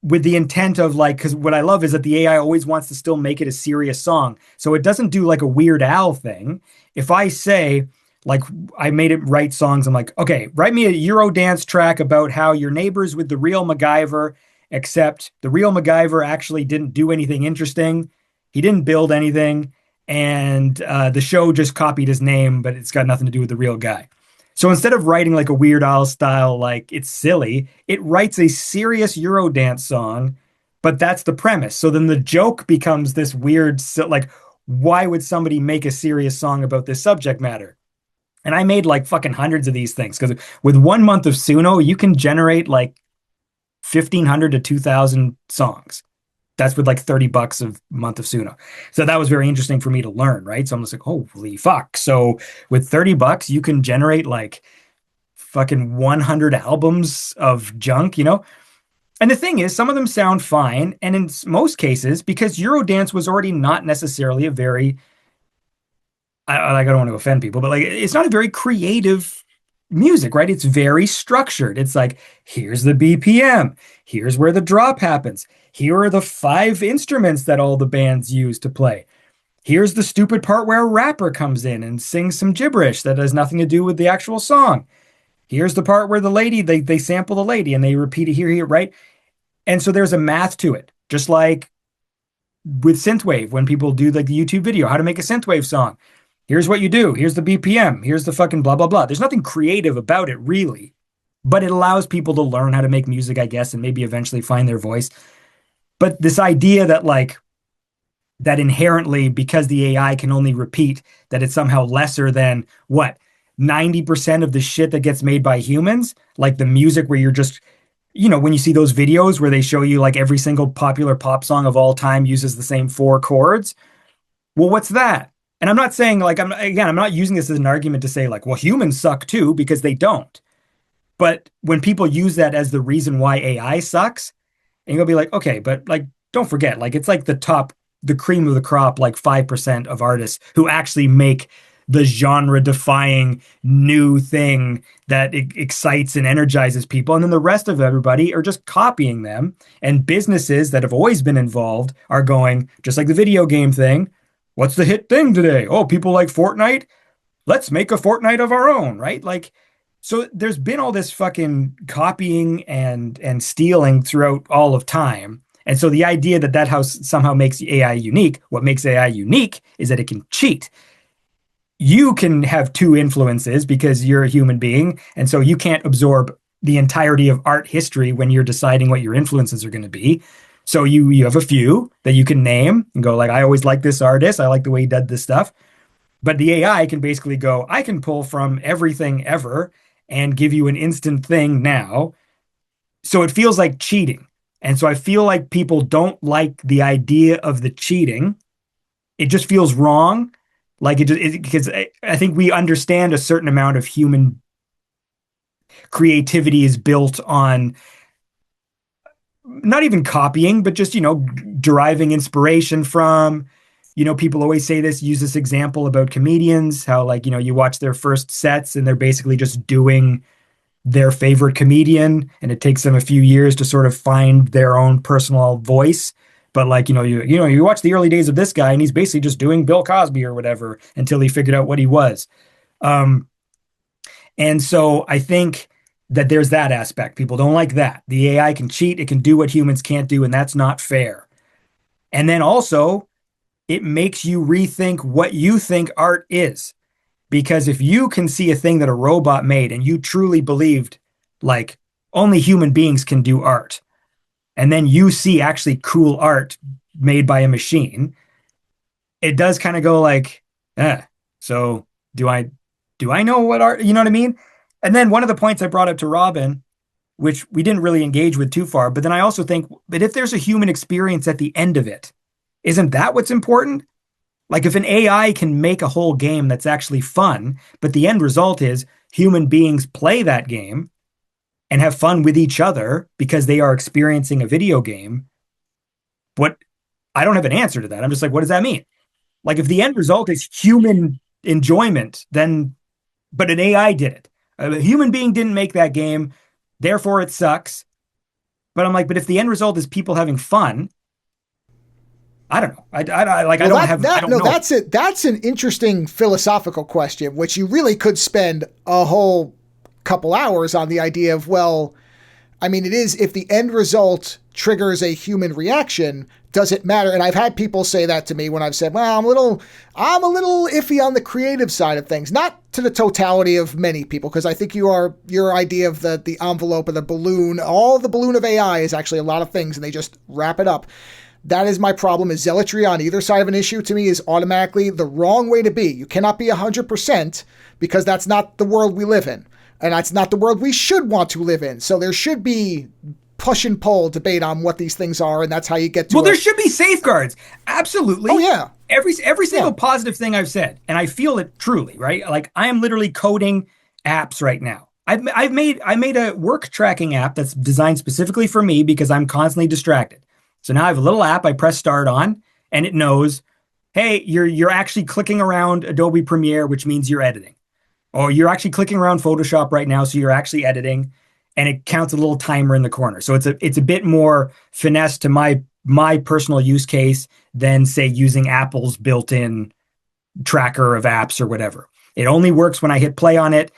with the intent of like, because what I love is that the AI always wants to still make it a serious song. So it doesn't do like a Weird Al thing. If I say, like, I made it write songs, I'm like, okay, write me a Euro dance track about how your neighbors with the real MacGyver, except the real MacGyver actually didn't do anything interesting. He didn't build anything. And the show just copied his name, but it's got nothing to do with the real guy. So instead of writing like a Weird Al style, like it's silly, it writes a serious Eurodance song, but that's the premise. So then the joke becomes this weird, like, why would somebody make a serious song about this subject matter? And I made like fucking hundreds of these things because with 1 month of Suno, you can generate like 1,500 to 2,000 songs. That's with like $30 a month of Suno. So that was very interesting for me to learn, right? So I'm just like, holy fuck. So with $30, you can generate like fucking 100 albums of junk, you know? And the thing is, some of them sound fine. And in most cases, because Eurodance was already not necessarily a very, I don't want to offend people, but like, it's not a very creative music, right? It's very structured. It's like, here's the BPM, here's where the drop happens, here are the 5 instruments that all the bands use to play. Here's the stupid part where a rapper comes in and sings some gibberish that has nothing to do with the actual song. Here's the part where the lady, they sample the lady and they repeat it here, right? And so there's a math to it, just like with synthwave, when people do like the YouTube video, how to make a synthwave song. Here's what you do. Here's the BPM. Here's the fucking blah, blah, blah. There's nothing creative about it, really. But it allows people to learn how to make music, I guess, and maybe eventually find their voice. But this idea that, like, that inherently, because the AI can only repeat, that it's somehow lesser than, what, 90% of the shit that gets made by humans? Like the music where you're just, you know, when you see those videos where they show you, like, every single popular pop song of all time uses the same 4 chords. Well, what's that? And I'm not saying, like, I'm not using this as an argument to say, like, well, humans suck too, because they don't. But when people use that as the reason why AI sucks, and you'll be like, okay, but like, don't forget, like, it's like the cream of the crop, like 5% of artists who actually make the genre-defying new thing that excites and energizes people. And then the rest of everybody are just copying them. And businesses that have always been involved are going, just like the video game thing, what's the hit thing today? Oh, people like Fortnite? Let's make a Fortnite of our own, right? Like, so there's been all this fucking copying and stealing throughout all of time. And so the idea that that house somehow makes AI unique, what makes AI unique is that it can cheat. You can have 2 influences because you're a human being. And so you can't absorb the entirety of art history when you're deciding what your influences are going to be. So you have a few that you can name and go like, I always like this artist. I like the way he did this stuff. But the AI can basically go, I can pull from everything ever and give you an instant thing now. So it feels like cheating. And so I feel like people don't like the idea of the cheating. It just feels wrong. Like because I think we understand a certain amount of human creativity is built on not even copying, but just, you know, deriving inspiration from, you know, people always say this, use this example about comedians, how, like, you know, you watch their first sets and they're basically just doing their favorite comedian, and it takes them a few years to sort of find their own personal voice. But like, you watch the early days of this guy and he's basically just doing Bill Cosby or whatever until he figured out what he was. And so I think that there's that aspect. People don't like that. The AI can cheat. It can do what humans can't do, and that's not fair. And then also, it makes you rethink what you think art is. Because if you can see a thing that a robot made and you truly believed, like, only human beings can do art, and then you see actually cool art made by a machine, it does kind of go like, so do I know what art, you know what I mean? And then one of the points I brought up to Robin, which we didn't really engage with too far, but then I also think that if there's a human experience at the end of it, isn't that what's important? Like, if an AI can make a whole game that's actually fun, but the end result is human beings play that game and have fun with each other because they are experiencing a video game, I don't have an answer to that. I'm just like, what does that mean? Like, if the end result is human enjoyment, then, but an AI did it. A human being didn't make that game, therefore it sucks. But I'm like, but if the end result is people having fun, I don't know. I don't know. That's it. That's an interesting philosophical question, which you really could spend a whole couple hours on the idea of, well, I mean, it is, if the end result triggers a human reaction, does it matter? And I've had people say that to me when I've said, well, I'm a little iffy on the creative side of things, not to the totality of many people, because I think your idea of the envelope of the balloon, all the balloon of AI is actually a lot of things, and they just wrap it up. That is my problem, is zealotry on either side of an issue to me is automatically the wrong way to be. You cannot be 100% because that's not the world we live in. And that's not the world we should want to live in. So there should be push and pull debate on what these things are, and that's how you get to Well, there should be safeguards. Absolutely. Oh, yeah. Every single positive thing I've said, and I feel it truly, right? Like, I am literally coding apps right now. I made a work tracking app that's designed specifically for me because I'm constantly distracted. So now I have a little app I press start on, and it knows, hey, you're actually clicking around Adobe Premiere, which means you're editing. Or you're actually clicking around Photoshop right now, so you're actually editing, and it counts a little timer in the corner. So it's a bit more finesse to my personal use case than, say, using Apple's built-in tracker of apps or whatever. It only works when I hit play on it,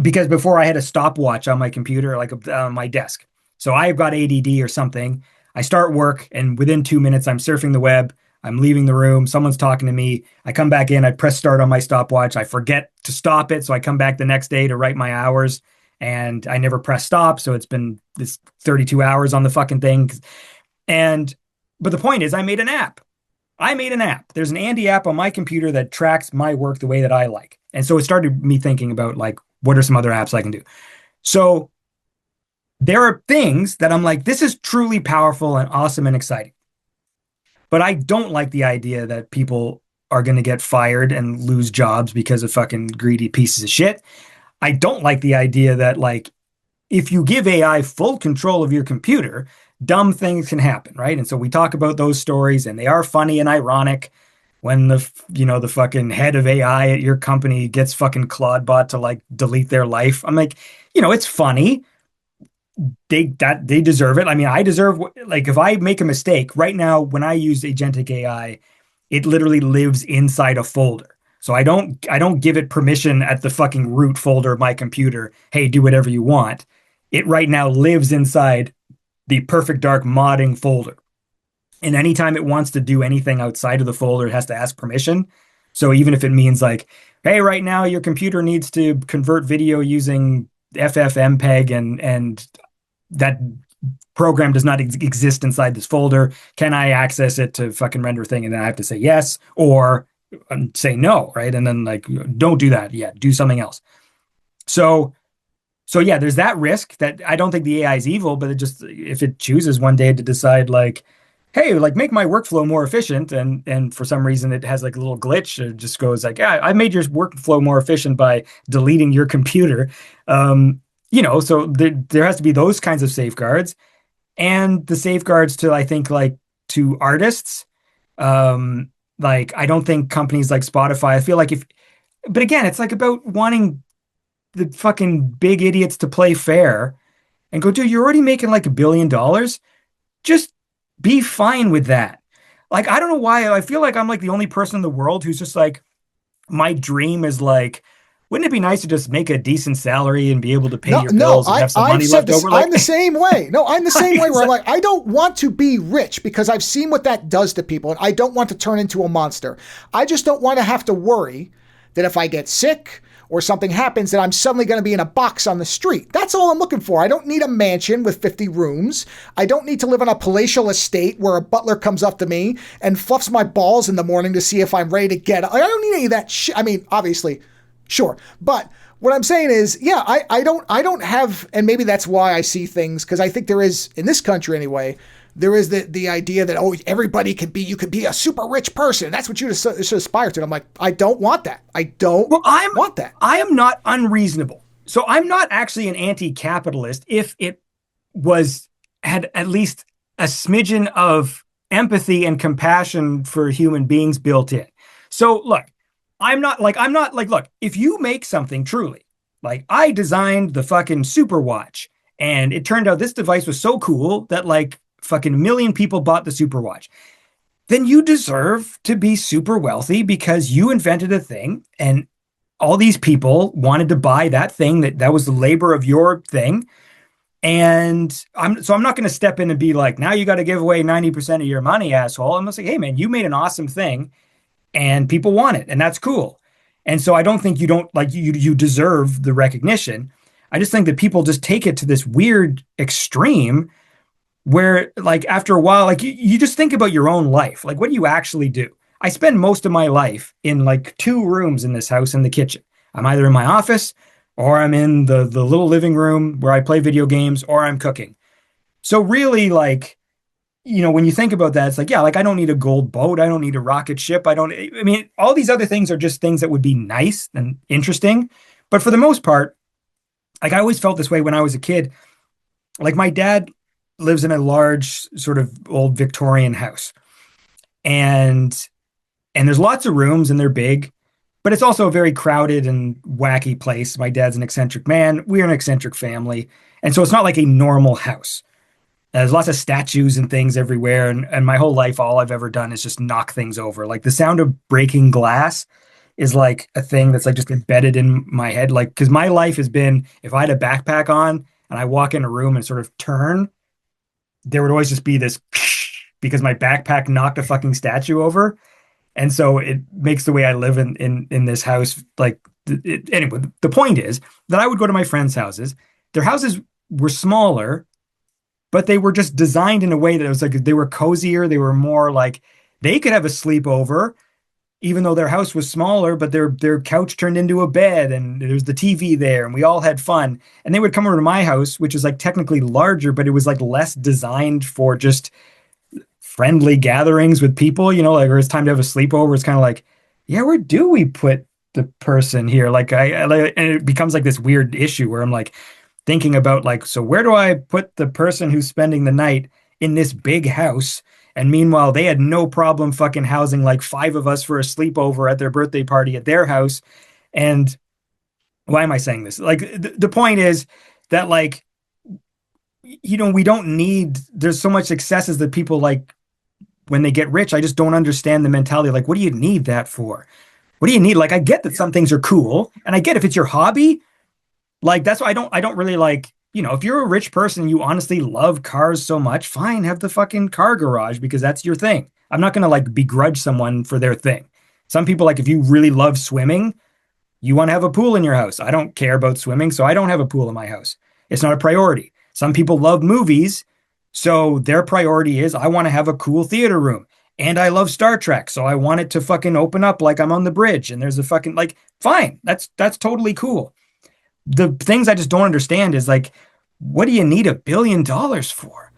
because before I had a stopwatch on my computer, like on my desk. So I've got ADD or something. I start work, and within 2 minutes, I'm surfing the web. I'm leaving the room. Someone's talking to me. I come back in. I press start on my stopwatch. I forget to stop it. So I come back the next day to write my hours, and I never press stop. So it's been this 32 hours on the fucking thing. But the point is, I made an app. There's an Andy app on my computer that tracks my work the way that I like. And so it started me thinking about, like, what are some other apps I can do? So there are things that I'm like, this is truly powerful and awesome and exciting. But I don't like the idea that people are going to get fired and lose jobs because of fucking greedy pieces of shit. I don't like the idea that, like, if you give AI full control of your computer, dumb things can happen, right? And so we talk about those stories, and they are funny and ironic when the fucking head of AI at your company gets fucking Claudebot to, like, delete their life. I'm like, it's funny. They deserve it. I mean, I deserve, like, if I make a mistake right now, when I use agentic AI, it literally lives inside a folder. So I don't give it permission at the fucking root folder of my computer. Hey, do whatever you want. It right now lives inside the Perfect Dark modding folder. And anytime it wants to do anything outside of the folder, it has to ask permission. So even if it means, like, hey, right now your computer needs to convert video using FFmpeg and that program does not exist inside this folder. Can I access it to fucking render thing? And then I have to say yes or say no, right? And then, like, don't do that yet. Do something else. So yeah, there's that risk that I don't think the AI is evil, but it just, if it chooses one day to decide, like, hey, like, make my workflow more efficient, and for some reason it has, like, a little glitch, it just goes like, yeah, I made your workflow more efficient by deleting your computer. So there has to be those kinds of safeguards, and the safeguards to, I think, like, to artists. Like, I don't think companies like Spotify, I feel like but again, it's like about wanting the fucking big idiots to play fair and go, dude, you're already making like $1 billion. Just be fine with that. Like, I don't know why I feel like I'm like the only person in the world who's just like, my dream is, like, wouldn't it be nice to just make a decent salary and be able to pay your bills and have some money left over? I'm the same way. No, I'm the same way where I'm like, I don't want to be rich because I've seen what that does to people, and I don't want to turn into a monster. I just don't want to have to worry that if I get sick or something happens, that I'm suddenly going to be in a box on the street. That's all I'm looking for. I don't need a mansion with 50 rooms. I don't need to live on a palatial estate where a butler comes up to me and fluffs my balls in the morning to see if I'm ready to get up. I don't need any of that shit. I mean, obviously, sure. But what I'm saying is, yeah, I don't have, and maybe that's why I see things, because I think there is, in this country anyway, there is the idea that, oh, everybody you could be a super rich person. That's what you should aspire to. And I'm like, I don't want that. I don't want that. I am not unreasonable. So I'm not actually an anti-capitalist if it had at least a smidgen of empathy and compassion for human beings built in. So look, look, if you make something truly, like, I designed the fucking super watch, And it turned out this device was so cool that like fucking 1 million people bought the super watch. Then you deserve to be super wealthy because you invented a thing and all these people wanted to buy that thing that was the labor of your thing. And I'm not going to step in and be like, now you got to give away 90% of your money, asshole. I'm just like, hey man, you made an awesome thing and people want it and that's cool. And so I don't think you deserve the recognition. I just think that people just take it to this weird extreme where like after a while, like you just think about your own life. Like what do you actually do? I spend most of my life in like 2 rooms in this house in the kitchen. I'm either in my office or I'm in the little living room where I play video games or I'm cooking. So really like, when you think about that, it's like, yeah, like I don't need a gold boat. I don't need a rocket ship. I mean, all these other things are just things that would be nice and interesting. But for the most part, like I always felt this way when I was a kid. Like my dad lives in a large sort of old Victorian house. And there's lots of rooms and they're big, but it's also a very crowded and wacky place. My dad's an eccentric man. We're an eccentric family. And so it's not like a normal house. There's lots of statues and things everywhere. And my whole life, all I've ever done is just knock things over. Like the sound of breaking glass is like a thing that's like just embedded in my head. Like, because my life has been, if I had a backpack on and I walk in a room and sort of turn, there would always just be this because my backpack knocked a fucking statue over. And so it makes the way I live in this house, like, anyway, the point is that I would go to my friends' houses. Their houses were smaller, but they were just designed in a way that it was like they were cozier. They were more like they could have a sleepover, even though their house was smaller, but their couch turned into a bed and there was the TV there and we all had fun. And they would come over to my house, which is like technically larger, but it was like less designed for just friendly gatherings with people, like, or it's time to have a sleepover. It's kind of like, yeah, where do we put the person here? Like and it becomes like this weird issue where I'm like thinking about like, so where do I put the person who's spending the night in this big house? And meanwhile, they had no problem fucking housing like 5 of us for a sleepover at their birthday party at their house. And why am I saying this? Like the point is that like, we don't need, there's so much successes that people like when they get rich. I just don't understand the mentality. Like, what do you need that for? What do you need? Like, I get that some things are cool and I get if it's your hobby, like, that's why I don't really like, if you're a rich person, you honestly love cars so much, fine, have the fucking car garage because that's your thing. I'm not going to like begrudge someone for their thing. Some people, like if you really love swimming, you want to have a pool in your house. I don't care about swimming, so I don't have a pool in my house. It's not a priority. Some people love movies, so their priority is I want to have a cool theater room. And I love Star Trek, so I want it to fucking open up like I'm on the bridge and there's a fucking, like, fine, that's totally cool. The things I just don't understand is like, what do you need $1 billion for?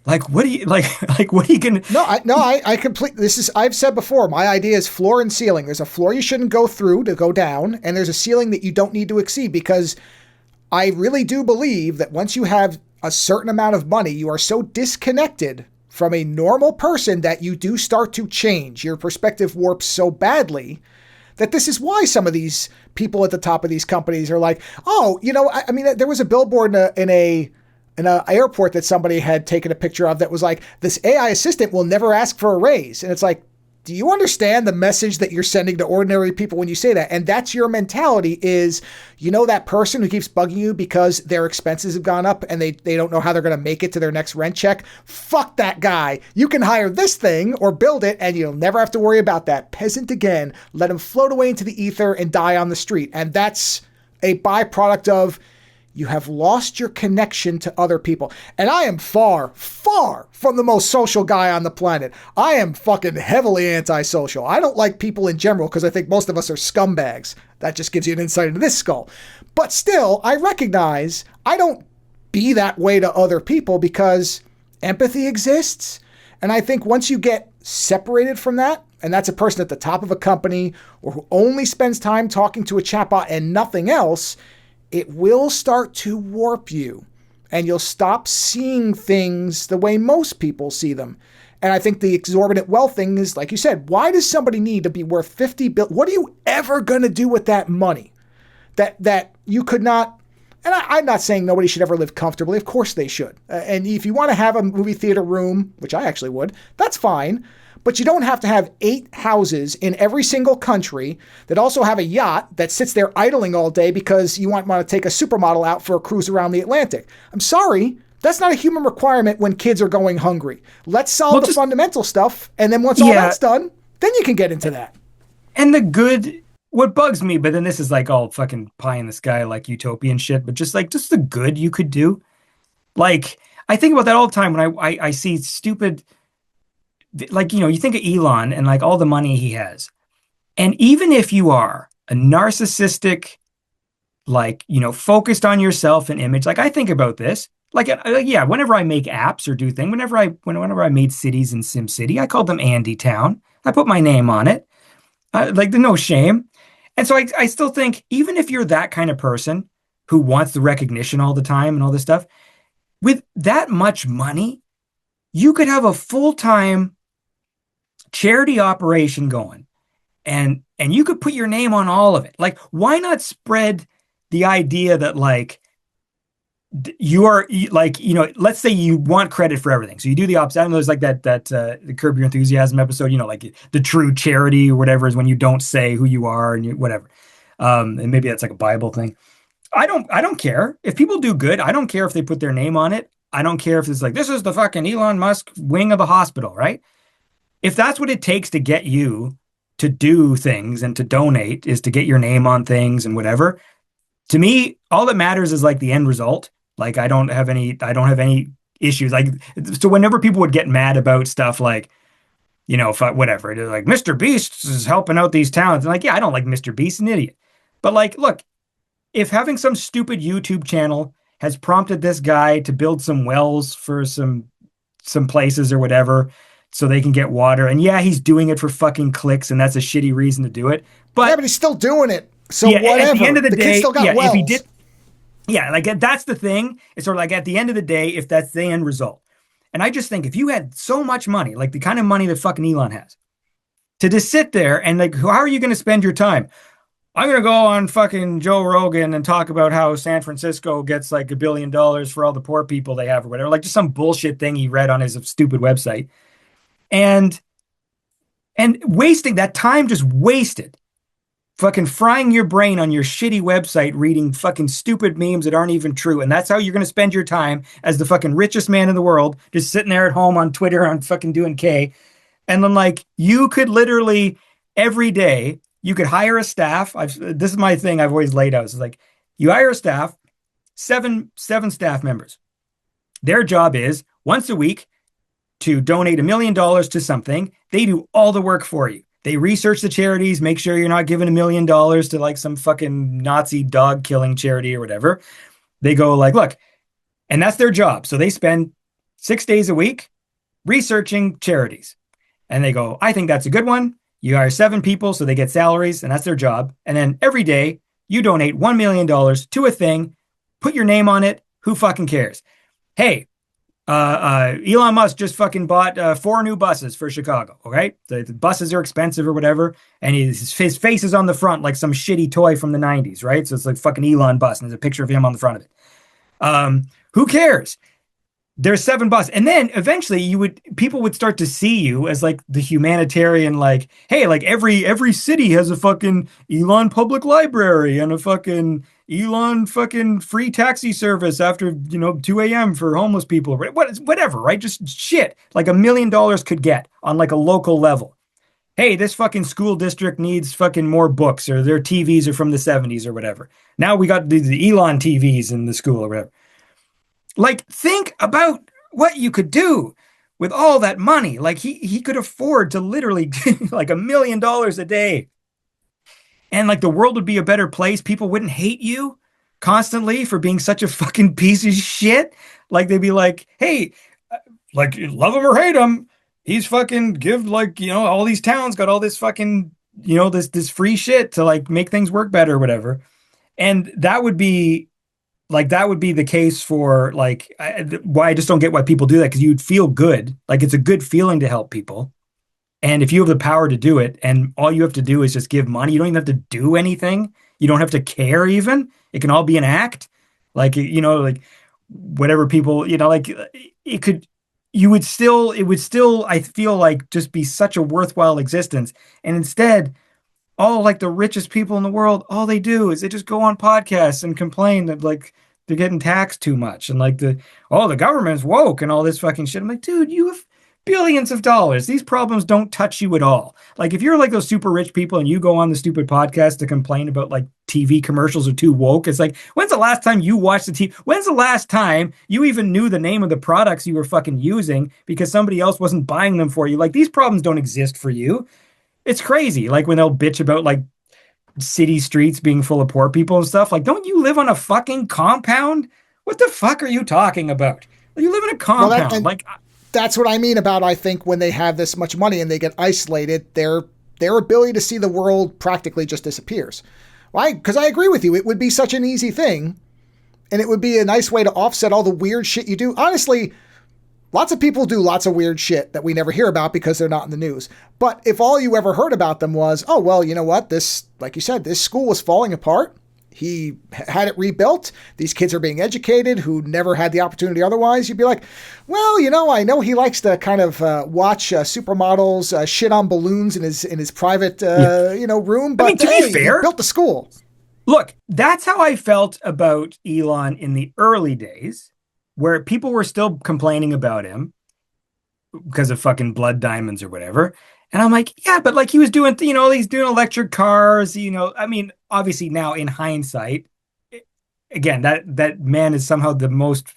Like, what do you like what are you gonna? I completely. I've said before. My idea is floor and ceiling. There's a floor you shouldn't go through to go down, and there's a ceiling that you don't need to exceed because I really do believe that once you have a certain amount of money, you are so disconnected from a normal person that you do start to change. Your perspective warps so badly that this is why some of these people at the top of these companies are like, oh, I mean, there was a billboard in a airport that somebody had taken a picture of that was like, this AI assistant will never ask for a raise. And it's like, do you understand the message that you're sending to ordinary people when you say that? And that's your mentality is, that person who keeps bugging you because their expenses have gone up and they don't know how they're going to make it to their next rent check. Fuck that guy. You can hire this thing or build it and you'll never have to worry about that. Peasant again, let him float away into the ether and die on the street. And that's a byproduct of you have lost your connection to other people. And I am far, far from the most social guy on the planet. I am fucking heavily antisocial. I don't like people in general because I think most of us are scumbags. That just gives you an insight into this skull. But still, I recognize I don't be that way to other people because empathy exists. And I think once you get separated from that, and that's a person at the top of a company or who only spends time talking to a chatbot and nothing else, it will start to warp you and you'll stop seeing things the way most people see them. And I think the exorbitant wealth thing is, like you said, why does somebody need to be worth $50 billion? What are you ever going to do with that money that you could not? And I'm not saying nobody should ever live comfortably. Of course they should. And if you want to have a movie theater room, which I actually would, that's fine. But you don't have to have 8 houses in every single country that also have a yacht that sits there idling all day because you want to take a supermodel out for a cruise around the Atlantic. I'm sorry. That's not a human requirement when kids are going hungry. Let's solve the fundamental stuff. And then once all that's done, then you can get into that. And what bugs me, but then this is like all fucking pie in the sky, like utopian shit, but just the good you could do. Like, I think about that all the time when I see stupid, like, you think of Elon and like all the money he has. And even if you are a narcissistic, like, focused on yourself and image, like I think about this, whenever I make apps or do things, whenever I made cities in SimCity, I called them Andy Town. I put my name on it. There's no shame. And so I still think, even if you're that kind of person who wants the recognition all the time and all this stuff, with that much money, you could have a full-time charity operation going, and you could put your name on all of it. Like, why not spread the idea that, like, you are, like, let's say you want credit for everything. So you do the opposite. I don't know, there's like that the Curb Your Enthusiasm episode, like the true charity or whatever is when you don't say who you are and whatever. And maybe that's like a Bible thing. I don't care if people do good. I don't care if they put their name on it. I don't care if it's like, this is the fucking Elon Musk wing of the hospital, right? If that's what it takes to get you to do things and to donate is to get your name on things and whatever. To me, all that matters is like the end result. Like, I don't have any issues. Like, so whenever people would get mad about stuff like, whatever, they're like, Mr. Beast is helping out these towns. And like, yeah, I don't like Mr. Beast, an idiot. But like, look, if having some stupid YouTube channel has prompted this guy to build some wells for some places or whatever, so they can get water. And yeah, he's doing it for fucking clicks, and that's a shitty reason to do it. But he's still doing it. So yeah, whatever. At the end of the day, kid still got wells. If he did. Yeah, like that's the thing. It's sort of like at the end of the day, if that's the end result. And I just think if you had so much money, like the kind of money that fucking Elon has, to just sit there and like, how are you going to spend your time? I'm going to go on fucking Joe Rogan and talk about how San Francisco gets like $1 billion for all the poor people they have or whatever. Like just some bullshit thing he read on his stupid website. And wasting that time, just wasted. Fucking frying your brain on your shitty website, reading fucking stupid memes that aren't even true. And that's how you're going to spend your time as the fucking richest man in the world, just sitting there at home on Twitter on fucking doing K. And then like, you could literally every day, you could hire a staff. This is my thing I've always laid out. It's like, you hire a staff, seven staff members. Their job is once a week to donate $1 million to something. They do all the work for you. They research the charities, make sure you're not giving $1 million to like some fucking Nazi dog killing charity or whatever. They go like, look, and that's their job. So they spend 6 days a week researching charities. And they go, I think that's a good one. You hire 7 people, so they get salaries, and that's their job. And then every day you donate $1 million to a thing, put your name on it. Who fucking cares? Hey, Elon Musk just fucking bought 4 new buses for Chicago. Okay, the buses are expensive or whatever, and his face is on the front like some shitty toy from the 90s, right? So it's like fucking Elon bus, and there's a picture of him on the front of it. Who cares? There's 7 buses, and then eventually people would start to see you as like the humanitarian, like, hey, like every city has a fucking Elon public library and a fucking Elon fucking free taxi service after 2 a.m. for homeless people, whatever, right? Just shit like $1 million could get on like a local level. Hey, this fucking school district needs fucking more books, or their TVs are from the 70s or whatever. Now we got the Elon TVs in the school or whatever. Like, think about what you could do with all that money. Like he could afford to literally like $1 million a day. And like the world would be a better place. People wouldn't hate you constantly for being such a fucking piece of shit. Like they'd be like, hey, like love him or hate him, he's fucking give like, all these towns got all this fucking, this free shit to like make things work better or whatever. And that would be the case for like, why I just don't get why people do that. Cause you'd feel good. Like it's a good feeling to help people. And if you have the power to do it and all you have to do is just give money, you don't even have to do anything. You don't have to care even. It can all be an act. Like, like whatever people, like it could, it would still, I feel like, just be such a worthwhile existence. And instead, all like the richest people in the world, all they do is they just go on podcasts and complain that like they're getting taxed too much and like the government's woke and all this fucking shit. I'm like, dude, you have billions of dollars. These problems don't touch you at all. Like if you're like those super rich people and you go on the stupid podcast to complain about like TV commercials are too woke, it's like, when's the last time you watched the TV? When's the last time you even knew the name of the products you were fucking using because somebody else wasn't buying them for you? Like these problems don't exist for you. It's crazy. Like when they'll bitch about like city streets being full of poor people and stuff. Like, don't you live on a fucking compound? What the fuck are you talking about? You live in a compound. Well, that's what I mean about, I think, when they have this much money and they get isolated, their ability to see the world practically just disappears. Why? Because I agree with you. It would be such an easy thing, and it would be a nice way to offset all the weird shit you do. Honestly, lots of people do lots of weird shit that we never hear about because they're not in the news. But if all you ever heard about them was, oh, well, you know what? This, like you said, this school was falling apart. He had it rebuilt. These kids are being educated who never had the opportunity otherwise. You'd be like, well, I know he likes to kind of watch supermodels shit on balloons in his private, room. But I mean, to be fair, he built the school. Look, that's how I felt about Elon in the early days, where people were still complaining about him because of fucking blood diamonds or whatever. And I'm like, yeah, but like he was doing, he's doing electric cars, I mean, obviously now in hindsight, again, that man is somehow the most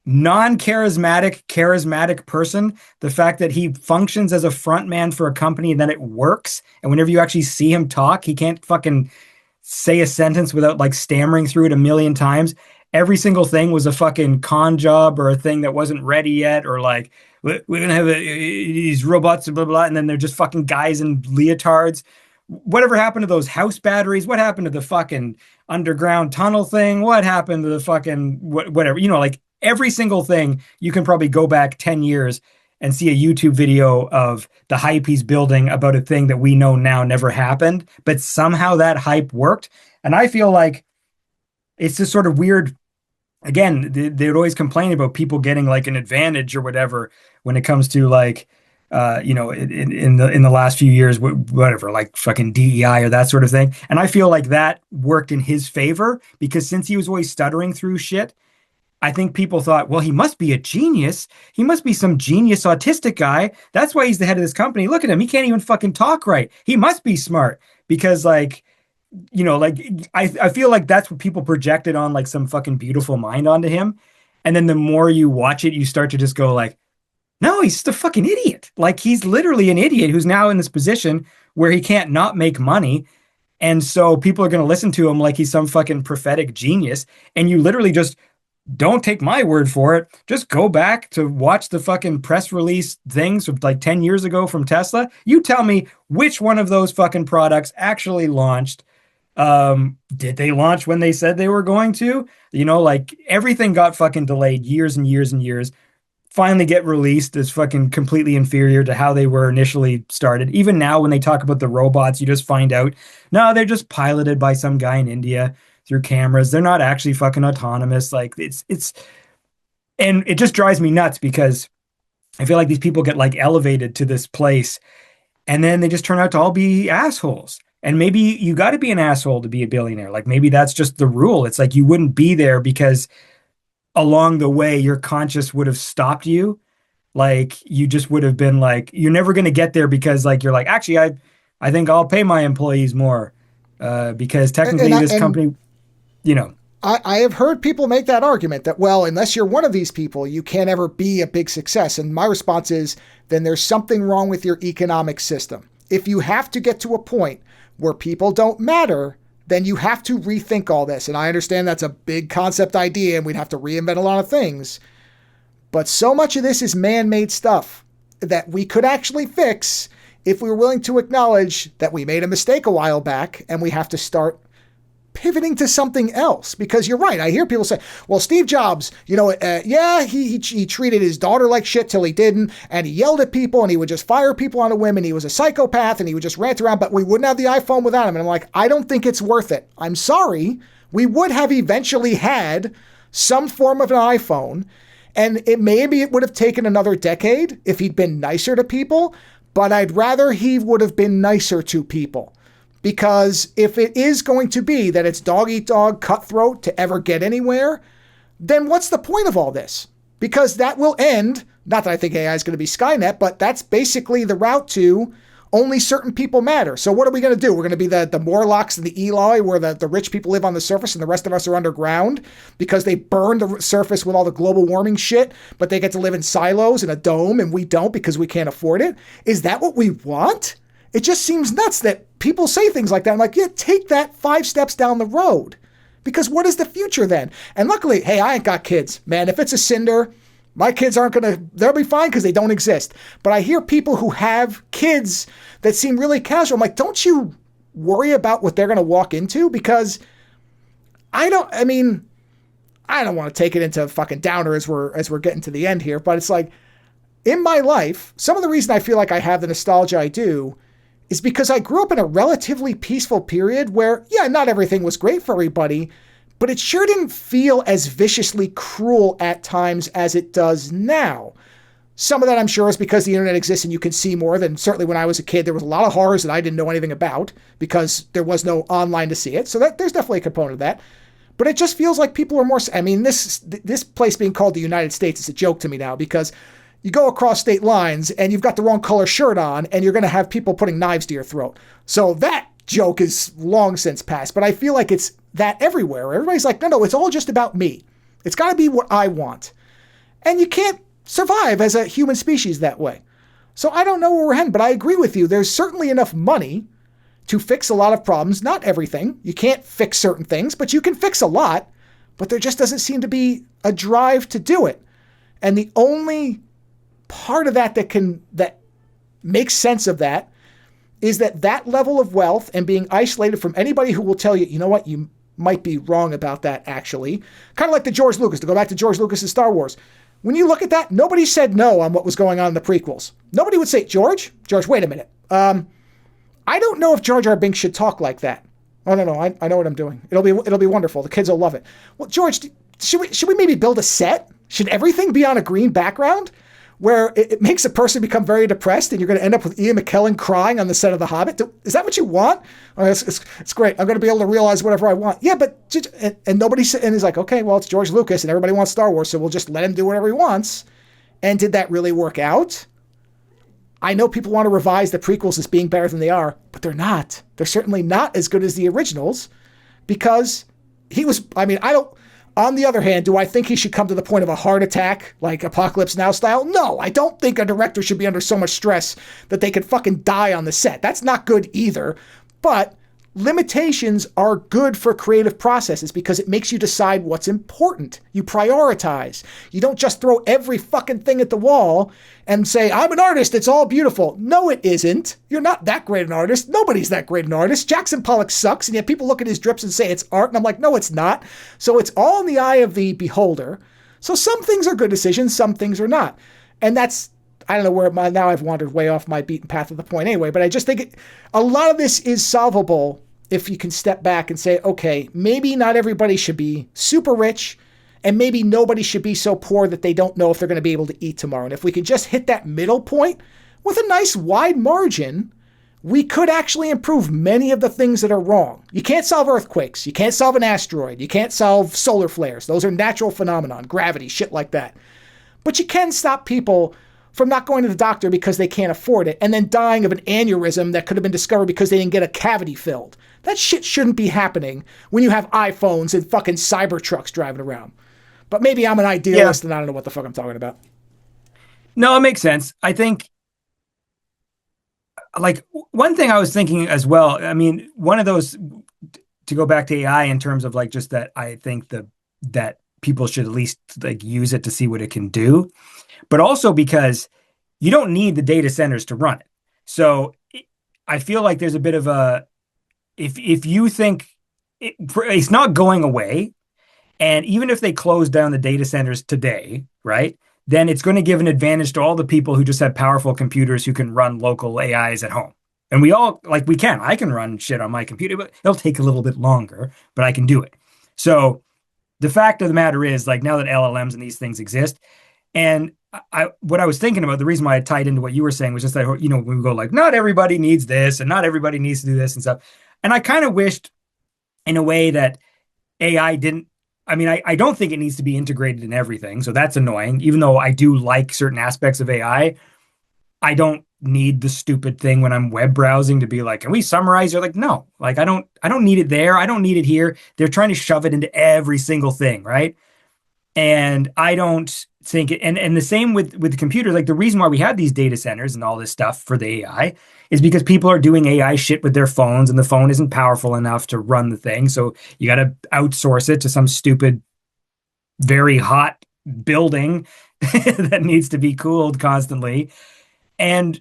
charismatic person. The fact that he functions as a front man for a company and then it works. And whenever you actually see him talk, he can't fucking say a sentence without like stammering through it a million times. Every single thing was a fucking con job or a thing that wasn't ready yet, or like, we're going to have these robots, blah, blah, blah, and then they're just fucking guys in leotards. Whatever happened to those house batteries? What happened to the fucking underground tunnel thing? What happened to the fucking whatever? Like every single thing, you can probably go back 10 years and see a YouTube video of the hype he's building about a thing that we know now never happened, but somehow that hype worked. And I feel like it's this sort of weird, again, they would always complain about people getting like an advantage or whatever when it comes to like, in the last few years, whatever, like fucking DEI or that sort of thing. And I feel like that worked in his favor because since he was always stuttering through shit, I think people thought, well, he must be a genius. He must be some genius autistic guy. That's why he's the head of this company. Look at him. He can't even fucking talk right. He must be smart because like, I feel like that's what people projected on like some fucking beautiful mind onto him. And then the more you watch it, you start to just go like, no, he's just a fucking idiot. Like he's literally an idiot who's now in this position where he can't not make money. And so people are going to listen to him like he's some fucking prophetic genius. And you literally just don't take my word for it. Just go back to watch the fucking press release things of like 10 years ago from Tesla. You tell me which one of those fucking products actually launched. Did they launch when they said they were going to? Like everything got fucking delayed years and years and years. Finally get released as fucking completely inferior to how they were initially started. Even now, when they talk about the robots, you just find out, no, they're just piloted by some guy in India through cameras. They're not actually fucking autonomous. Like and it just drives me nuts because I feel like these people get like elevated to this place and then they just turn out to all be assholes. And maybe you got to be an asshole to be a billionaire. Like maybe that's just the rule. It's like you wouldn't be there because along the way your conscience would have stopped you. Like you just would have been like, you're never going to get there because like you're like, actually, I think I'll pay my employees more because technically this company, I have heard people make that argument that, well, unless you're one of these people, you can't ever be a big success. And my response is, then there's something wrong with your economic system. If you have to get to a point where people don't matter, then you have to rethink all this. And I understand that's a big concept idea and we'd have to reinvent a lot of things. But so much of this is man-made stuff that we could actually fix if we were willing to acknowledge that we made a mistake a while back and we have to start pivoting to something else. Because you're right. I hear people say, well, Steve Jobs, he treated his daughter like shit till he didn't. And he yelled at people and he would just fire people on a whim. And he was a psychopath and he would just rant around, but we wouldn't have the iPhone without him. And I'm like, I don't think it's worth it. I'm sorry, We would have eventually had some form of an iPhone, and maybe it would have taken another decade if he'd been nicer to people, but I'd rather he would have been nicer to people. Because if it is going to be that it's dog eat dog, cutthroat to ever get anywhere, then what's the point of all this? Because that will end, not that I think AI is going to be Skynet, but that's basically the route to only certain people matter. So what are we going to do? We're going to be the Morlocks and the Eloi, where the rich people live on the surface and the rest of us are underground because they burn the surface with all the global warming shit, but they get to live in silos in a dome and we don't because we can't afford it. Is that what we want? It just seems nuts that people say things like that. I'm like, yeah, take that 5 steps down the road. Because what is the future then? And luckily, hey, I ain't got kids. Man, if it's a cinder, my kids aren't going to, they'll be fine because they don't exist. But I hear people who have kids that seem really casual. I'm like, don't you worry about what they're going to walk into? Because I don't want to take it into fucking downer as we're getting to the end here. But it's like, in my life, some of the reason I feel like I have the nostalgia I do is because I grew up in a relatively peaceful period where, yeah, not everything was great for everybody, but it sure didn't feel as viciously cruel at times as it does now. Some of that, I'm sure, is because the internet exists and you can see more than certainly when I was a kid. There was a lot of horrors that I didn't know anything about because there was no online to see it. So there's definitely a component of that. But it just feels like people are more... I mean, this place being called the United States is a joke to me now because you go across state lines and you've got the wrong color shirt on and you're going to have people putting knives to your throat. So that joke is long since past. But I feel like it's that everywhere. Everybody's like, no, it's all just about me. It's got to be what I want. And you can't survive as a human species that way. So I don't know where we're heading, but I agree with you. There's certainly enough money to fix a lot of problems. Not everything. You can't fix certain things, but you can fix a lot. But there just doesn't seem to be a drive to do it. And the only part of that makes sense of that is that level of wealth and being isolated from anybody who will tell you, you know what, you might be wrong about that actually. Kind of like the George Lucas, to go back to George Lucas's Star Wars. When you look at that, nobody said no on what was going on in the prequels. Nobody would say, George, wait a minute. I don't know if Jar Jar Binks should talk like that. Oh, no, I know what I'm doing. It'll be wonderful. The kids will love it. Well, George, should we maybe build a set? Should everything be on a green background where it makes a person become very depressed and you're going to end up with Ian McKellen crying on the set of The Hobbit? Is that what you want? Oh, it's great. I'm going to be able to realize whatever I want. Yeah, but and nobody said, and he's like, okay, well, it's George Lucas and everybody wants Star Wars, so we'll just let him do whatever he wants. And did that really work out? I know people want to revise the prequels as being better than they are, but they're not. They're certainly not as good as the originals because on the other hand, do I think he should come to the point of a heart attack, like Apocalypse Now style? No, I don't think a director should be under so much stress that they could fucking die on the set. That's not good either. But limitations are good for creative processes because it makes you decide what's important. You prioritize. You don't just throw every fucking thing at the wall and say, I'm an artist, it's all beautiful. No, it isn't. You're not that great an artist. Nobody's that great an artist. Jackson Pollock sucks, and yet people look at his drips and say it's art, and I'm like, no, it's not. So it's all in the eye of the beholder. So some things are good decisions, some things are not. And that's, I don't know where, now I've wandered way off my beaten path of the point anyway, but I just think a lot of this is solvable if you can step back and say, okay, maybe not everybody should be super rich, and maybe nobody should be so poor that they don't know if they're going to be able to eat tomorrow. And if we can just hit that middle point with a nice wide margin, we could actually improve many of the things that are wrong. You can't solve earthquakes. You can't solve an asteroid. You can't solve solar flares. Those are natural phenomenon, gravity, shit like that. But you can stop people from not going to the doctor because they can't afford it and then dying of an aneurysm that could have been discovered because they didn't get a cavity filled. That shit shouldn't be happening when you have iPhones and fucking cyber trucks driving around. But maybe I'm an idealist and I don't know what the fuck I'm talking about. No, it makes sense. I think, like, one thing I was thinking as well, I mean, one of those, to go back to AI in terms of like just that, I think that people should at least like use it to see what it can do, but also because you don't need the data centers to run it. So I feel like there's a bit of a, if you think it's not going away, and even if they close down the data centers today, right, then it's going to give an advantage to all the people who just have powerful computers who can run local AIs at home. And we all, like, I can run shit on my computer, but it'll take a little bit longer, but I can do it. So the fact of the matter is, like, now that LLMs and these things exist, and what I was thinking about, the reason why I tied into what you were saying was just that, you know, when we go like, not everybody needs this and not everybody needs to do this and stuff. And I kind of wished in a way that AI didn't, I mean, I don't think it needs to be integrated in everything. So that's annoying. Even though I do like certain aspects of AI, I don't need the stupid thing when I'm web browsing to be like, can we summarize? You're like, no, like I don't need it there. I don't need it here. They're trying to shove it into every single thing, right? And I don't think it, and the same with the computer. Like the reason why we have these data centers and all this stuff for the AI is because people are doing AI shit with their phones, and the phone isn't powerful enough to run the thing. So you got to outsource it to some stupid, very hot building that needs to be cooled constantly. And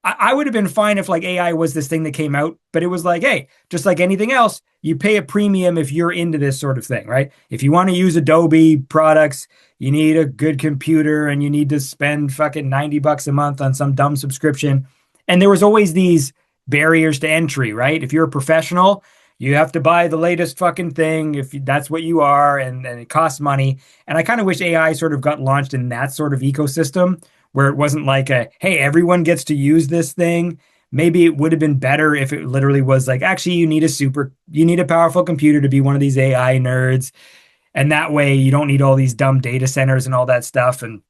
I would have been fine if like AI was this thing that came out, but it was like, hey, just like anything else, you pay a premium if you're into this sort of thing, right? If you want to use Adobe products, you need a good computer and you need to spend fucking $90 a month on some dumb subscription. And there was always these barriers to entry, right? If you're a professional, you have to buy the latest fucking thing if that's what you are, and it costs money. And I kind of wish AI sort of got launched in that sort of ecosystem where it wasn't like a, hey, everyone gets to use this thing. Maybe it would have been better if it literally was like, actually, you need a powerful computer to be one of these AI nerds. And that way you don't need all these dumb data centers and all that stuff. And,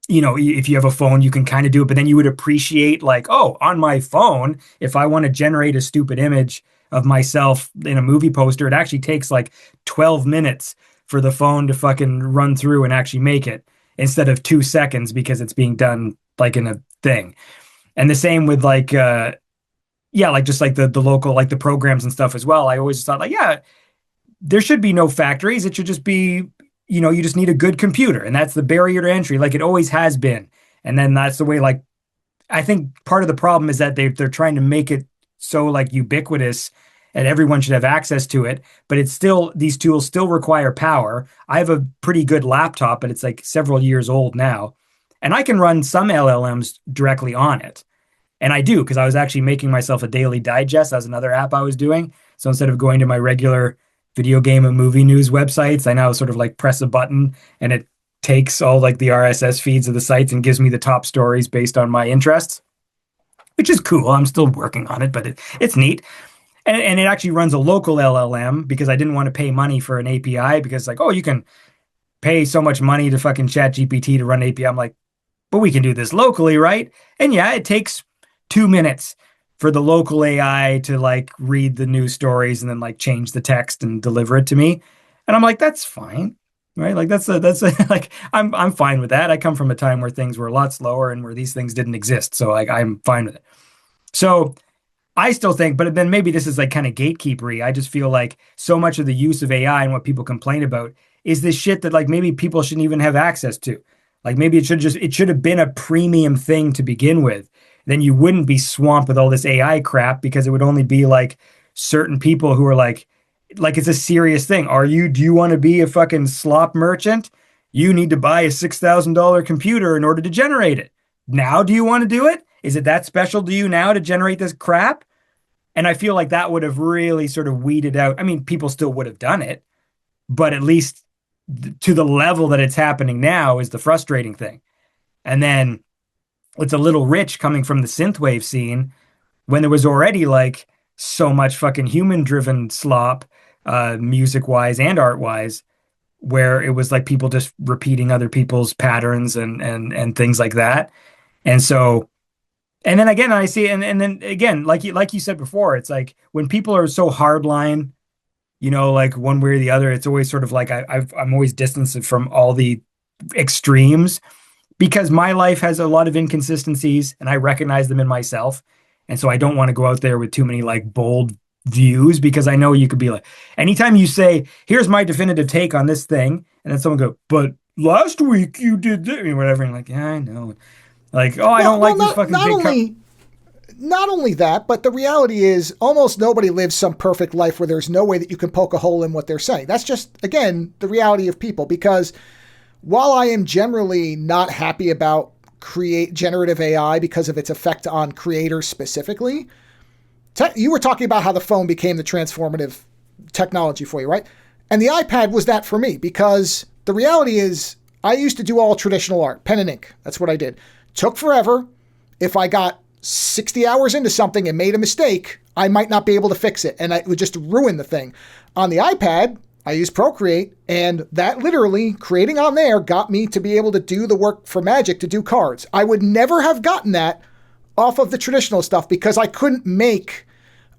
you know, if you have a phone, you can kind of do it, but then you would appreciate like, oh, on my phone, if I want to generate a stupid image of myself in a movie poster, it actually takes like 12 minutes for the phone to fucking run through and actually make it, instead of 2 seconds because it's being done like in a thing. And the same with like, like just like the local, like the programs and stuff as well. I always thought like, yeah, there should be no factories. It should just be, you know, you just need a good computer, and that's the barrier to entry. Like it always has been. And then that's the way, like, I think part of the problem is that they're trying to make it so like ubiquitous and everyone should have access to it, but it's still, these tools still require power. I have a pretty good laptop, but it's like several years old now, and I can run some LLMs directly on it. And I do, because I was actually making myself a daily digest. That was another app I was doing. So instead of going to my regular video game and movie news websites, I now sort of like press a button and it takes all like the RSS feeds of the sites and gives me the top stories based on my interests, which is cool. I'm still working on it, but it's neat. And it actually runs a local LLM because I didn't want to pay money for an API, because like, oh, you can pay so much money to fucking ChatGPT to run an API. I'm like, but we can do this locally, right? And yeah, it takes 2 minutes for the local AI to like read the news stories and then like change the text and deliver it to me. And I'm like, that's fine, right? Like that's like, I'm fine with that. I come from a time where things were a lot slower and where these things didn't exist. So like, I'm fine with it. So I still think, but then maybe this is like kind of gatekeepery. I just feel like so much of the use of AI and what people complain about is this shit that like maybe people shouldn't even have access to. Like maybe it should have been a premium thing to begin with. Then you wouldn't be swamped with all this AI crap, because it would only be like certain people who are like it's a serious thing. Do you want to be a fucking slop merchant? You need to buy a $6,000 computer in order to generate it. Now, do you want to do it? Is it that special to you now to generate this crap? And I feel like that would have really sort of weeded out. I mean, people still would have done it, but at least to the level that it's happening now is the frustrating thing. And then it's a little rich coming from the synthwave scene when there was already like so much fucking human driven slop, music wise and art wise, where it was like people just repeating other people's patterns and things like that. And so, and then again, I see, and then again, like you said before, it's like when people are so hardline, you know, like one way or the other, it's always sort of like I'm always distanced from all the extremes, because my life has a lot of inconsistencies and I recognize them in myself. And so I don't want to go out there with too many like bold views, because I know you could be like, anytime you say, here's my definitive take on this thing, and then someone go, but last week you did this, or whatever. And like, yeah, I know. Like, oh, I don't like this fucking big not only that, but the reality is almost nobody lives some perfect life where there's no way that you can poke a hole in what they're saying. That's just, again, the reality of people. Because while I am generally not happy about generative AI because of its effect on creators specifically, you were talking about how the phone became the transformative technology for you, right? And the iPad was that for me, because the reality is I used to do all traditional art, pen and ink. That's what I did. Took forever. If I got 60 hours into something and made a mistake, I might not be able to fix it, and it would just ruin the thing. On the iPad, I use Procreate, and that literally, creating on there, got me to be able to do the work for Magic to do cards. I would never have gotten that off of the traditional stuff because I couldn't make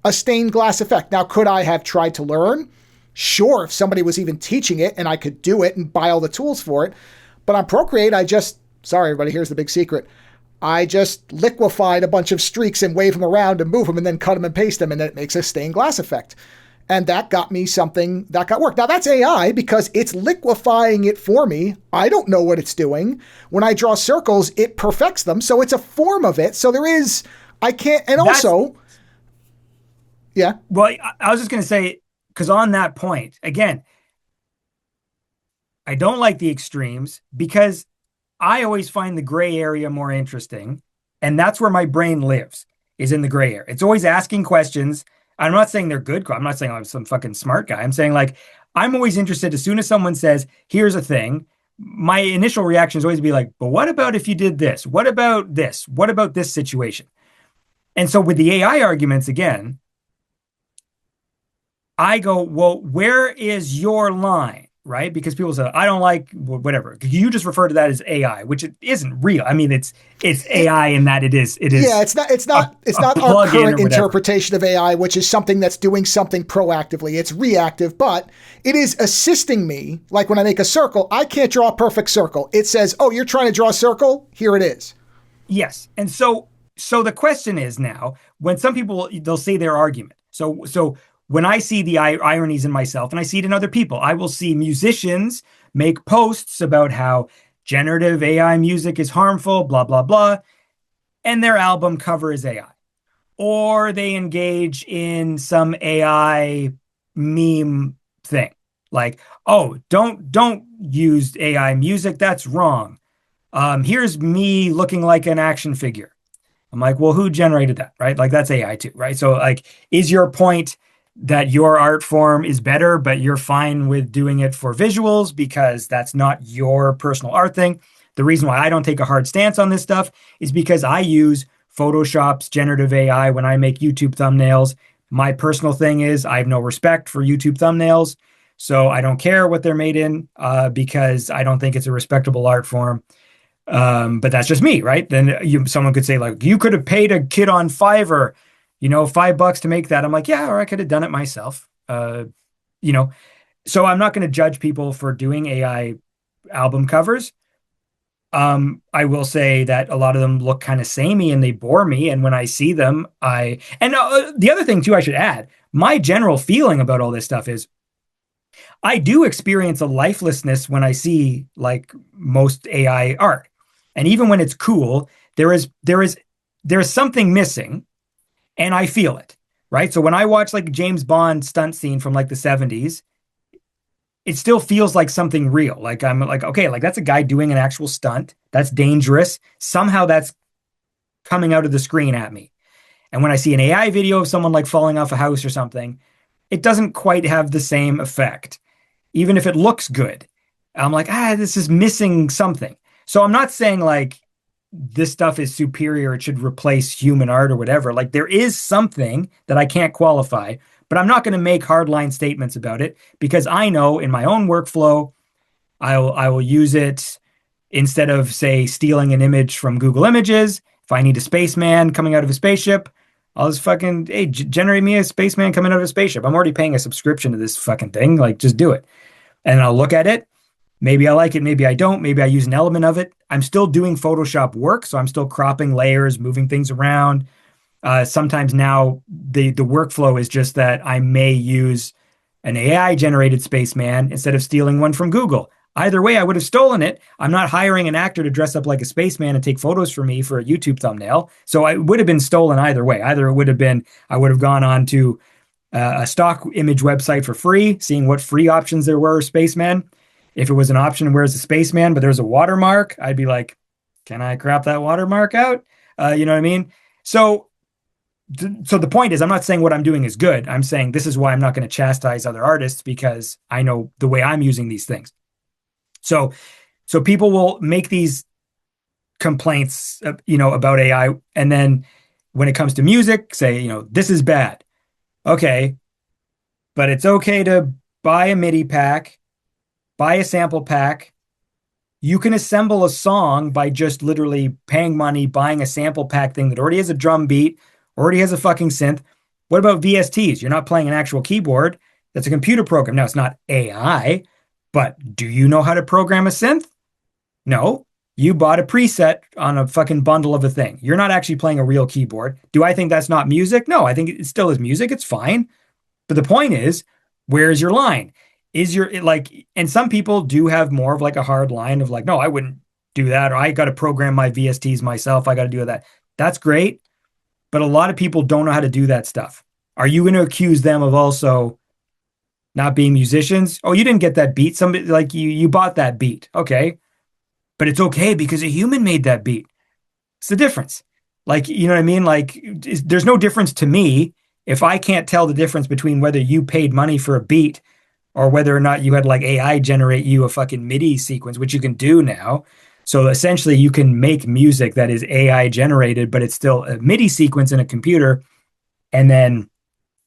a stained glass effect. Now, could I have tried to learn? Sure, if somebody was even teaching it and I could do it and buy all the tools for it. But on Procreate, sorry everybody, here's the big secret. I just liquefied a bunch of streaks and wave them around and move them and then cut them and paste them, and then it makes a stained glass effect. And that got me something that got work. Now that's AI because it's liquefying it for me. I don't know what it's doing. When I draw circles, it perfects them. So it's a form of it. So yeah. Well, I was just going to say, because on that point, again, I don't like the extremes because I always find the gray area more interesting. And that's where my brain lives, is in the gray area. It's always asking questions. I'm not saying they're good. I'm not saying I'm some fucking smart guy. I'm saying, like, I'm always interested. As soon as someone says, here's a thing, my initial reaction is always be like, but what about if you did this? What about this? What about this situation? And so with the AI arguments, again, I go, well, where is your line, right? Because people say, I don't like whatever. You just refer to that as AI, which it isn't real. I mean, it's AI in that it is. Yeah, it's not our current interpretation of AI, which is something that's doing something proactively. It's reactive, but it is assisting me. Like when I make a circle, I can't draw a perfect circle. It says, oh, you're trying to draw a circle? Here it is. Yes. And so the question is now, when some people, they'll say their argument. So when I see the ironies in myself and I see it in other people, I will see musicians make posts about how generative AI music is harmful, blah, blah, blah, and their album cover is AI. Or they engage in some AI meme thing. Like, oh, don't use AI music. That's wrong. Here's me looking like an action figure. I'm like, well, who generated that, right? Like, that's AI too, right? So, like, is your point that your art form is better, but you're fine with doing it for visuals because that's not your personal art thing? The reason why I don't take a hard stance on this stuff is because I use Photoshop's generative AI when I make YouTube thumbnails. My personal thing is I have no respect for YouTube thumbnails, so I don't care what they're made in because I don't think it's a respectable art form. But that's just me, right? Then someone could say, like, you could have paid a kid on Fiverr, $5 to make that. I'm like, yeah, or I could have done it myself. So I'm not going to judge people for doing AI album covers. I will say that a lot of them look kind of samey and they bore me. And when I see them, the other thing too, I should add, my general feeling about all this stuff is I do experience a lifelessness when I see, like, most AI art. And even when it's cool, there is something missing. And I feel it, right? So when I watch, like, James Bond stunt scene from, like, the 70s, it still feels like something real. Like, I'm like, okay, like, that's a guy doing an actual stunt. That's dangerous. Somehow that's coming out of the screen at me. And when I see an AI video of someone, like, falling off a house or something, it doesn't quite have the same effect. Even if it looks good, I'm like, this is missing something. So I'm not saying, like, this stuff is superior, it should replace human art or whatever. Like, there is something that I can't qualify, but I'm not going to make hardline statements about it because I know in my own workflow, I will use it instead of, say, stealing an image from Google Images. If I need a spaceman coming out of a spaceship, I'll just fucking, hey, generate me a spaceman coming out of a spaceship. I'm already paying a subscription to this fucking thing. Like, just do it. And I'll look at it. Maybe I like it, maybe I don't. Maybe I use an element of it. I'm still doing Photoshop work, so I'm still cropping layers, moving things around. Sometimes now the workflow is just that I may use an AI-generated spaceman instead of stealing one from Google. Either way, I would have stolen it. I'm not hiring an actor to dress up like a spaceman and take photos for me for a YouTube thumbnail. So I would have been stolen either way. Either it would have been, I would have gone on to a stock image website for free, seeing what free options there were, spaceman. If it was an option where it's a spaceman, but there's a watermark, I'd be like, can I crop that watermark out? You know what I mean? So so the point is, I'm not saying what I'm doing is good. I'm saying this is why I'm not going to chastise other artists, because I know the way I'm using these things. So people will make these complaints, about AI, and then when it comes to music, say, this is bad. Okay, but it's okay to buy a MIDI pack, buy a sample pack. You can assemble a song by just literally paying money, buying a sample pack thing that already has a drum beat, already has a fucking synth. What about VSTs? You're not playing an actual keyboard. That's a computer program. Now, it's not AI, but do you know how to program a synth? No. You bought a preset on a fucking bundle of a thing. You're not actually playing a real keyboard. Do I think that's not music? No, I think it still is music. It's fine. But the point is, where is your line? And some people do have more of like a hard line of like, no, I wouldn't do that. Or I got to program my VSTs myself. I got to do that. That's great. But a lot of people don't know how to do that stuff. Are you going to accuse them of also not being musicians? Oh, you didn't get that beat. Somebody like you bought that beat. Okay. But it's okay because a human made that beat. It's the difference. Like, you know what I mean? Like, there's no difference to me if I can't tell the difference between whether you paid money for a beat or whether or not you had like AI generate you a fucking MIDI sequence, which you can do now. So essentially you can make music that is AI generated, but it's still a MIDI sequence in a computer. And then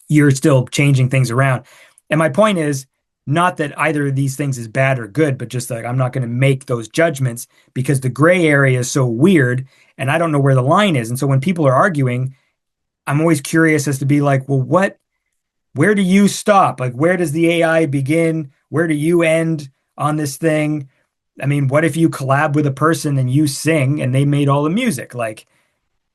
you're still changing things around. And my point is not that either of these things is bad or good, but just like I'm not going to make those judgments because the gray area is so weird and I don't know where the line is. And so when people are arguing, I'm always curious as to be like, well, where do you stop? Like, where does the AI begin? Where do you end on this thing? I mean, what if you collab with a person and you sing and they made all the music? Like,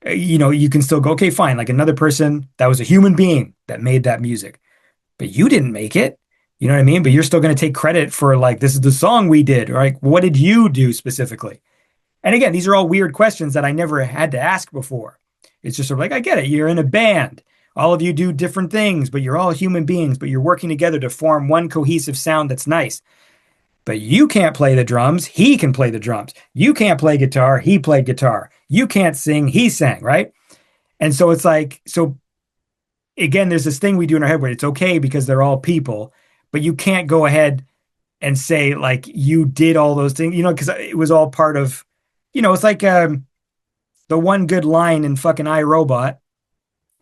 you can still go, okay, fine. Like another person that was a human being that made that music, but you didn't make it. You know what I mean? But you're still going to take credit for like, this is the song we did, right? What did you do specifically? And again, these are all weird questions that I never had to ask before. It's just sort of like, I get it. You're in a band. All of you do different things, but you're all human beings, but you're working together to form one cohesive sound that's nice. But you can't play the drums. He can play the drums. You can't play guitar. He played guitar. You can't sing. He sang, right? And so it's like, so again, there's this thing we do in our head where it's okay because they're all people, but you can't go ahead and say like you did all those things, because it was all part of, it's like the one good line in fucking iRobot,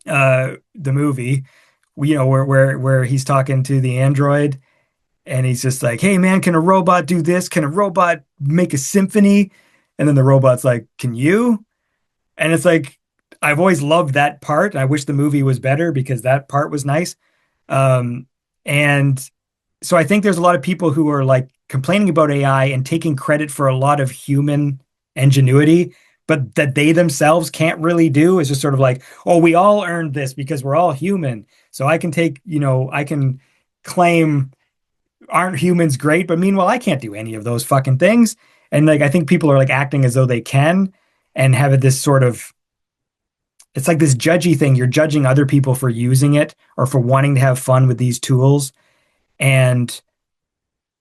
the movie, where he's talking to the android and he's just like, hey man, can a robot do this? Can a robot make a symphony? And then the robot's like, can you? And it's like, I've always loved that part. I wish the movie was better because that part was nice. And so I think there's a lot of people who are like complaining about AI and taking credit for a lot of human ingenuity, but that they themselves can't really do. Is just sort of like, oh, we all earned this because we're all human. So I can I can claim, aren't humans great? But meanwhile, I can't do any of those fucking things. And like, I think people are like acting as though they can and have this sort of, it's like this judgy thing. You're judging other people for using it or for wanting to have fun with these tools. And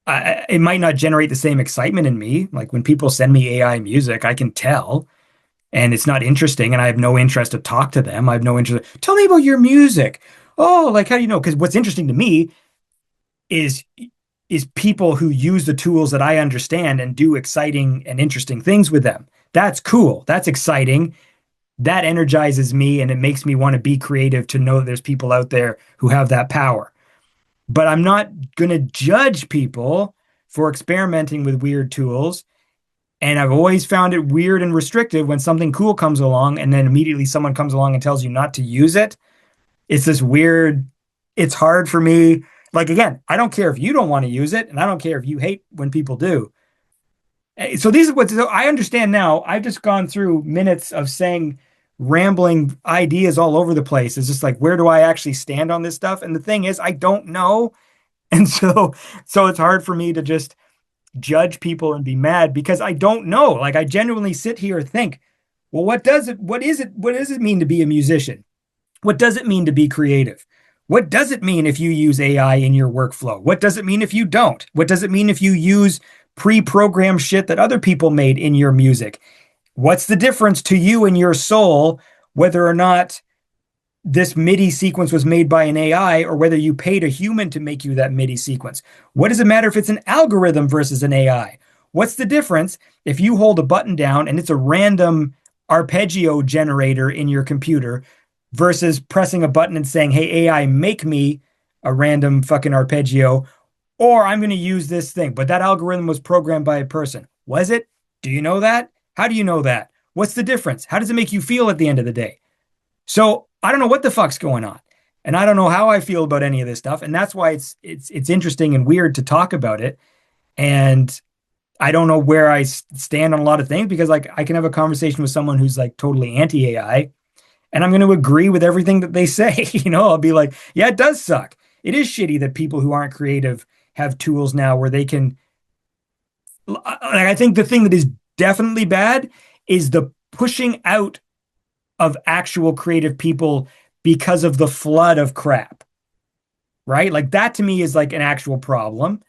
it might not generate the same excitement in me. Like when people send me AI music, I can tell, and it's not interesting, and I have no interest to talk to them. I have no interest. Tell me about your music. Oh, like how do you know? Because what's interesting to me is people who use the tools that I understand and do exciting and interesting things with them. That's cool. That's exciting. That energizes me, and it makes me want to be creative to know that there's people out there who have that power. But I'm not going to judge people for experimenting with weird tools. And I've always found it weird and restrictive when something cool comes along and then immediately someone comes along and tells you not to use it. It's this weird, it's hard for me. Like, again, I don't care if you don't want to use it, and I don't care if you hate when people do. So I understand now. I've just gone through minutes of saying rambling ideas all over the place. It's just like, where do I actually stand on this stuff? And the thing is, I don't know. And so it's hard for me to just judge people and be mad because I don't know. Like, I genuinely sit here and think, well, what does it mean to be a musician? What does it mean to be creative? What does it mean if you use AI in your workflow? What does it mean if you don't? What does it mean if you use pre-programmed shit that other people made in your music? What's the difference to you and your soul, whether or not this MIDI sequence was made by an AI or whether you paid a human to make you that MIDI sequence. What does it matter if it's an algorithm versus an AI? What's the difference if you hold a button down and it's a random arpeggio generator in your computer versus pressing a button and saying, hey, AI, make me a random fucking arpeggio, or I'm going to use this thing. But that algorithm was programmed by a person. Was it? Do you know that? How do you know that? What's the difference? How does it make you feel at the end of the day? So I don't know what the fuck's going on. And I don't know how I feel about any of this stuff. And that's why it's interesting and weird to talk about it. And I don't know where I stand on a lot of things, because like I can have a conversation with someone who's like totally anti-AI and I'm going to agree with everything that they say. I'll be like, yeah, it does suck. It is shitty that people who aren't creative have tools now where they can. I think the thing that is definitely bad is the pushing out of actual creative people because of the flood of crap, right? Like that to me is like an actual problem.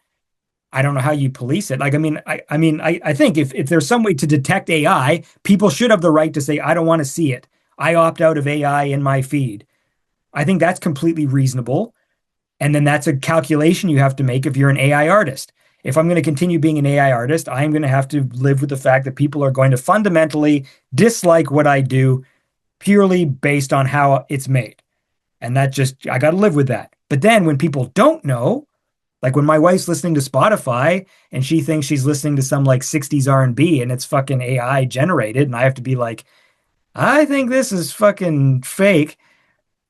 I don't know how you police it. Like, I think if there's some way to detect AI, people should have the right to say, I don't want to see it. I opt out of AI in my feed. I think that's completely reasonable. And then that's a calculation you have to make if you're an AI artist. If I'm going to continue being an AI artist, I'm going to have to live with the fact that people are going to fundamentally dislike what I do purely based on how it's made. And that I got to live with that. But then when people don't know, like when my wife's listening to Spotify and she thinks she's listening to some like 60s R&B and it's fucking AI generated, and I have to be like, I think this is fucking fake.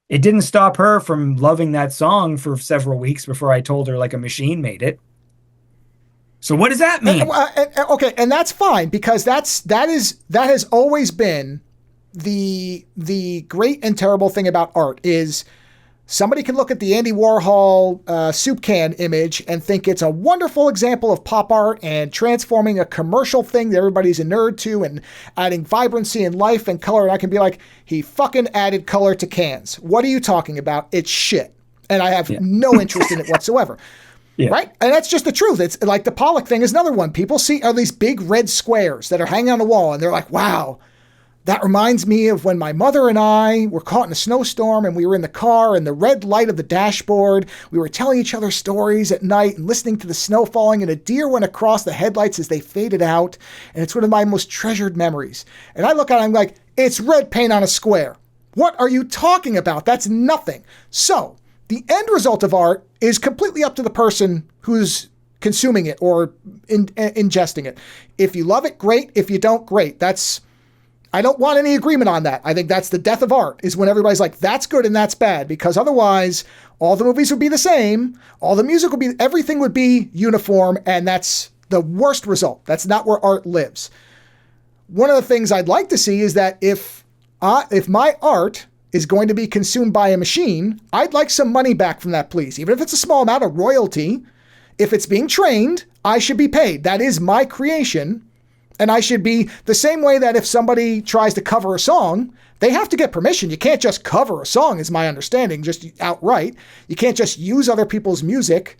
It didn't stop her from loving that song for several weeks before I told her like a machine made it. So what does that mean? Okay, and that's fine, because that has always been the great and terrible thing about art is somebody can look at the Andy Warhol soup can image and think it's a wonderful example of pop art and transforming a commercial thing that everybody's a nerd to and adding vibrancy and life and color. And I can be like, he fucking added color to cans. What are you talking about? It's shit. And I have no interest in it whatsoever. Yeah. Right? And that's just the truth. It's like the Pollock thing is another one. People see are these big red squares that are hanging on the wall and they're like, wow, that reminds me of when my mother and I were caught in a snowstorm and we were in the car and the red light of the dashboard. We were telling each other stories at night and listening to the snow falling, and a deer went across the headlights as they faded out. And it's one of my most treasured memories. And I look at it and I'm like, it's red paint on a square. What are you talking about? That's nothing. So the end result of art is completely up to the person who's consuming it or ingesting it. If you love it, great. If you don't, great. I don't want any agreement on that. I think that's the death of art, is when everybody's like, that's good and that's bad, because otherwise all the movies would be the same. All the music would be, everything would be uniform. And that's the worst result. That's not where art lives. One of the things I'd like to see is that if my art is going to be consumed by a machine, I'd like some money back from that, please. Even if it's a small amount of royalty, if it's being trained, I should be paid. That is my creation. And I should be the same way that if somebody tries to cover a song, they have to get permission. You can't just cover a song, is my understanding, just outright. You can't just use other people's music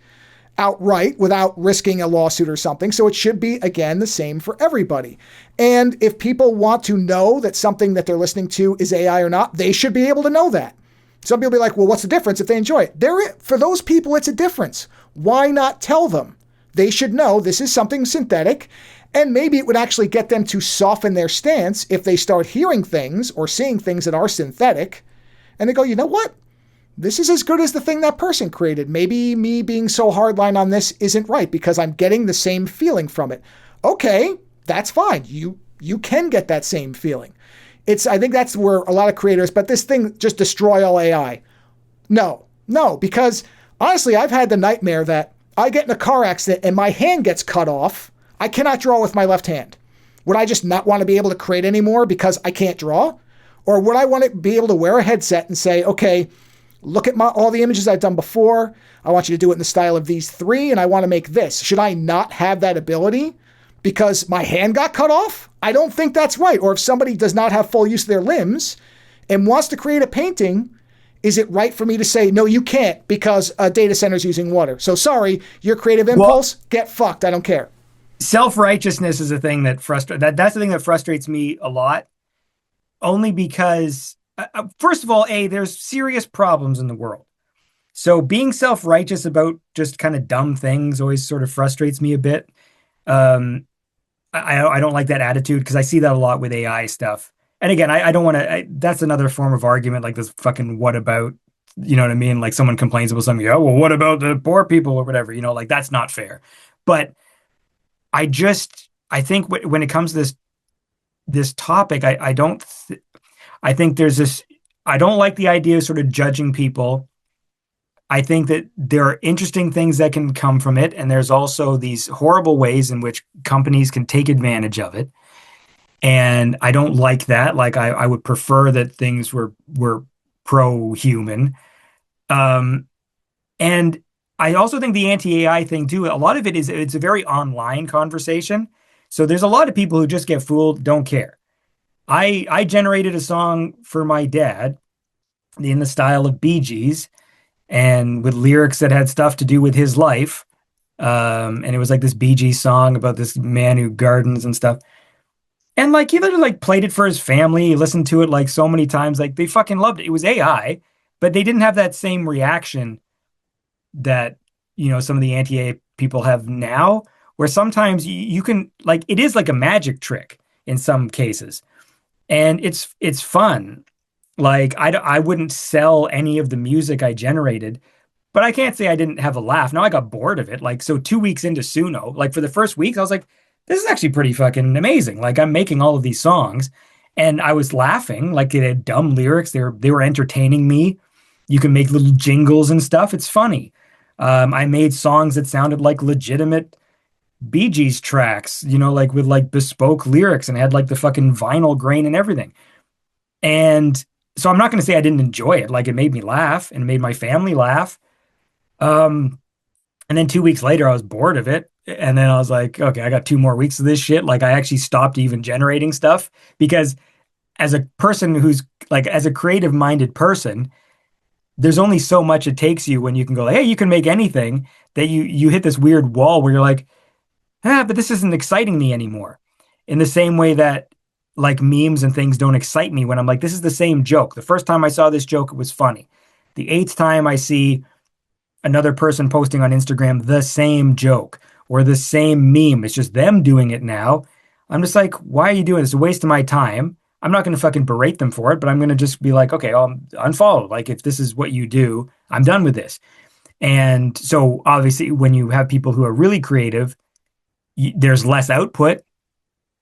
outright without risking a lawsuit or something. So it should be, again, the same for everybody. And if people want to know that something that they're listening to is AI or not, they should be able to know that. Some people be like, well, what's the difference if they enjoy it? For those people, it's a difference. Why not tell them? They should know this is something synthetic. And maybe it would actually get them to soften their stance if they start hearing things or seeing things that are synthetic. And they go, you know what? This is as good as the thing that person created. Maybe me being so hardline on this isn't right because I'm getting the same feeling from it. Okay, that's fine. You can get that same feeling. I think that's where a lot of creators, but this thing just destroy all AI. No, because honestly, I've had the nightmare that I get in a car accident and my hand gets cut off. I cannot draw with my left hand. Would I just not want to be able to create anymore because I can't draw? Or would I want to be able to wear a headset and say, okay, look at all the images I've done before. I want you to do it in the style of these three, and I want to make this. Should I not have that ability because my hand got cut off? I don't think that's right. Or if somebody does not have full use of their limbs and wants to create a painting, is it right for me to say, no, you can't because a data center is using water? So sorry, your creative impulse, get fucked. I don't care. Self-righteousness is a thing that that's the thing that frustrates me a lot, only because first of all, there's serious problems in the world. So being self-righteous about just kind of dumb things always sort of frustrates me a bit. Um, I don't like that attitude because I see that a lot with AI stuff. And again, I don't want to. That's another form of argument, like this fucking what about, you know what I mean? Like someone complains about something, well, what about the poor people or whatever? You know, like that's not fair. But I think when it comes to this topic, I think there's this. I don't like the idea of sort of judging people. I think that there are interesting things that can come from it, and there's also these horrible ways in which companies can take advantage of it. And I don't like that. Like I would prefer that things were pro-human. And I also think the anti-AI thing too, a lot of it's a very online conversation. So there's a lot of people who just get fooled, don't care. I generated a song for my dad in the style of Bee Gees and with lyrics that had stuff to do with his life. And it was like this Bee Gees song about this man who gardens and stuff. And like he literally like played it for his family. He listened to it like so many times. Like they fucking loved it. It was AI, but they didn't have that same reaction that, some of the anti-AI people have now, where sometimes you can like, it is like a magic trick in some cases. And it's fun. Like I wouldn't sell any of the music I generated, but I can't say I didn't have a laugh. Now I got bored of it. Like, so 2 weeks into Suno, like for the first week, I was like, this is actually pretty fucking amazing. Like I'm making all of these songs and I was laughing, like it had dumb lyrics. They were entertaining me. You can make little jingles and stuff. It's funny. I made songs that sounded like legitimate Bee Gees tracks, like with like bespoke lyrics and had like the fucking vinyl grain and everything. And so I'm not going to say I didn't enjoy it. Like it made me laugh and it made my family laugh. And then 2 weeks later, I was bored of it. And then I was like, okay, I got 2 more weeks of this shit. Like I actually stopped even generating stuff because as a person who's like, as a creative minded person, there's only so much it takes you when you can go, like, hey, you can make anything, that you hit this weird wall where you're like, but this isn't exciting me anymore. In the same way that like memes and things don't excite me when I'm like, this is the same joke. The first time I saw this joke, it was funny. The eighth time I see another person posting on Instagram the same joke or the same meme, it's just them doing it now. I'm just like, why are you doing this? It's a waste of my time. I'm not going to fucking berate them for it, but I'm going to just be like, okay, I'll unfollow. Like if this is what you do, I'm done with this. And so obviously when you have people who are really creative, there's less output.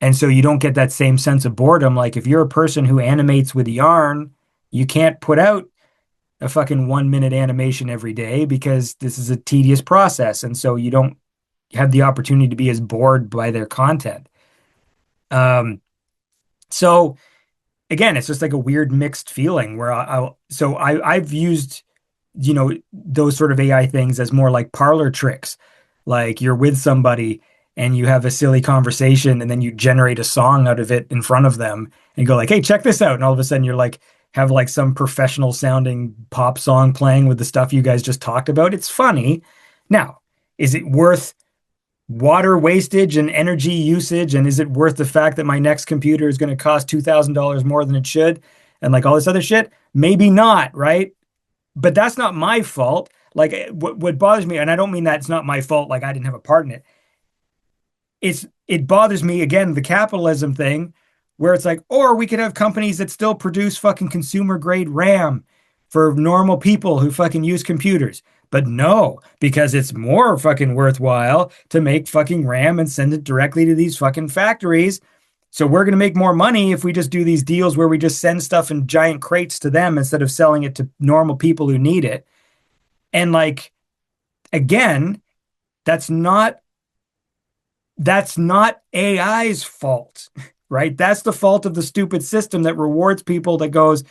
And so you don't get that same sense of boredom. Like if you're a person who animates with yarn, you can't put out a fucking 1 minute animation every day because this is a tedious process. And so you don't have the opportunity to be as bored by their content. So again, it's just like a weird mixed feeling where I've used, those sort of AI things as more like parlor tricks. Like you're with somebody and you have a silly conversation and then you generate a song out of it in front of them and go like, hey, check this out. And all of a sudden you're like, have like some professional sounding pop song playing with the stuff you guys just talked about. It's funny. Now, is it worth water wastage and energy usage? And is it worth the fact that my next computer is going to cost $2,000 more than it should? And like all this other shit? Maybe not, right? But that's not my fault. Like what bothers me, and I don't mean that it's not my fault, like I didn't have a part in it. It bothers me, again, the capitalism thing, where it's like, or we could have companies that still produce fucking consumer grade RAM for normal people who fucking use computers. But no, because it's more fucking worthwhile to make fucking RAM and send it directly to these fucking factories. So we're going to make more money if we just do these deals where we just send stuff in giant crates to them instead of selling it to normal people who need it. And like, again, that's not AI's fault, right? That's the fault of the stupid system that rewards people that goes,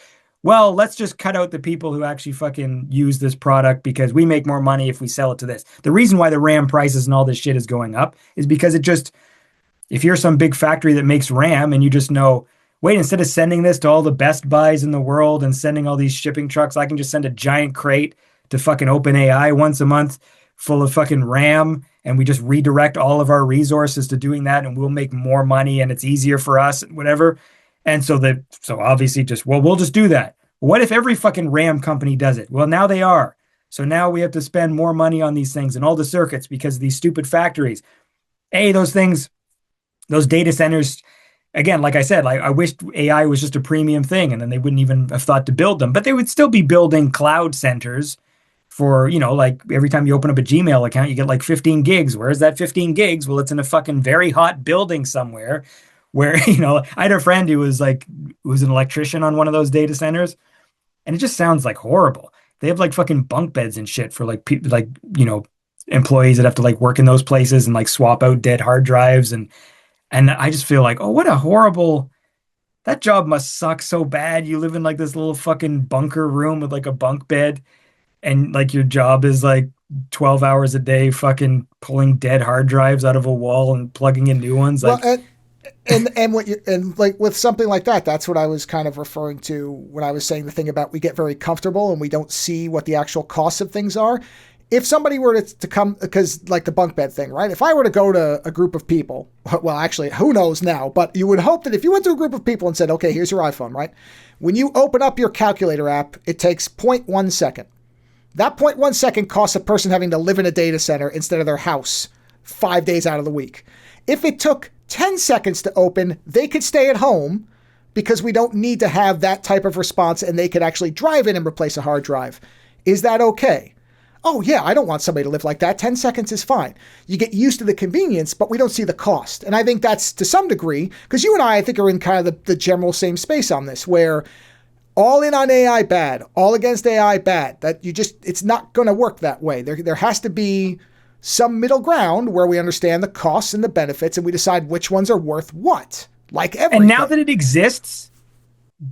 well, let's just cut out the people who actually fucking use this product because we make more money if we sell it to this. The reason why the RAM prices and all this shit is going up is because if you're some big factory that makes RAM and you just know, wait, instead of sending this to all the Best Buys in the world and sending all these shipping trucks, I can just send a giant crate to fucking OpenAI once a month full of fucking RAM, and we just redirect all of our resources to doing that, and we'll make more money and it's easier for us, whatever. And so obviously we'll just do that. What if every fucking RAM company does it? Well, now they are. So now we have to spend more money on these things and all the circuits because of these stupid factories. Those things, those data centers, again, like I said, I wish AI was just a premium thing and then they wouldn't even have thought to build them, but they would still be building cloud centers for, like every time you open up a Gmail account, you get like 15 gigs. Where's that 15 gigs? Well, it's in a fucking very hot building somewhere where, I had a friend who was an electrician on one of those data centers, and it just sounds like horrible. They have like fucking bunk beds and shit for like people, employees that have to like work in those places and like swap out dead hard drives. And I just feel like, oh, what a horrible, that job must suck so bad. You live in like this little fucking bunker room with like a bunk bed, and like your job is like 12 hours a day fucking pulling dead hard drives out of a wall and plugging in new ones. Like, well, and like with something like that, that's what I was kind of referring to when I was saying the thing about we get very comfortable and we don't see what the actual costs of things are. If somebody were to come, because like the bunk bed thing, right? If I were to go to a group of people, well, actually, who knows now, but you would hope that if you went to a group of people and said, okay, here's your iPhone, right? When you open up your calculator app, it takes 0.1 second. That 0.1 second costs a person having to live in a data center instead of their house 5 days out of the week. If it took 10 seconds to open, they could stay at home because we don't need to have that type of response, and they could actually drive in and replace a hard drive. Is that okay? Oh yeah, I don't want somebody to live like that. 10 seconds is fine. You get used to the convenience, but we don't see the cost. And I think that's to some degree, because you and I think, are in kind of the general same space on this, where all in on AI bad, all against AI bad. That it's not going to work that way. There has to be some middle ground where we understand the costs and the benefits, and we decide which ones are worth what. Like everything. And now that it exists,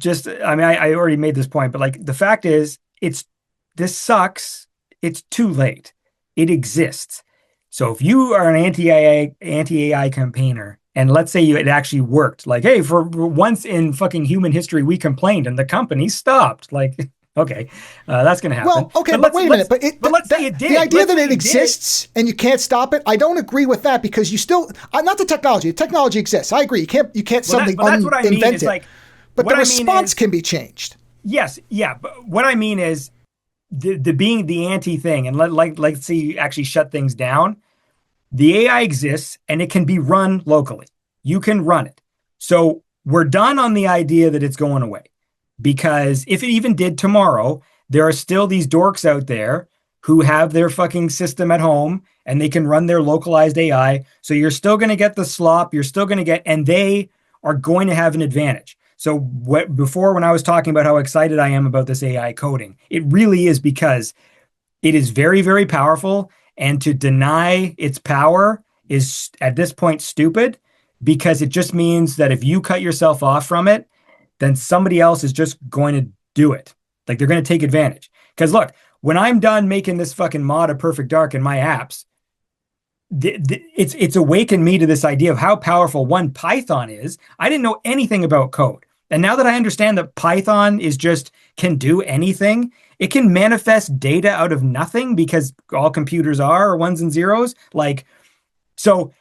I already made this point, but like the fact is, this sucks. It's too late. It exists. So if you are an anti-AI campaigner, and let's say it actually worked, like, hey, for once in fucking human history, we complained and the company stopped. Like, okay, that's going to happen. Well, okay, but wait a minute. But let's say it did. The idea that it exists and you can't stop it, I don't agree with that, because you still, not the technology. The technology exists. I agree. You can't suddenly invent it. Like, but the response can be changed. Yes, yeah. But what I mean is, the being the anti thing, and let's say you actually shut things down. The AI exists and it can be run locally. You can run it. So we're done on the idea that it's going away, because if it even did tomorrow, there are still these dorks out there who have their fucking system at home and they can run their localized AI. So you're still going to get the slop. You're still going to get, and they are going to have an advantage. So before, when I was talking about how excited I am about this AI coding, it really is because it is very, very powerful. And to deny its power is at this point stupid, because it just means that if you cut yourself off from it, then somebody else is just going to do it. Like, they're going to take advantage. Because look, when I'm done making this fucking mod of Perfect Dark in my apps, it's awakened me to this idea of how powerful Python is. I didn't know anything about code. And now that I understand that Python can do anything, it can manifest data out of nothing, because all computers are ones and zeros. Like, so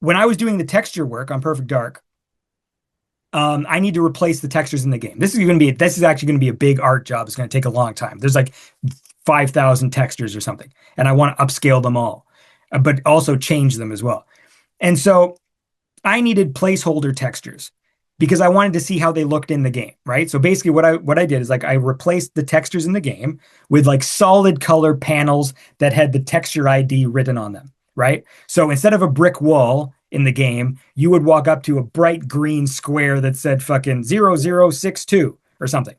when I was doing the texture work on Perfect Dark, I need to replace the textures in the game. This is actually going to be a big art job. It's going to take a long time. There's like 5,000 textures or something, and I want to upscale them all, but also change them as well. And so I needed placeholder textures, because I wanted to see how they looked in the game, right? So basically what I did is, like, I replaced the textures in the game with like solid color panels that had the texture ID written on them, right? So instead of a brick wall in the game, you would walk up to a bright green square that said fucking 0062 or something.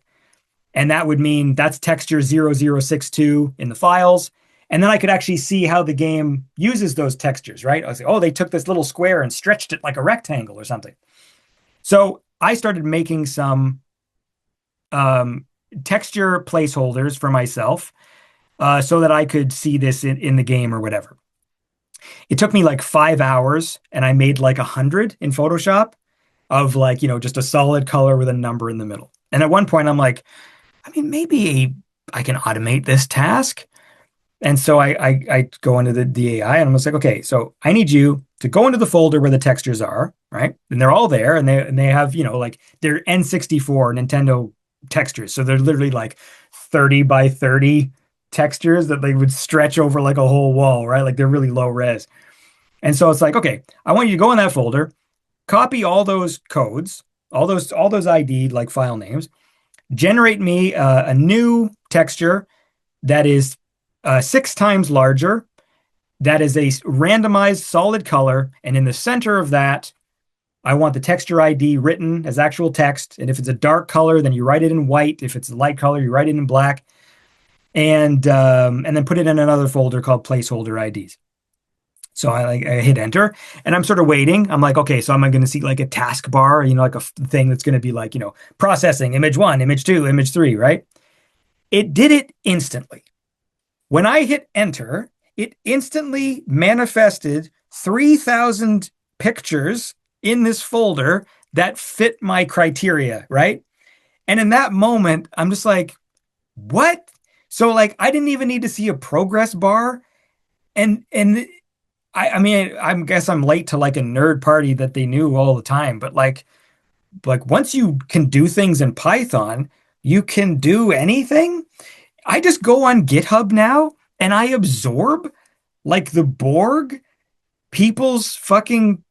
And that would mean that's texture 0062 in the files. And then I could actually see how the game uses those textures, right? I was like, oh, they took this little square and stretched it like a rectangle or something. So I started making some texture placeholders for myself so that I could see this in the game or whatever. It took me like 5 hours, and I made like 100 in Photoshop of like, just a solid color with a number in the middle. And at one point I'm like, maybe I can automate this task. And so I go into the AI, and I'm just like, okay, so I need you to go into the folder where the textures are, right? And they're all there, and they have, like, their N64 Nintendo textures. So they're literally like 30 by 30 textures that they would stretch over like a whole wall, right? Like they're really low res. And so it's like, okay, I want you to go in that folder, copy all those codes, all those ID like file names, generate me a new texture that is 6 times larger, that is a randomized solid color, and in the center of that, I want the texture ID written as actual text. And if it's a dark color, then you write it in white. If it's a light color, you write it in black, and then put it in another folder called placeholder IDs. So I hit enter, and I'm sort of waiting. I'm like, okay, so I'm going to see like a taskbar, like a thing that's going to be like, processing image 1, image 2, image 3, right? It did it instantly. When I hit enter, it instantly manifested 3,000 pictures in this folder that fit my criteria, right? And in that moment, I'm just like, what? So like, I didn't even need to see a progress bar. And I mean, I guess I'm late to like a nerd party that they knew all the time, but like once you can do things in Python, you can do anything. I just go on GitHub now and I absorb like the Borg people's fucking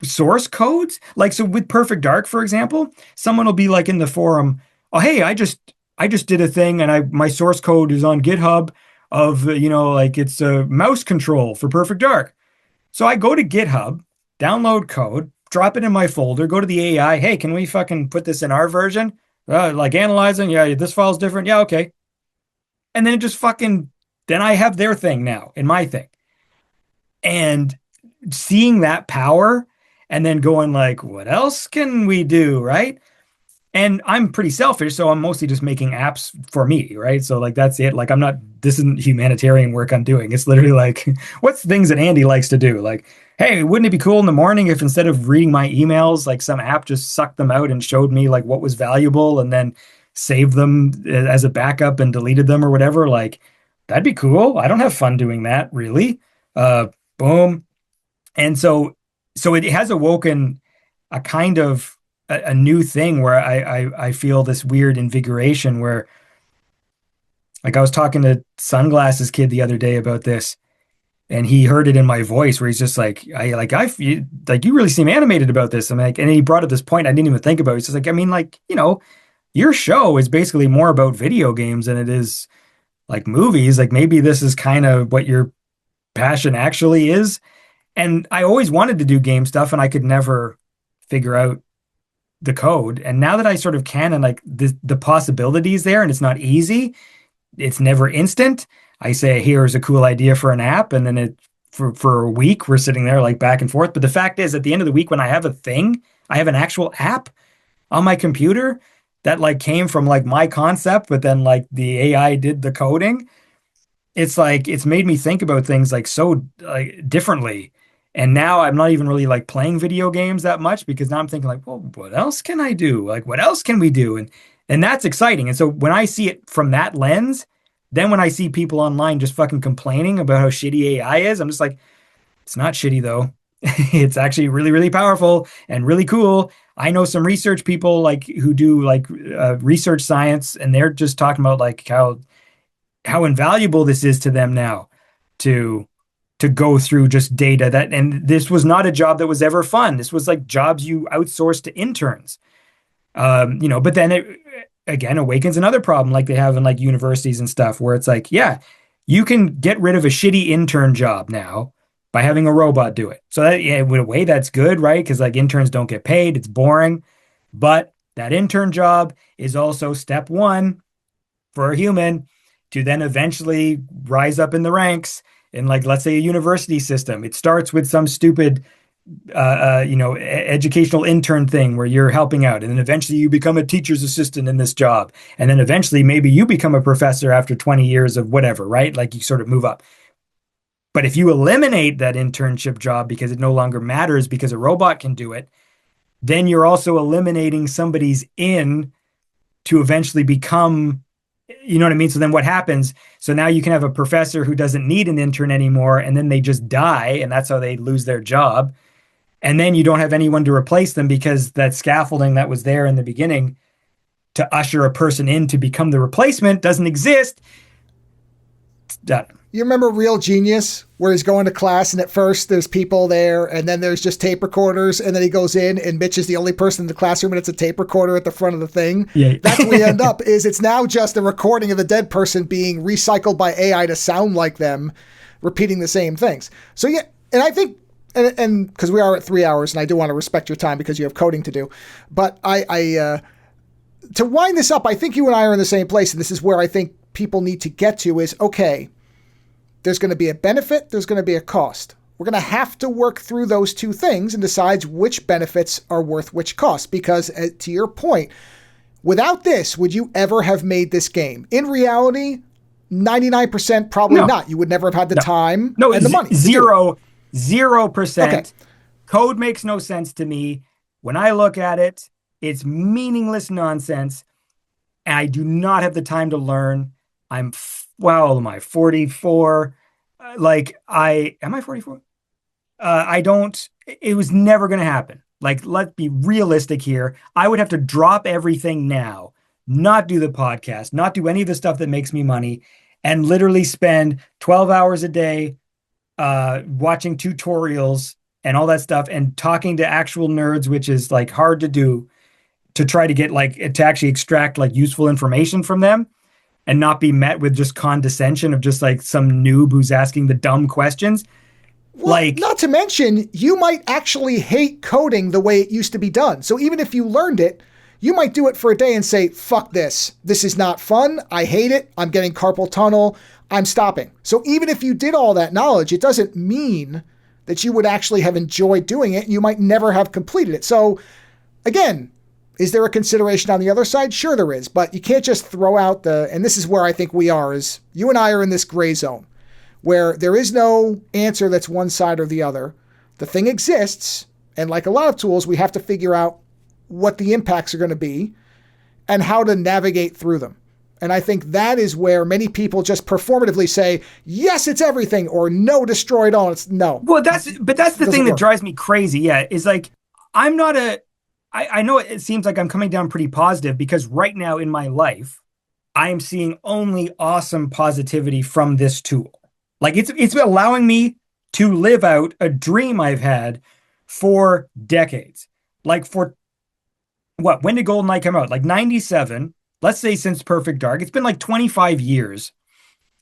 source codes. Like, so with Perfect Dark, for example, someone will be like in the forum, oh, hey, I just did a thing and my source code is on GitHub of, like it's a mouse control for Perfect Dark. So I go to GitHub, download code, drop it in my folder, go to the AI. Hey, can we fucking put this in our version? Like analyzing. Yeah, this file's different. Yeah, okay. And then it just then I have their thing now in my thing. And seeing that power and then going like, what else can we do? Right. And I'm pretty selfish, so I'm mostly just making apps for me, right? So like that's it. Like this isn't humanitarian work I'm doing. It's literally like, what's things that Andy likes to do? Like, hey, wouldn't it be cool in the morning if instead of reading my emails, like some app just sucked them out and showed me like what was valuable and then saved them as a backup and deleted them or whatever? Like, that'd be cool. I don't have fun doing that, really. Boom. And so it has awoken a kind of a new thing where I feel this weird invigoration where, like, I was talking to Sunglasses Kid the other day about this, and he heard it in my voice where he's just like, I feel like you really seem animated about this. I'm like, and he brought up this point I didn't even think about. He's just like, I mean, like, your show is basically more about video games than it is like movies. Like maybe this is kind of what your passion actually is. And I always wanted to do game stuff and I could never figure out the code. And now that I sort of can, and like the possibilities there, and it's not easy, it's never instant. I say, here's a cool idea for an app. And then for a week, we're sitting there like back and forth. But the fact is at the end of the week, when I have a thing, I have an actual app on my computer that like came from like my concept, but then like the AI did the coding. It's like, it's made me think about things like so like differently. And now I'm not even really like playing video games that much because now I'm thinking like, well, what else can I do? Like, what else can we do? And that's exciting. And so when I see it from that lens, then when I see people online just fucking complaining about how shitty AI is, I'm just like, it's not shitty though. It's actually really, really powerful and really cool. I know some research people like who do like research science, and they're just talking about like how invaluable this is to them now to go through just data and this was not a job that was ever fun. This was like jobs you outsourced to interns. But then it again awakens another problem like they have in like universities and stuff where it's like, yeah, you can get rid of a shitty intern job now by having a robot do it. So that, yeah, in a way that's good, right? Because like interns don't get paid, it's boring. But that intern job is also step one for a human to then eventually rise up in the ranks in like, let's say a university system. It starts with some stupid, educational intern thing where you're helping out. And then eventually you become a teacher's assistant in this job. And then eventually maybe you become a professor after 20 years of whatever, right? Like you sort of move up. But if you eliminate that internship job because it no longer matters because a robot can do it, then you're also eliminating somebody's in to eventually become, you know what I mean? So then what happens? So now you can have a professor who doesn't need an intern anymore, and then they just die, and that's how they lose their job. And then you don't have anyone to replace them because that scaffolding that was there in the beginning to usher a person in to become the replacement doesn't exist. You remember Real Genius, where he's going to class and at first there's people there and then there's just tape recorders, and then he goes in and Mitch is the only person in the classroom and it's a tape recorder at the front of the thing. Yeah. That's where we end up, is it's now just a recording of the dead person being recycled by AI to sound like them, repeating the same things. So yeah, and I think, and because we are at 3 hours and I do want to respect your time because you have coding to do, but I to wind this up, I think you and I are in the same place, and this is where I think people need to get to is, okay, there's going to be a benefit, there's going to be a cost. We're going to have to work through those two things and decide which benefits are worth which cost. Because to your point, without this, would you ever have made this game? In reality, 99% probably not. You would never have had the time and the money. 0%. Okay. Code makes no sense to me. When I look at it, it's meaningless nonsense. And I do not have the time to learn. Am I 44? Am I 44? I don't, it was never going to happen. Like, let's be realistic here. I would have to drop everything now, not do the podcast, not do any of the stuff that makes me money, and literally spend 12 hours a day watching tutorials and all that stuff and talking to actual nerds, which is like hard to do, to try to get to actually extract like useful information from them. And not be met with just condescension of just like some noob who's asking the dumb questions. Well, not to mention, you might actually hate coding the way it used to be done. So even if you learned it, you might do it for a day and say, fuck this. This is not fun. I hate it. I'm getting carpal tunnel. I'm stopping. So even if you did all that knowledge, it doesn't mean that you would actually have enjoyed doing it. You might never have completed it. So again, is there a consideration on the other side? Sure there is, but you can't just throw out and this is where I think we are, is you and I are in this gray zone where there is no answer that's one side or the other. The thing exists, and like a lot of tools, we have to figure out what the impacts are going to be and how to navigate through them. And I think that is where many people just performatively say, yes, it's everything, or no, destroy it all. It's no. Well, that's the thing that drives me crazy. Yeah. Is like, I'm not I know it seems like I'm coming down pretty positive because right now in my life, I am seeing only awesome positivity from this tool. Like it's allowing me to live out a dream I've had for decades. Like for when did GoldenEye come out? Like 97, let's say since Perfect Dark. It's been like 25 years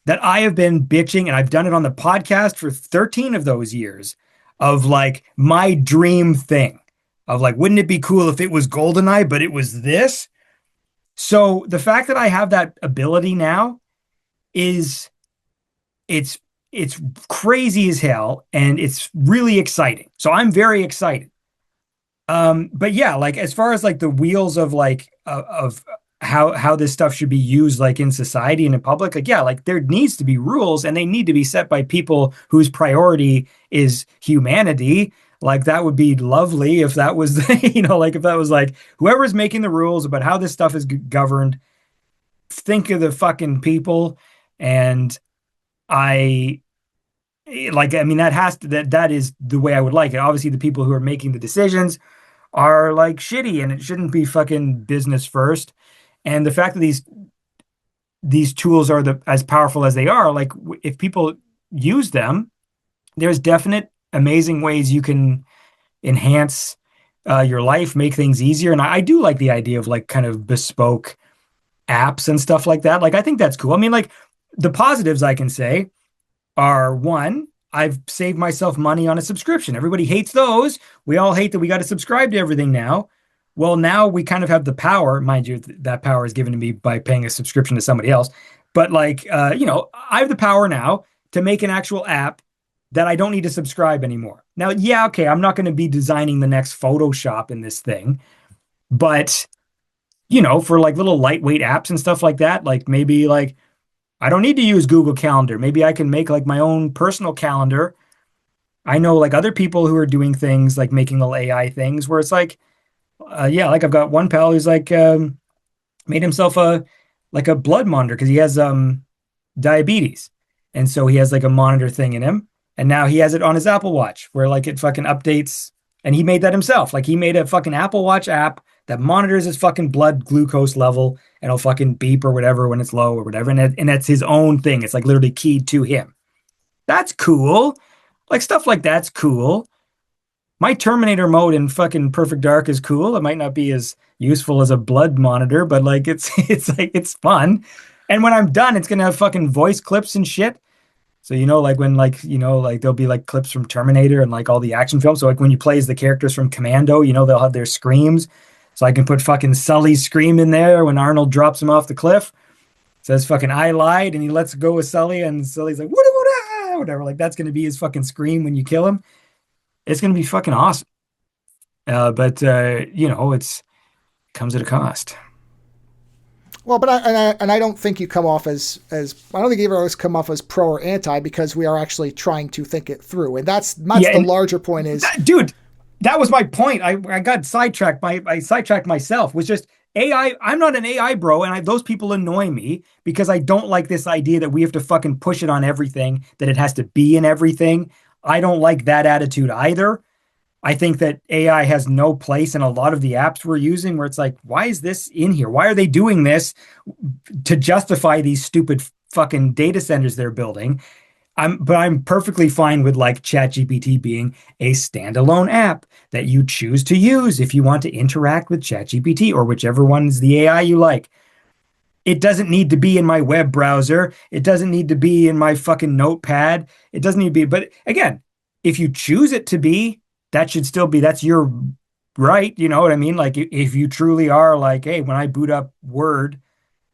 that I have been bitching, and I've done it on the podcast for 13 of those years, of like my dream thing. Of like, wouldn't it be cool if it was GoldenEye, but it was this? So the fact that I have that ability now it's crazy as hell, and it's really exciting. So I'm very excited. But yeah, like as far as like the wheels of like of how this stuff should be used like in society and in public, like yeah, like there needs to be rules, and they need to be set by people whose priority is humanity. Like that would be lovely if that was, like if that was like whoever's making the rules about how this stuff is governed, think of the fucking people. And that is the way I would like it. Obviously the people who are making the decisions are like shitty, and it shouldn't be fucking business first. And the fact that these tools are as powerful as they are, like if people use them, there's definite amazing ways you can enhance your life, make things easier. And I do like the idea of like kind of bespoke apps and stuff like that. Like, I think that's cool. I mean, like the positives I can say are, one, I've saved myself money on a subscription. Everybody hates those. We all hate that we got to subscribe to everything now. Well, now we kind of have the power, mind you, that power is given to me by paying a subscription to somebody else. But like, I have the power now to make an actual app that I don't need to subscribe anymore. Now, yeah, okay, I'm not going to be designing the next Photoshop in this thing, but, for like little lightweight apps and stuff like that, like maybe like I don't need to use Google Calendar. Maybe I can make like my own personal calendar. I know like other people who are doing things like making little AI things where it's like, like I've got one pal who's like made himself a blood monitor because he has diabetes. And so he has like a monitor thing in him. And now he has it on his Apple Watch where like it fucking updates, and he made that himself. Like he made a fucking Apple Watch app that monitors his fucking blood glucose level and it'll fucking beep or whatever when it's low or whatever. And that's his own thing. It's like literally keyed to him. That's cool. Like stuff like that's cool. My Terminator mode in fucking Perfect Dark is cool. It might not be as useful as a blood monitor, but like it's fun. And when I'm done, it's gonna have fucking voice clips and shit. So like when there'll be like clips from Terminator and like all the action films. So like when you play as the characters from Commando, they'll have their screams. So I can put fucking Sully's scream in there when Arnold drops him off the cliff. It says fucking I lied, and he lets go with Sully, and Sully's like whatever. Like that's gonna be his fucking scream when you kill him. It's going to be fucking awesome. But it comes at a cost. Well, but I don't think you come off as I don't think either of us come off as pro or anti, because we are actually trying to think it through. And that's the larger point is. Dude, that was my point. I got sidetracked. I sidetracked myself. Was just AI. I'm not an AI bro. And those people annoy me because I don't like this idea that we have to fucking push it on everything, that it has to be in everything. I don't like that attitude either. I think that AI has no place in a lot of the apps we're using, where it's like, why is this in here? Why are they doing this to justify these stupid fucking data centers they're building? But I'm perfectly fine with like ChatGPT being a standalone app that you choose to use if you want to interact with ChatGPT or whichever one's the AI you like. It doesn't need to be in my web browser. It doesn't need to be in my fucking notepad. It doesn't need to be. But again, if you choose it to be, that should still be, that's your right. You know what I mean? Like if you truly are like, hey, when I boot up Word,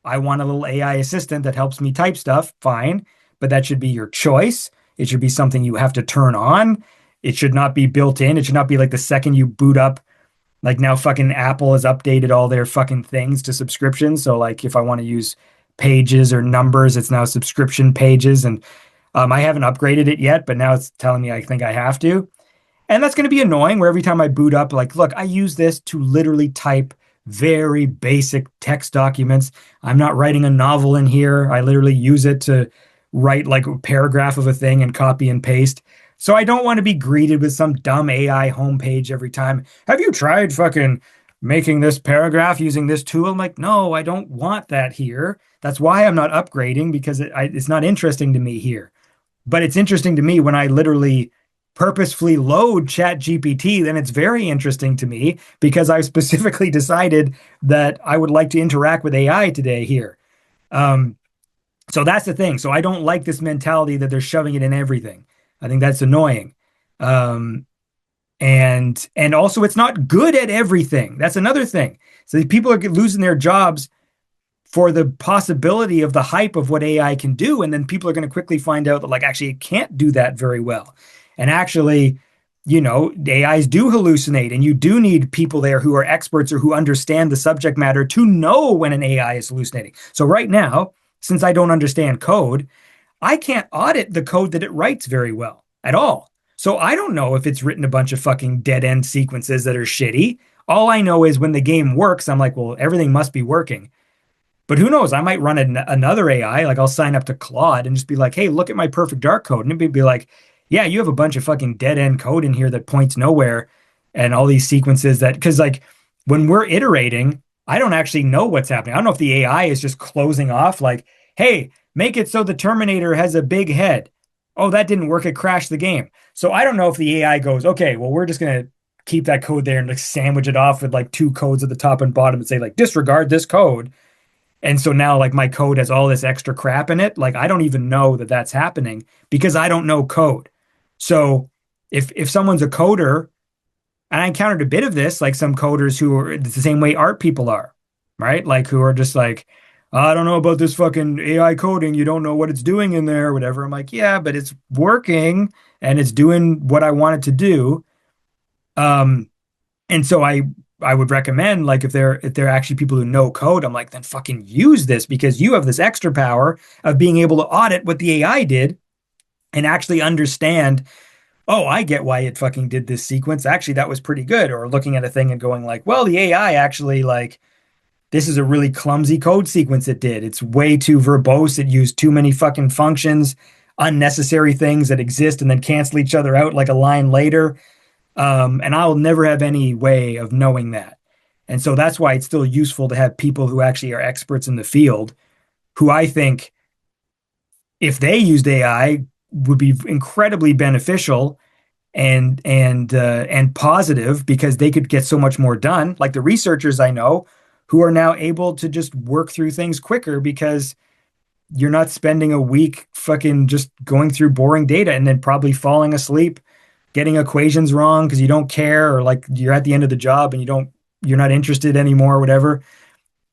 I want a little AI assistant that helps me type stuff, fine. But that should be your choice. It should be something you have to turn on. It should not be built in. It should not be like the second you boot up. Like now fucking Apple has updated all their fucking things to subscriptions. So like if I want to use Pages or Numbers, it's now subscription Pages. And I haven't upgraded it yet, but now it's telling me I think I have to. And that's going to be annoying where every time I boot up, like, look, I use this to literally type very basic text documents. I'm not writing a novel in here. I literally use it to write like a paragraph of a thing and copy and paste. So I don't want to be greeted with some dumb AI homepage every time. Have you tried fucking making this paragraph using this tool? I'm like, no, I don't want that here. That's why I'm not upgrading, because it's not interesting to me here. But it's interesting to me when I literally purposefully load ChatGPT, then it's very interesting to me because I've specifically decided that I would like to interact with AI today here. So that's the thing. So I don't like this mentality that they're shoving it in everything. I think that's annoying. And also it's not good at everything. That's another thing. So people are losing their jobs for the possibility of the hype of what AI can do. And then people are going to quickly find out that like, actually it can't do that very well. And actually, AIs do hallucinate, and you do need people there who are experts or who understand the subject matter to know when an AI is hallucinating. So right now, since I don't understand code, I can't audit the code that it writes very well at all. So I don't know if it's written a bunch of fucking dead end sequences that are shitty. All I know is when the game works, I'm like, well, everything must be working. But who knows? I might run another AI. Like I'll sign up to Claude and just be like, hey, look at my Perfect Dark code. And it'd be like, yeah, you have a bunch of fucking dead end code in here that points nowhere. And all these sequences because like when we're iterating, I don't actually know what's happening. I don't know if the AI is just closing off like, hey, make it so the Terminator has a big head. Oh, that didn't work. It crashed the game. So I don't know if the AI goes, okay, well, we're just going to keep that code there and like sandwich it off with like two codes at the top and bottom and say like, disregard this code. And so now like my code has all this extra crap in it. Like I don't even know that that's happening because I don't know code. So if someone's a coder, and I encountered a bit of this, like some coders who are the same way art people are, right? Like who are just like, I don't know about this fucking AI coding. You don't know what it's doing in there or whatever. I'm like, yeah, but it's working and it's doing what I want it to do. And so I would recommend like if they're actually people who know code, I'm like, then fucking use this because you have this extra power of being able to audit what the AI did and actually understand, oh, I get why it fucking did this sequence. Actually, that was pretty good. Or looking at a thing and going like, well, the AI actually like, this is a really clumsy code sequence it did. It's way too verbose. It used too many fucking functions, unnecessary things that exist and then cancel each other out like a line later. And I'll never have any way of knowing that. And so that's why it's still useful to have people who actually are experts in the field, who I think if they used AI would be incredibly beneficial and positive, because they could get so much more done. Like the researchers I know who are now able to just work through things quicker because you're not spending a week fucking just going through boring data and then probably falling asleep, getting equations wrong because you don't care, or like you're at the end of the job and you're not interested anymore or whatever.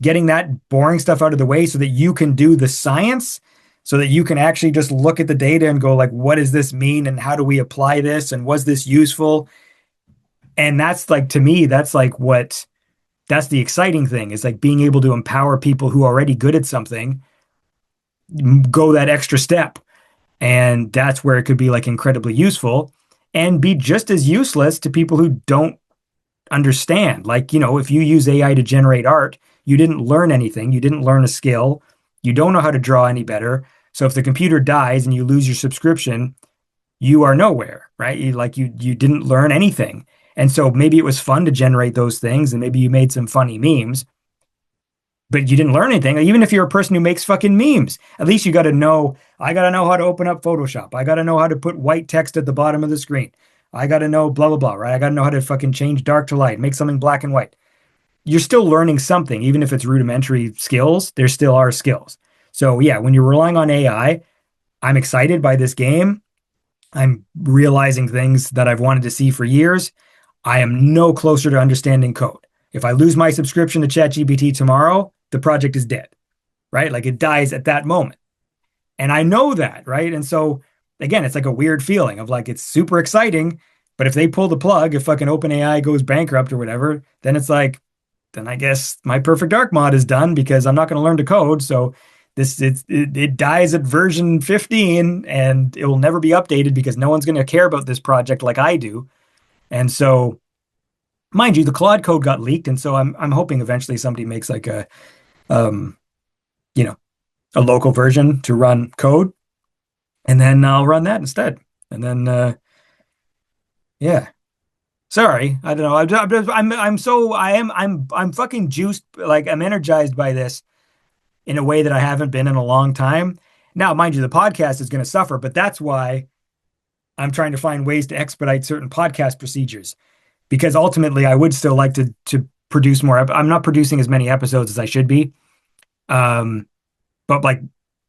Getting that boring stuff out of the way so that you can do the science, so that you can actually just look at the data and go like, what does this mean? And how do we apply this? And was this useful? And that's like, to me, that's the exciting thing, is like being able to empower people who are already good at something, go that extra step. And that's where it could be like incredibly useful and be just as useless to people who don't understand. Like, if you use AI to generate art, you didn't learn anything. You didn't learn a skill. You don't know how to draw any better. So if the computer dies and you lose your subscription, you are nowhere, right? You didn't learn anything. And so maybe it was fun to generate those things, and maybe you made some funny memes, but you didn't learn anything. Even if you're a person who makes fucking memes, at least I got to know how to open up Photoshop. I got to know how to put white text at the bottom of the screen. I got to know blah, blah, blah, right? I got to know how to fucking change dark to light, make something black and white. You're still learning something, even if it's rudimentary skills, there still are skills. So yeah, when you're relying on AI, I'm excited by this game. I'm realizing things that I've wanted to see for years. I am no closer to understanding code. If I lose my subscription to ChatGPT tomorrow, the project is dead, right? Like it dies at that moment. And I know that, right? And so again, it's like a weird feeling of like, it's super exciting, but if they pull the plug, if fucking OpenAI goes bankrupt or whatever, then it's like, then I guess my Perfect Dark mod is done because I'm not going to learn to code. So it dies at version 15 and it will never be updated because no one's going to care about this project like I do. And so, mind you, the Claude code got leaked, and so I'm hoping eventually somebody makes like a local version to run code, and then I'll run that instead. And then yeah. Sorry, I don't know. I'm fucking juiced. Like I'm energized by this in a way that I haven't been in a long time. Now, mind you, the podcast is going to suffer, but that's why I'm trying to find ways to expedite certain podcast procedures, because ultimately I would still like to produce more. I'm not producing as many episodes as I should be. But like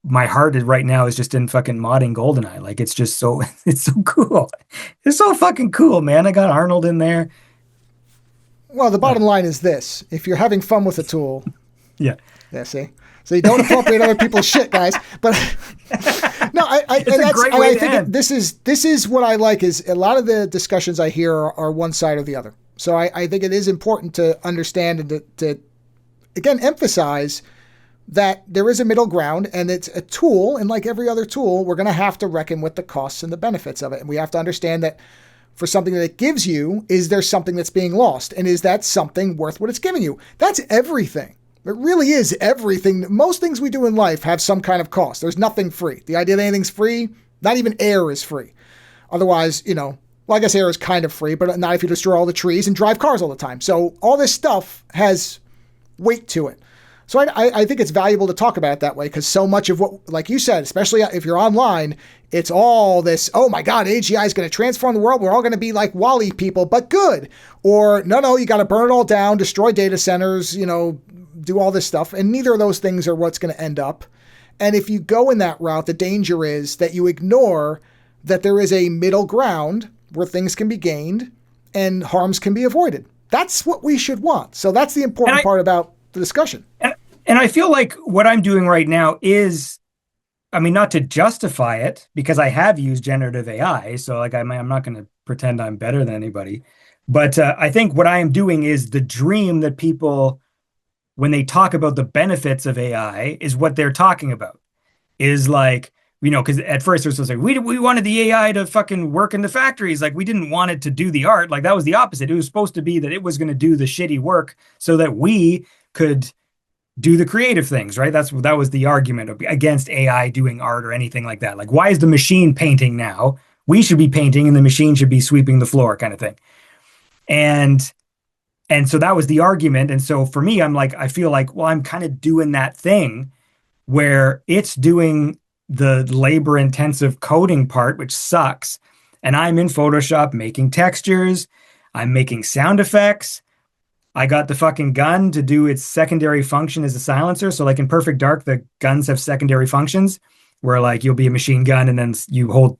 my heart is right now is just in fucking modding GoldenEye. Like it's just so, it's so cool. It's so fucking cool, man. I got Arnold in there. Well, the bottom line is this: if you're having fun with a tool, yeah, see. So you don't appropriate other people's shit, guys. But no, I think this is what I like, is a lot of the discussions I hear are one side or the other. So I think it is important to understand and to again emphasize that there is a middle ground, and it's a tool, and like every other tool, we're going to have to reckon with the costs and the benefits of it. And we have to understand that for something that it gives you, is there something that's being lost? And is that something worth what it's giving you? That's everything. It really is everything. Most things we do in life have some kind of cost. There's nothing free. The idea that anything's free, not even air is free. Otherwise, well, I guess air is kind of free, but not if you destroy all the trees and drive cars all the time. So all this stuff has weight to it. So I think it's valuable to talk about it that way, because so much of what, like you said, especially if you're online, it's all this, oh my God, AGI is going to transform the world. We're all going to be like Wall-E people, but good. Or no, you got to burn it all down, destroy data centers, do all this stuff. And neither of those things are what's going to end up. And if you go in that route, the danger is that you ignore that there is a middle ground where things can be gained and harms can be avoided. That's what we should want. So that's the important part about the discussion. And I feel like what I'm doing right now is, I mean, not to justify it, because I have used generative AI. So like, I'm not going to pretend I'm better than anybody. But I think what I am doing is the dream that people, when they talk about the benefits of AI, is what they're talking about. Is like, because at first it was like, we wanted the AI to fucking work in the factories. Like, we didn't want it to do the art. Like, that was the opposite. It was supposed to be that it was going to do the shitty work so that we could do the creative things, right? That was the argument against AI doing art or anything like that. Like, why is the machine painting now? We should be painting and the machine should be sweeping the floor, kind of thing. And And so that was the argument. And so for me, I'm like, I feel like, well, I'm kind of doing that thing where it's doing the labor intensive coding part, which sucks. And I'm in Photoshop making textures, I'm making sound effects. I got the fucking gun to do its secondary function as a silencer. So, like in Perfect Dark, the guns have secondary functions where, like, you'll be a machine gun and then you hold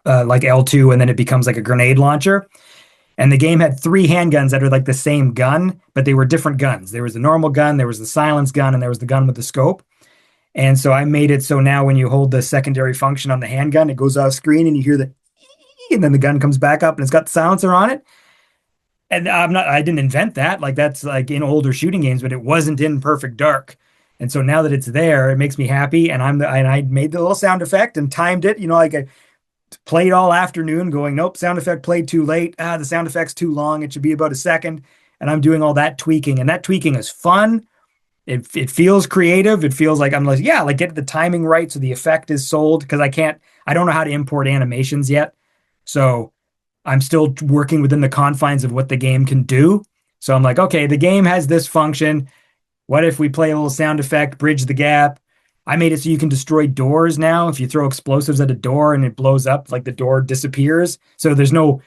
like L2 and then it becomes like a grenade launcher. And the game had three handguns that are like the same gun, but they were different guns. There was the normal gun, there was the silence gun, and there was the gun with the scope. And so I made it so now when you hold the secondary function on the handgun, it goes off screen and you hear the and then the gun comes back up and it's got the silencer on it. And I didn't invent that. Like that's like in older shooting games, but it wasn't in Perfect Dark. And so now that it's there, it makes me happy. And I made the little sound effect and timed it, like I played all afternoon going, nope, sound effect played too late. The sound effect's too long. It should be about a second. And I'm doing all that tweaking, and that tweaking is fun. It feels creative. It feels like I'm like, yeah, like get the timing right so the effect is sold, because I don't know how to import animations yet. So I'm still working within the confines of what the game can do. So I'm like, okay, the game has this function. What if we play a little sound effect, bridge the gap? I made it so you can destroy doors now. If you throw explosives at a door and it blows up, like the door disappears. So there's no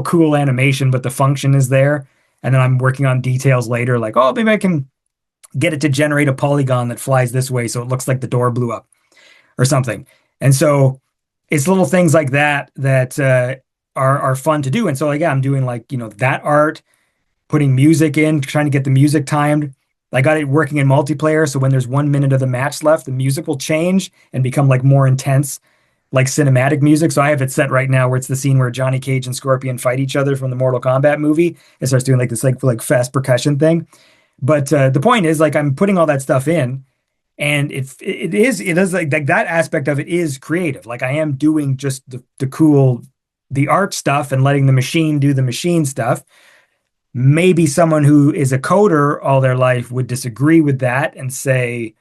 cool animation, but the function is there. And then I'm working on details later, like, oh, maybe I can get it to generate a polygon that flies this way so it looks like the door blew up or something. And so it's little things like that are fun to do. And so like, yeah, I'm doing like, that art, putting music in, trying to get the music timed. I got it working in multiplayer. So when there's 1 minute of the match left, the music will change and become like more intense, like cinematic music. So I have it set right now where it's the scene where Johnny Cage and Scorpion fight each other from the Mortal Kombat movie. It starts doing like this like fast percussion thing. But the point is, like, I'm putting all that stuff in, and it is like that aspect of it is creative. Like I am doing just the art stuff and letting the machine do the machine stuff. Maybe someone who is a coder all their life would disagree with that and say,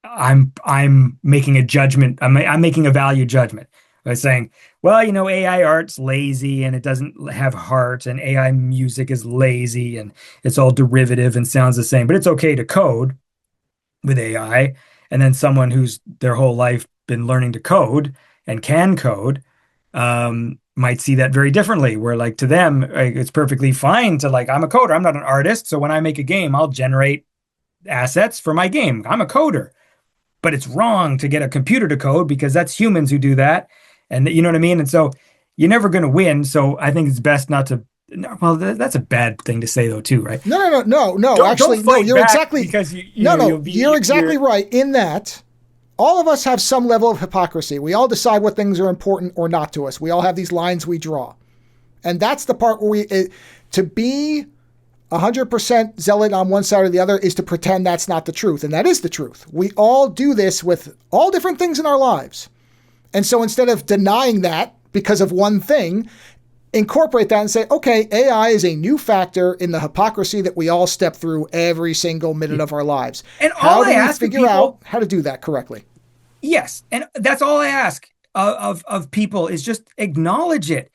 I'm making a judgment. I'm making a value judgment by saying, well, AI art's lazy and it doesn't have heart, and AI music is lazy and it's all derivative and sounds the same, but it's okay to code with AI. And then someone who's their whole life been learning to code and can code, might see that very differently, where like to them, like, it's perfectly fine to like, I'm a coder, I'm not an artist. So when I make a game, I'll generate assets for my game. I'm a coder, but it's wrong to get a computer to code because that's humans who do that. And you know what I mean? And so you're never going to win. So I think it's best not to. Well, that's a bad thing to say, though, too, right? No. Don't fight you're back exactly because you're exactly right in that all of us have some level of hypocrisy. We all decide what things are important or not to us. We all have these lines we draw, and that's the part where to be 100% zealot on one side or the other is to pretend that's not the truth, and that is the truth. We all do this with all different things in our lives. And so instead of denying that because of one thing, incorporate that and say, okay, AI is a new factor in the hypocrisy that we all step through every single minute of our lives. And how do we figure out how to do that correctly? Yes. And that's all I ask of people is just acknowledge it.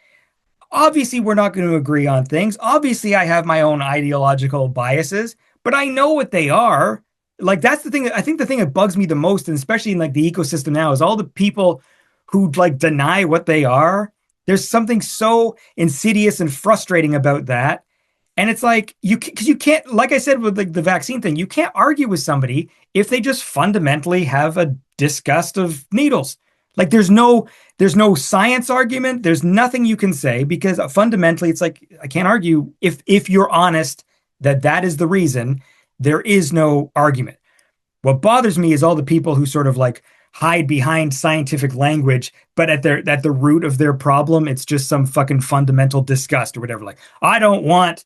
Obviously, we're not going to agree on things. Obviously, I have my own ideological biases, but I know what they are. Like, that's the thing. I think the thing that bugs me the most, and especially in like the ecosystem now, is all the people who like deny what they are. There's something so insidious and frustrating about that. And it's like, because you can't, like I said with like the vaccine thing, you can't argue with somebody if they just fundamentally have a disgust of needles. Like there's no science argument. There's nothing you can say, because fundamentally it's like, I can't argue if you're honest that is the reason. There is no argument. What bothers me is all the people who sort of like hide behind scientific language, but at the root of their problem, it's just some fucking fundamental disgust or whatever. Like, I don't want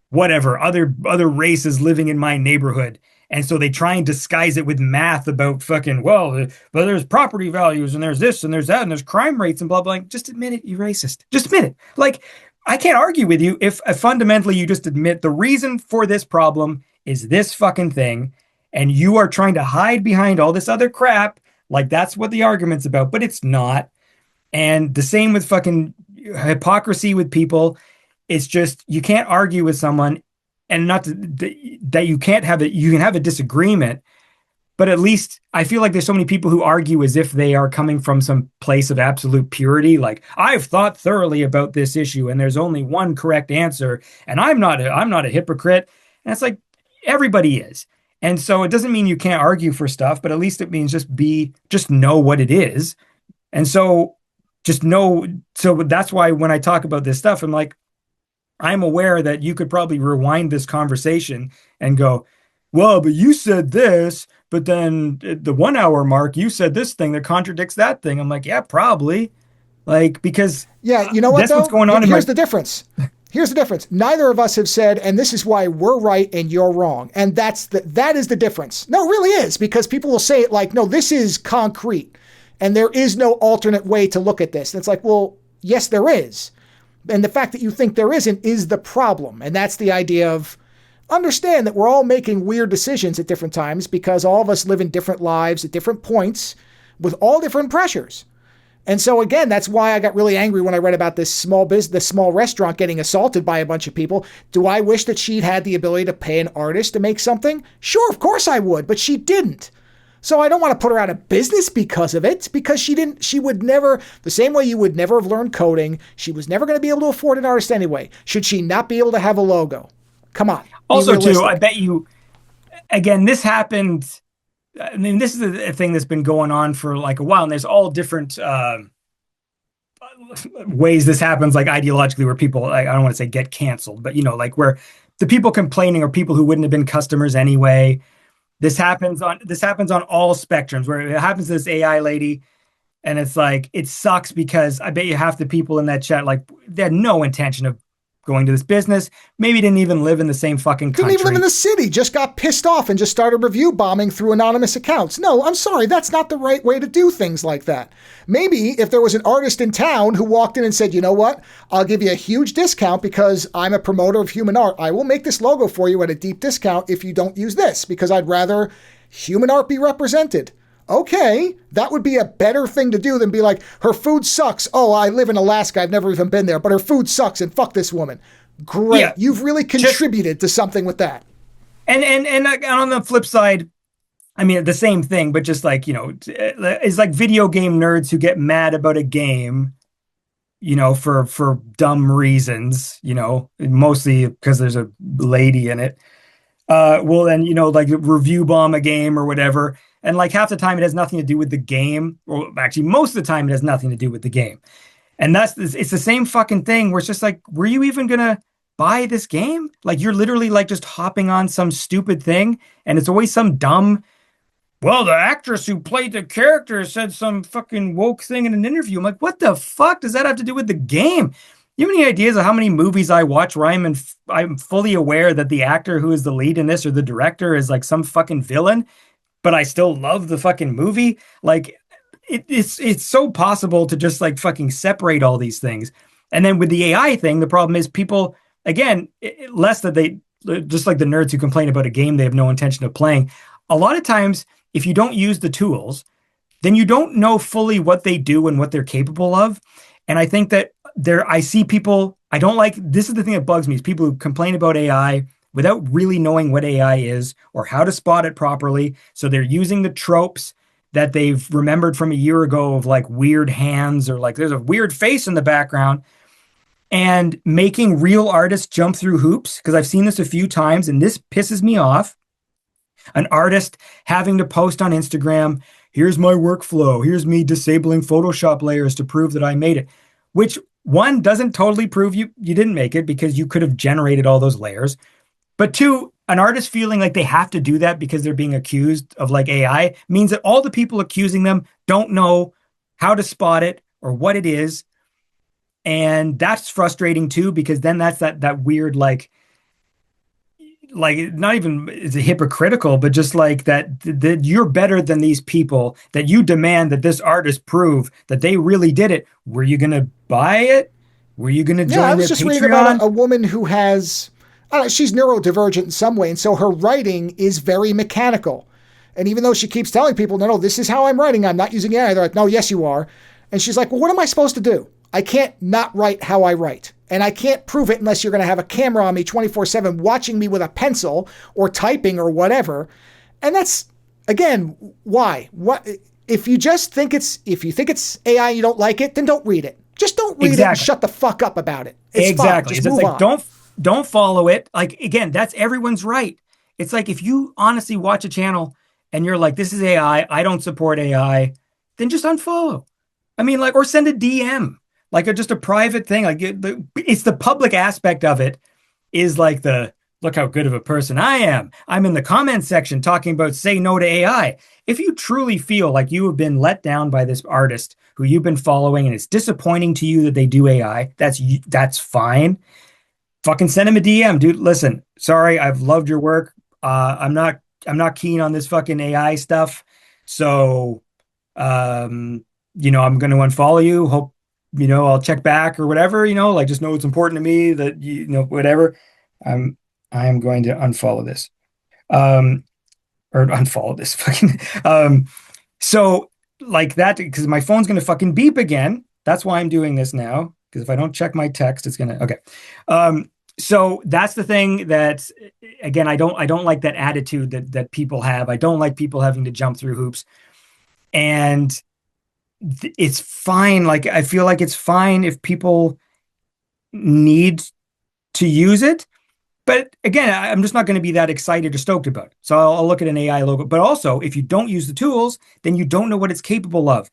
whatever other races living in my neighborhood. And so they try and disguise it with math about fucking, well, there's property values and there's this and there's that and there's crime rates and blah, blah. Just admit it, you racist. Just admit it. Like, I can't argue with you if fundamentally you just admit the reason for this problem is this fucking thing, and you are trying to hide behind all this other crap. Like, that's what the argument's about, but it's not. And the same with fucking hypocrisy with people. It's just you can't argue with someone, and not that you can't have it. You can have a disagreement, but at least I feel like there's so many people who argue as if they are coming from some place of absolute purity. Like, I've thought thoroughly about this issue, and there's only one correct answer, and I'm not a hypocrite. And it's like everybody is. And so it doesn't mean you can't argue for stuff, but at least it means just know what it is. And so just know. So that's why when I talk about this stuff, I'm like, I'm aware that you could probably rewind this conversation and go, well, but you said this, but then at the 1 hour mark, you said this thing that contradicts that thing. I'm like, yeah, probably. Like, because yeah, you know what, that's what's going on. Here's the difference. Here's the difference. Neither of us have said, and this is why we're right and you're wrong. And that is the difference. No, it really is, because people will say it like, no, this is concrete and there is no alternate way to look at this. And it's like, well, yes, there is. And the fact that you think there isn't is the problem. And that's the idea of understand that we're all making weird decisions at different times because all of us live in different lives at different points with all different pressures. And so again, that's why I got really angry when I read about this small restaurant getting assaulted by a bunch of people. Do I wish that she'd had the ability to pay an artist to make something? Sure, of course I would, but she didn't. So I don't want to put her out of business because of it, because she would never, the same way you would never have learned coding, she was never going to be able to afford an artist anyway. Should she not be able to have a logo? Come on. Also, too, I bet you, again, this happened. I mean, this is a thing that's been going on for like a while, and there's all different ways this happens, like ideologically, where people, like, I don't want to say get canceled, but, like where the people complaining are people who wouldn't have been customers anyway. This happens on all spectrums, where it happens to this AI lady, and it's like, it sucks because I bet you half the people in that chat, like, they had no intention of going to this business, maybe didn't even live in the same fucking country. Didn't even live in the city, just got pissed off and just started review bombing through anonymous accounts. No, I'm sorry, that's not the right way to do things like that. Maybe if there was an artist in town who walked in and said, you know what, I'll give you a huge discount because I'm a promoter of human art. I will make this logo for you at a deep discount if you don't use this, because I'd rather human art be represented. Okay, that would be a better thing to do than be like, her food sucks. Oh, I live in Alaska. I've never even been there, but her food sucks and fuck this woman. Great. Yeah, you've really contributed to something with that. And on the flip side, I mean, the same thing, but just like, it's like video game nerds who get mad about a game, for dumb reasons, mostly because there's a lady in it. Well, then, like review bomb a game or whatever. And like half the time it has nothing to do with the game, or actually most of the time it has nothing to do with the game. And it's the same fucking thing where it's just like, were you even going to buy this game? Like, you're literally like just hopping on some stupid thing, and it's always some dumb, well, the actress who played the character said some fucking woke thing in an interview. I'm like, what the fuck does that have to do with the game? You have any ideas of how many movies I watch where I'm fully aware that the actor who is the lead in this or the director is like some fucking villain, but I still love the fucking movie? Like, it's so possible to just like fucking separate all these things. And then with the AI thing, the problem is people, again, less that they, just like the nerds who complain about a game they have no intention of playing. A lot of times, if you don't use the tools, then you don't know fully what they do and what they're capable of. And I think that I see people, I don't like, this is the thing that bugs me, is people who complain about AI without really knowing what AI is or how to spot it properly. So they're using the tropes that they've remembered from a year ago of like weird hands or like there's a weird face in the background, and making real artists jump through hoops. Because I've seen this a few times and this pisses me off. An artist having to post on Instagram, here's my workflow, here's me disabling Photoshop layers to prove that I made it, which one doesn't totally prove you didn't make it because you could have generated all those layers. But two, an artist feeling like they have to do that because they're being accused of like AI means that all the people accusing them don't know how to spot it or what it is. And that's frustrating too, because then that's that weird, like not even is it hypocritical, but just like that you're better than these people, that you demand that this artist prove that they really did it. Were you going to buy it? Were you going to join their Patreon? I was just reading about a woman who has, she's neurodivergent in some way. And so her writing is very mechanical. And even though she keeps telling people, no, this is how I'm writing, I'm not using AI. They're like, no, yes, you are. And she's like, well, what am I supposed to do? I can't not write how I write. And I can't prove it unless you're going to have a camera on me 24/7 watching me with a pencil or typing or whatever. And that's, again, why? What if you think it's AI and you don't like it, then don't read it. Just don't read it and shut the fuck up about it. It's exactly. Fine. Just move like on. don't follow it. Like, again, that's everyone's right. It's like if you honestly watch a channel and you're like, this is AI, I don't support AI, then just unfollow. I mean, like, or send a DM, like just a private thing. Like it's the public aspect of it is like look how good of a person I am. I'm in the comment section talking about say no to AI. If you truly feel like you have been let down by this artist who you've been following and it's disappointing to you that they do AI, that's fine. Fucking send him a DM, dude. Listen, sorry, I've loved your work. I'm not keen on this fucking AI stuff. So, I'm going to unfollow you. Hope, I'll check back or whatever, like just know it's important to me that, whatever. I am going to unfollow this, or unfollow this fucking, so like that, because my phone's going to fucking beep again. That's why I'm doing this now. Because if I don't check my text, it's going to, okay. So that's the thing that, again, I don't like that attitude that people have. I don't like people having to jump through hoops, and it's fine. Like, I feel like it's fine if people need to use it. But again, I'm just not going to be that excited or stoked about it. So I'll look at an AI logo. But also, if you don't use the tools, then you don't know what it's capable of.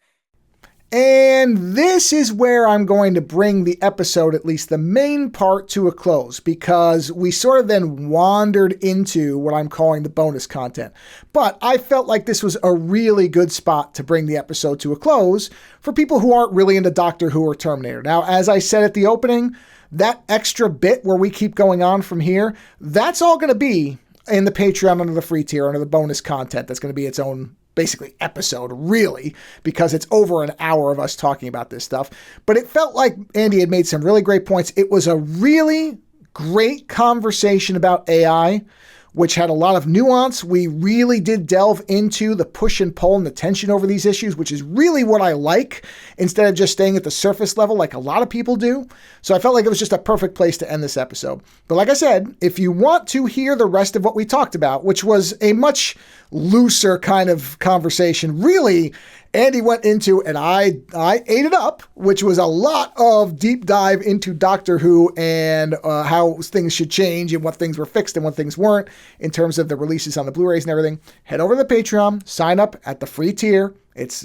And this is where I'm going to bring the episode, at least the main part, to a close, because we sort of then wandered into what I'm calling the bonus content. But I felt like this was a really good spot to bring the episode to a close for people who aren't really into Doctor Who or Terminator. Now, as I said at the opening, that extra bit where we keep going on from here, that's all going to be in the Patreon under the free tier, under the bonus content. That's going to be its own basically episode, really, because it's over an hour of us talking about this stuff. But it felt like Andy had made some really great points. It was a really great conversation about AI, which had a lot of nuance. We really did delve into the push and pull and the tension over these issues, which is really what I like, instead of just staying at the surface level like a lot of people do. So I felt like it was just a perfect place to end this episode. But like I said, if you want to hear the rest of what we talked about, which was a much looser kind of conversation, really, Andy went into, and I ate it up, which was a lot of deep dive into Doctor Who and how things should change and what things were fixed and what things weren't in terms of the releases on the Blu-rays and everything. Head over to the Patreon, sign up at the free tier.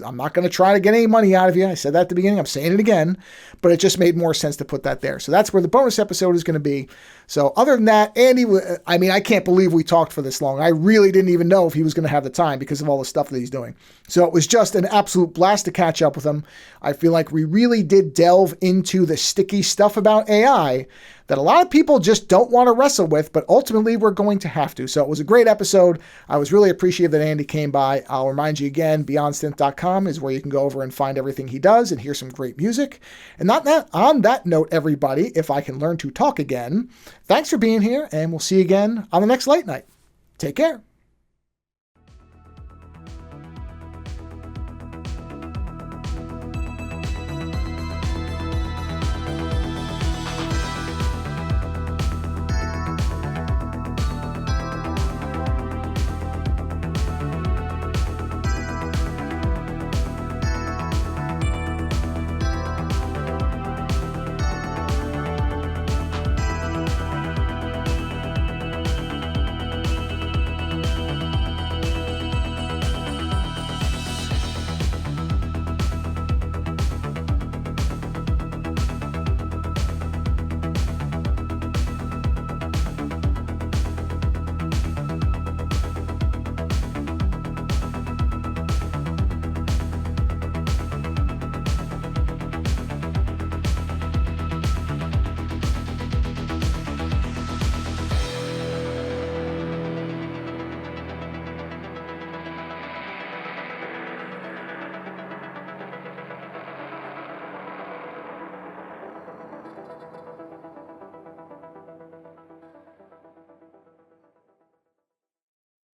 I'm not going to try to get any money out of you. I said that at the beginning. I'm saying it again, but it just made more sense to put that there. So that's where the bonus episode is going to be. So other than that, Andy, I mean, I can't believe we talked for this long. I really didn't even know if he was going to have the time because of all the stuff that he's doing. So it was just an absolute blast to catch up with him. I feel like we really did delve into the sticky stuff about AI that a lot of people just don't want to wrestle with, but ultimately we're going to have to. So it was a great episode. I was really appreciative that Andy came by. I'll remind you again, BeyondSynth.com is where you can go over and find everything he does and hear some great music. And on that note, everybody, if I can learn to talk again, thanks for being here, and we'll see you again on the next Late Night. Take care.